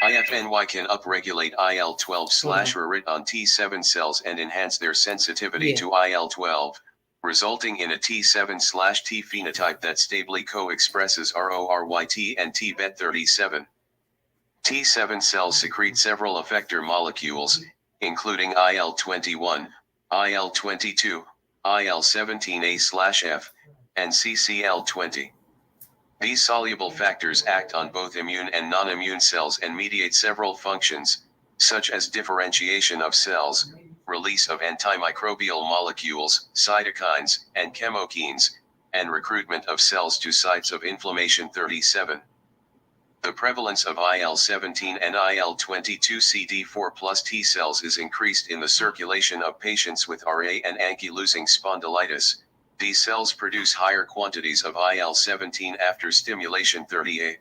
IFNY can upregulate IL-12/RIRIT on T7 cells and enhance their sensitivity to IL-12, resulting in a T7/T phenotype that stably co-expresses RORYT and T-BET37. T7 cells secrete several effector molecules, including IL-21, IL-22, IL-17A/F, and CCL20. These soluble factors act on both immune and non-immune cells and mediate several functions, such as differentiation of cells, release of antimicrobial molecules, cytokines, and chemokines, and recruitment of cells to sites of inflammation 37. The prevalence of IL-17 and IL-22 CD4+ T cells is increased in the circulation of patients with RA and ankylosing spondylitis. These cells produce higher quantities of IL-17 after stimulation 38.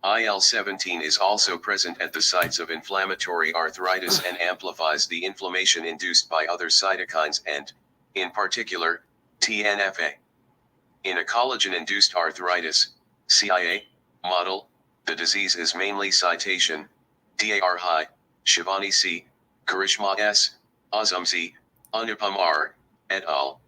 IL-17 is also present at the sites of inflammatory arthritis and amplifies the inflammation induced by other cytokines and, in particular, TNFA. In a collagen-induced arthritis, CIA, model, the disease is mainly citation, DAR high, Shivani C., Karishma S., Azam Z., Anupam R., et al.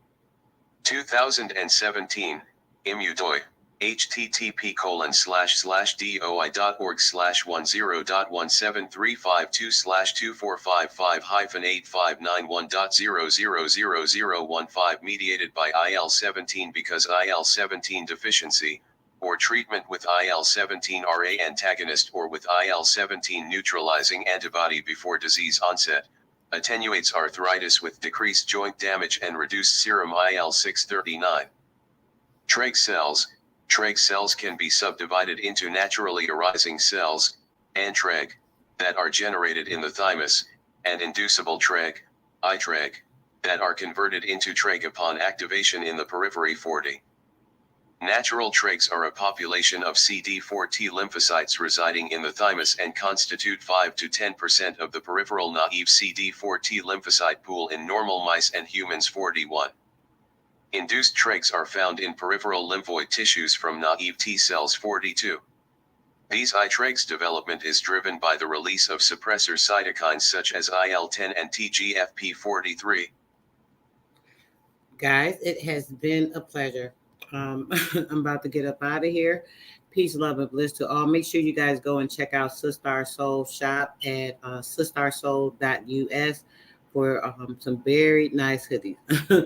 2017, Immudoy. http://doi.org/10.3525-8591.0000115 mediated by IL-17 because IL-17 deficiency, or treatment with IL-17RA antagonist or with IL-17 neutralizing antibody before disease onset, attenuates arthritis with decreased joint damage and reduced serum IL-639. Treg cells. Treg cells can be subdivided into naturally arising cells, antreg, that are generated in the thymus, and inducible treg, itreg, that are converted into treg upon activation in the periphery 40. Natural tregs are a population of CD4 T lymphocytes residing in the thymus and constitute 5 to 10% of the peripheral naive CD4 T lymphocyte pool in normal mice and humans 41. Induced tregs are found in peripheral lymphoid tissues from naive T cells 42. These iTregs development is driven by the release of suppressor cytokines such as IL-10 and TGFP43. Guys, it has been a pleasure. I'm about to get up out of here. Peace, love, and bliss to all. Make sure you guys go and check out Sistar Soul shop at sistarsoul.us for some very nice hoodies.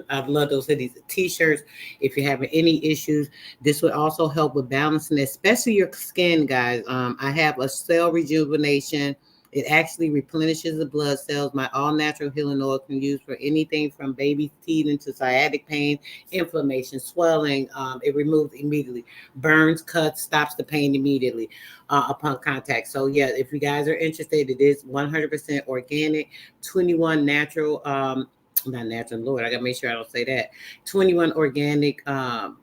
I love those hoodies. T-shirts, if you're having any issues, this would also help with balancing, especially your skin, guys. I have a cell rejuvenation. It actually replenishes the blood cells. My all-natural healing oil can be used for anything from baby teething to sciatic pain, inflammation, swelling. It removes immediately. Burns, cuts, stops the pain immediately upon contact. So, yeah, if you guys are interested, it is 100% organic, 21 natural, not natural, Lord, I got to make sure I don't say that. 21 organic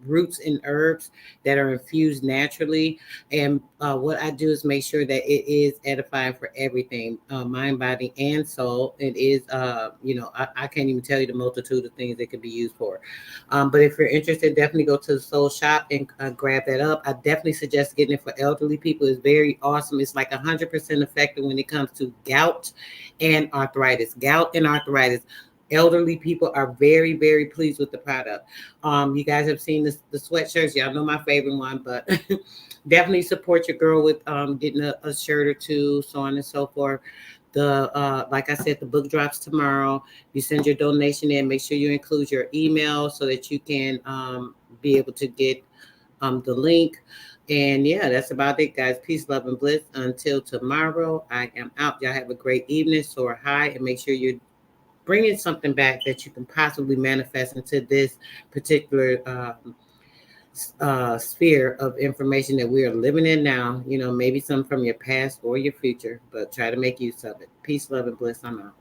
roots and herbs that are infused naturally. And what I do is make sure that it is edifying for everything, mind, body, and soul. It is, I can't even tell you the multitude of things it could be used for. But if you're interested, definitely go to the Soul Shop and grab that up. I definitely suggest getting it for elderly people. It's very awesome. It's like 100% effective when it comes to gout and arthritis. Gout and arthritis. Elderly people are very, very pleased with the product. You guys have seen the sweatshirts. Y'all know my favorite one, but definitely support your girl with getting a shirt or two, so on and so forth. Like I said, the book drops tomorrow. You send your donation in. Make sure you include your email so that you can be able to get the link. And yeah, that's about it, guys. Peace, love, and bliss. Until tomorrow, I am out. Y'all have a great evening. Soar high, and make sure you're bringing something back that you can possibly manifest into this particular sphere of information that we are living in now. You know, maybe some from your past or your future, but try to make use of it. Peace, love, and bliss. I'm out.